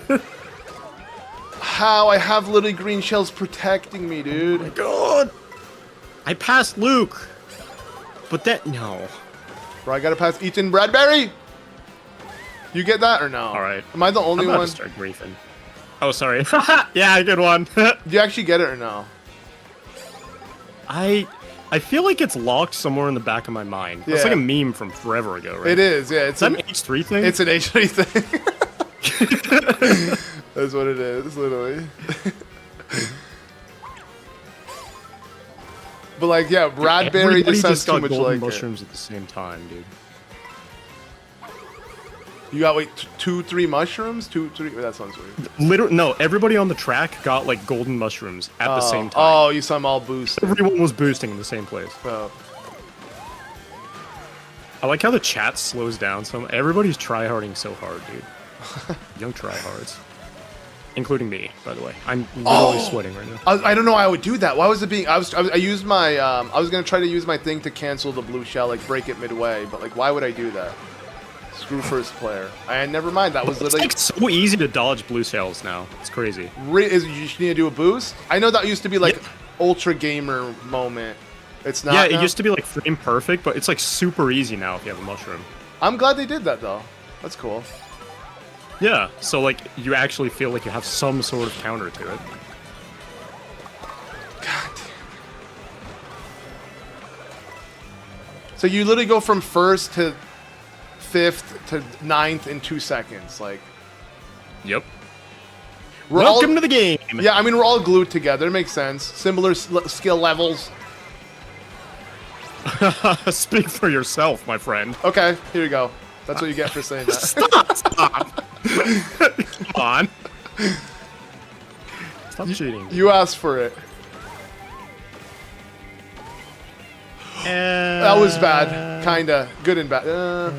how I have literally green shells protecting me, dude. Oh my god! I passed Luke, but no. Bro, I gotta pass Ethan Bradbury. You get that or no? All right. Am I the only I'm about one? to start griefing. Oh, sorry. Yeah, good one. Do you actually get it or no? I feel like it's locked somewhere in the back of my mind. Yeah. It's like a meme from forever ago, right? It is, yeah. It's an H3 thing? It's an H3 thing. That's what it is, literally. But like, yeah, Bradbury just sounds too much like mushrooms at the same time, dude. You got, wait, 2-3 mushrooms? 2-3? That sounds weird. Literally, no, everybody on the track got like golden mushrooms at the same time. Oh, you saw them all boost. Everyone was boosting in the same place. Oh. I like how the chat slows down. So everybody's tryharding so hard, dude. Young tryhards. Including me, by the way. I'm literally sweating right now. I don't know why I would do that. Why was it being... I used my... I was going to try to use my thing to cancel the blue shell, like break it midway. But like, why would I do that? Screw first player. And never mind, that was literally... It's like so easy to dodge blue shells now. It's crazy. You just need to do a boost? I know that used to be like ultra gamer moment. It's not. Yeah, it used to be like frame perfect, but it's like super easy now if you have a mushroom. I'm glad they did that though. That's cool. Yeah, so like you actually feel like you have some sort of counter to it. God damn. So you literally go from first to 5th to 9th in 2 seconds, like. Yep. Welcome to the game. Yeah, I mean we're all glued together. It makes sense. Similar skill levels. Speak for yourself, my friend. Okay, here you go. That's what you get for saying that. Stop! Come on. Stop cheating. You asked for it. That was bad. Kinda. Good and bad.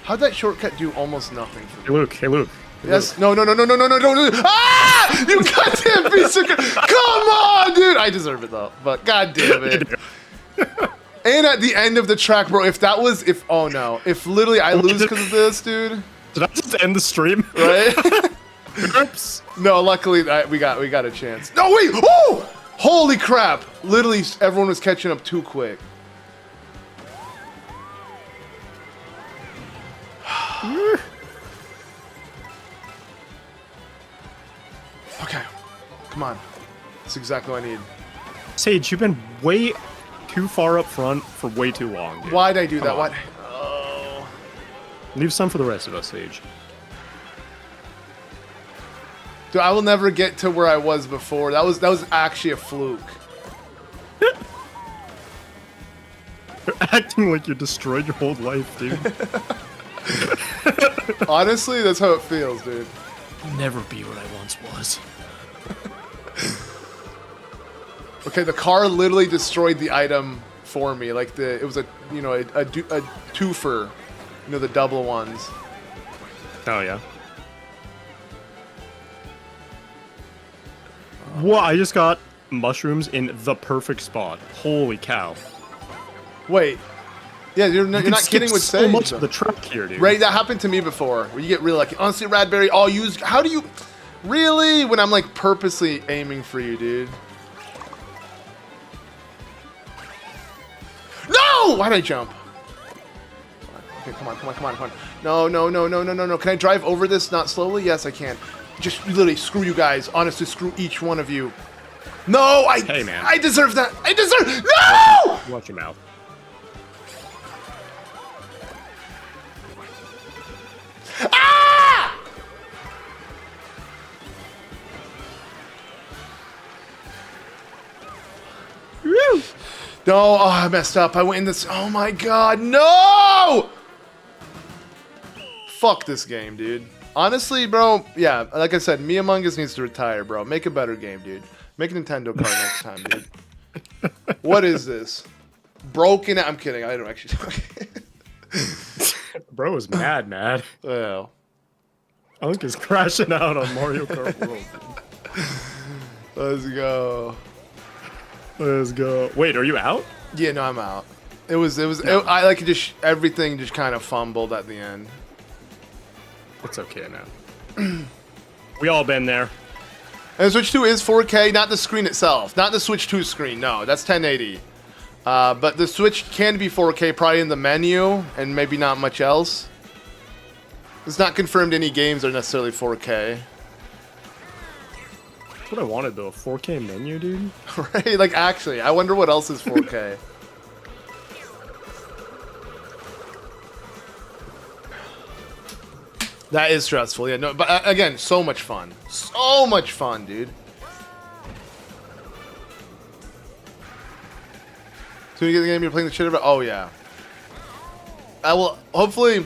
How'd that shortcut do almost nothing for me? Hey, Luke. Hey, Luke. Yes. No. Ah! You goddamn piece of... Come on, dude. I deserve it, though. But goddamn it. And at the end of the track, bro, if oh no. If literally I lose because of this, dude. Did I just end the stream? Right? Oops. No, luckily we got a chance. No, wait! Oh! Holy crap! Literally, everyone was catching up too quick. Okay, come on. That's exactly what I need. Sage, you've been way too far up front for way too long, dude. Why'd I do that? on. Why? Oh. Leave some for the rest of us, Sage. Dude, I will never get to where I was before. That was actually a fluke. You're acting like you destroyed your whole life, dude. Honestly, that's how it feels, dude. I'll never be what I once was. Okay, the car literally destroyed the item for me. Like it was a twofer, the double ones. Oh yeah. Whoa! I just got mushrooms in the perfect spot. Holy cow! Wait, yeah, you're not kidding with so Sage. much of the track here, dude. Right, that happened to me before. Where you get really lucky. Honestly, Radberry, all used. How do you really? When I'm like purposely aiming for you, dude. No! Why'd I jump? Okay, come on. No. Can I drive over this not slowly? Yes, I can. Just literally screw you guys. Honestly, screw each one of you. No, Hey, man. I deserve that. I deserve. No! Watch your mouth. Ah! Woo! No, oh, I messed up. I went in this. Oh my god, no! Fuck this game, dude. Honestly, bro, yeah, like I said, Me Among Us needs to retire, bro. Make a better game, dude. Make a Nintendo card next time, dude. What is this? Broken. I'm kidding. I don't actually. Bro is mad. Well, I think he's crashing out on Mario Kart World. let's go. Let's go. Wait, are you out? Yeah, no, I'm out. I like just everything just kind of fumbled at the end. It's okay now. We all been there. And Switch 2 is 4K, not the screen itself. Not the Switch 2 screen, no. That's 1080. But the Switch can be 4K, probably in the menu, and maybe not much else. It's not confirmed any games are necessarily 4K. That's what I wanted, though. A 4K menu, dude? Right? Like, actually, I wonder what else is 4K. That is stressful, yeah. No, but again, so much fun. So much fun, dude. So you get the game you're playing the shit about? Oh, yeah. I will, hopefully,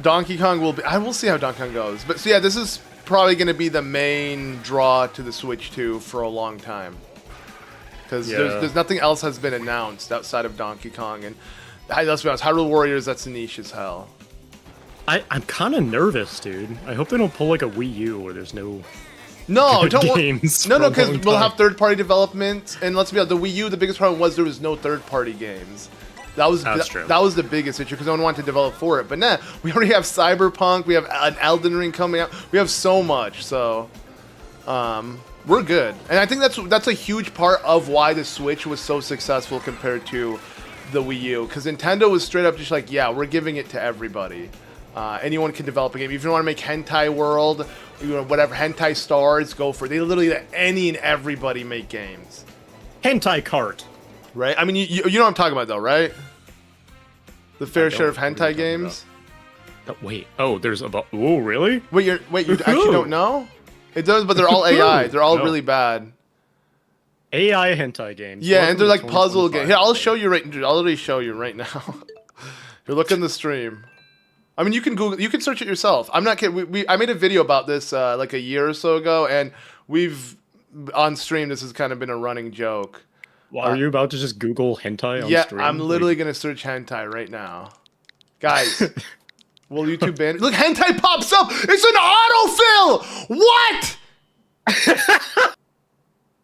Donkey Kong will be, I will see how Donkey Kong goes. But so yeah, this is probably going to be the main draw to the Switch 2 for a long time. Because there's nothing else has been announced outside of Donkey Kong. And let's be honest, Hyrule Warriors, that's a niche as hell. I'm kind of nervous, dude. I hope they don't pull like a Wii U where there's no No, don't games. No, for a because long we'll time. have third-party development, and let's be honest, the Wii U, the biggest problem was there was no third-party games. That's true. That was the biggest issue because no one wanted to develop for it. But nah, we already have Cyberpunk, we have an Elden Ring coming out, we have so much, so we're good. And I think that's a huge part of why the Switch was so successful compared to the Wii U, because Nintendo was straight up just like, yeah, we're giving it to everybody. Anyone can develop a game. If you want to make Hentai World, whatever, Hentai Stars, go for it. They literally let any and everybody make games. Hentai Kart. Right? I mean, you know what I'm talking about, though, right? The fair share of hentai games. Oh, wait. Oh, there's about. Oh, really? Wait, you actually don't know? It does, but they're all AI. They're all really bad. AI hentai games. Yeah, and they're like Welcome to puzzle games. Here, 2025. I'll show you right. I'll already show you right now. You're looking the stream. I mean, you can Google, you can search it yourself. I'm not kidding. I made a video about this like a year or so ago, and we've on stream. This has kind of been a running joke. Well, are you about to just Google hentai on Yeah, stream? I'm literally gonna search hentai right now, guys. Will YouTube ban? Look, hentai pops up. It's an autofill. What?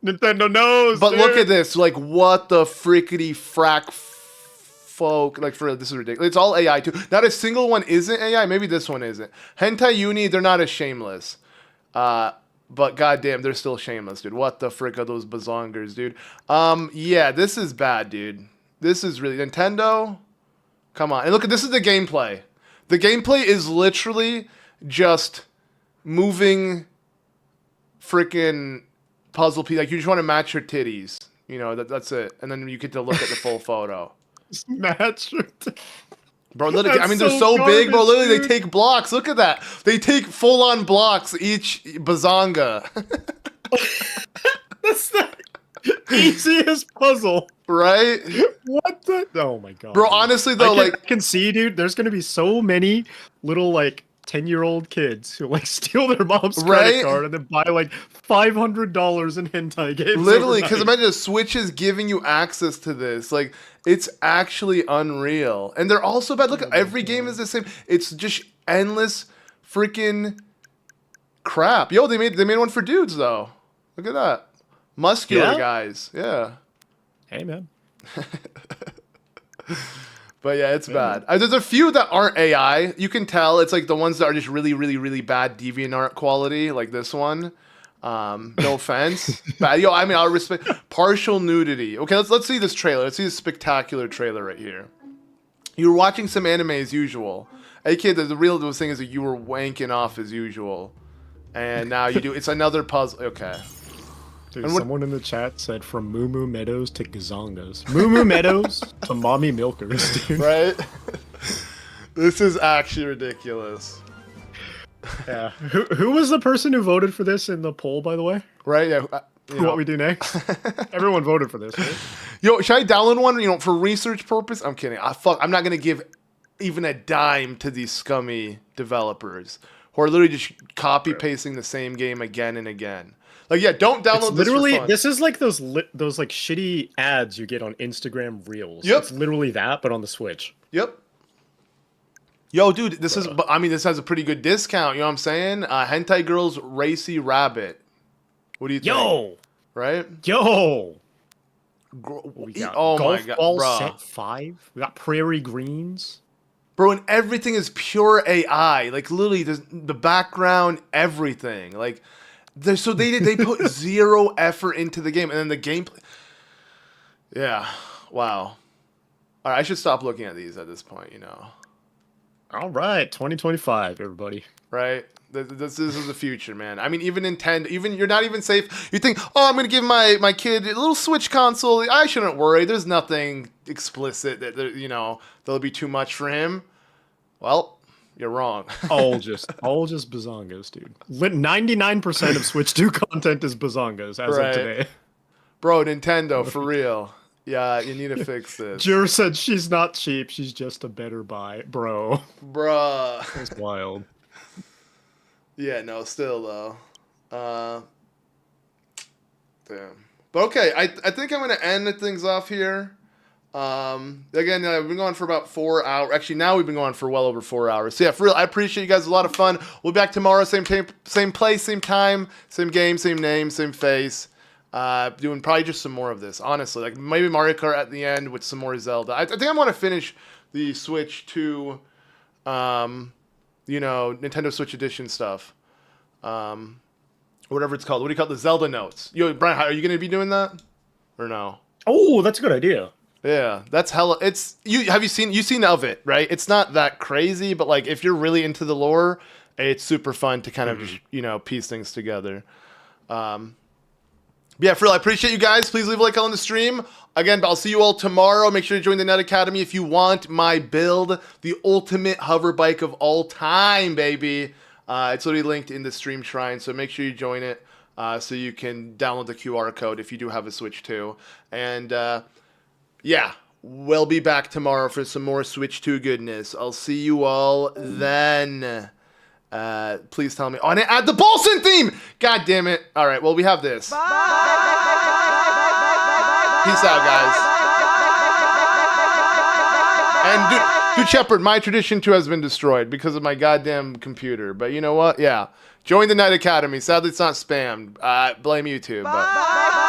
Nintendo knows. But look at this. Like, what the frickety frack folk? Like, for this is ridiculous. It's all AI too. Not a single one isn't AI. Maybe this one isn't. Hentai Uni, they're not as shameless. But goddamn, they're still shameless, dude. What the frick are those bazongers, dude? Yeah, this is bad, dude. This is really Nintendo. Come on, and look at this is the gameplay. The gameplay is literally just moving freaking puzzle piece. Like you just want to match your titties, you know. That's it, and then you get to look at the full photo. Match. Bro, literally, I mean, they're That's so so big, bro. garbage, Literally, dude. they take blocks. Look at that. They take full-on blocks each bazonga. That's the easiest puzzle. Right? What the? Oh my god. Bro, dude. honestly, though, I can see, dude, there's gonna be so many little, like, 10-year-old kids who, like, steal their mom's Right? credit card and then buy, like, $500 in hentai games. Literally, because overnight. imagine the Switch is giving you access to this. Like, it's actually unreal. And they're also bad. Look, every game is the same. It's just endless freaking crap. Yo, they made one for dudes, though. Look at that. Muscular Yeah? guys. Yeah. Hey, man. But yeah, it's bad. There's a few that aren't AI. You can tell it's like the ones that are just really, really, really bad DeviantArt quality, like this one. No offense. Bad. Yo, I mean, I'll respect partial nudity. Okay, let's see this trailer. Let's see this spectacular trailer right here. You were watching some anime as usual. Hey kid, the real thing is that you were wanking off as usual. And now you do. It's another puzzle. Okay. Dude, And what- someone in the chat said from Moo Moo Meadows to Gazongas. Moo Moo Meadows to Mommy Milkers, dude. Right? This is actually ridiculous. Yeah. Who was the person who voted for this in the poll, by the way? Right? Yeah. What we do next? Everyone voted for this, right? Yo, should I download one? You know, for research purpose? I'm kidding. I'm not gonna give even a dime to these scummy developers who are literally just copy pasting the same game again and again. Like, yeah, don't download It's this for literally, fun. this is like those like shitty ads you get on Instagram Reels. Yep. It's literally that, but on the Switch. Yep. Yo, dude, this is. I mean, this has a pretty good discount. You know what I'm saying? Hentai Girls Racy Rabbit. What do you think? Yo, Right? yo. We We got oh Golf my god, Ball bruh. Set 5. We got Prairie Greens. Bro, and everything is pure AI. Like, literally, the background, everything. Like, they put zero effort into the game, and then the gameplay. Yeah, wow. All right, I should stop looking at these at this point. You know, All right, 2025, everybody. right? This is the future, man. I mean, even Nintendo, even you're not even safe. You think, oh, I'm gonna give my kid a little Switch console. I shouldn't worry. There's nothing explicit that that'll be too much for him. Well, you're wrong. All just bazongas, dude. 99% of Switch 2 content is bazongas as Right. of today. Bro, Nintendo, for real. Yeah, you need to fix this. Jur said she's not cheap, she's just a better buy. Bro, Bruh. that's wild. Yeah, no, still though. Damn. But okay, I think I'm gonna end things off here. Again, we've been going for about 4 hours. Actually, now we've been going for well over 4 hours. So yeah, for real, I appreciate you guys. A lot of fun. We'll be back tomorrow, same place, same time, same game, same name, same face. Doing probably just some more of this, honestly. Like maybe Mario Kart at the end with some more Zelda. I think I want to finish the Switch 2, Nintendo Switch Edition stuff. Whatever it's called. What do you call it? The Zelda notes. Yo, Brian, are you going to be doing that? Or no? Oh, that's a good idea. Yeah, that's hella. It's you've seen of it, right? It's not that crazy, but like if you're really into the lore, it's super fun to kind of just, piece things together. Yeah, for real, I appreciate you guys. Please leave a like on the stream. Again, but I'll see you all tomorrow. Make sure to join the Net Academy if you want my build, the ultimate hover bike of all time, baby. It's literally linked in the stream shrine, so make sure you join it so you can download the QR code if you do have a Switch 2. And yeah, we'll be back tomorrow for some more Switch 2 goodness. I'll see you all then. Please tell me. Oh, and add the Bolson theme! God damn it. All right, well, we have this. Peace out, guys. And dude, Shepard, my tradition too has been destroyed because of my goddamn computer. But you know what? Yeah. Join the Night Academy. Sadly, it's not spammed. Blame YouTube. But...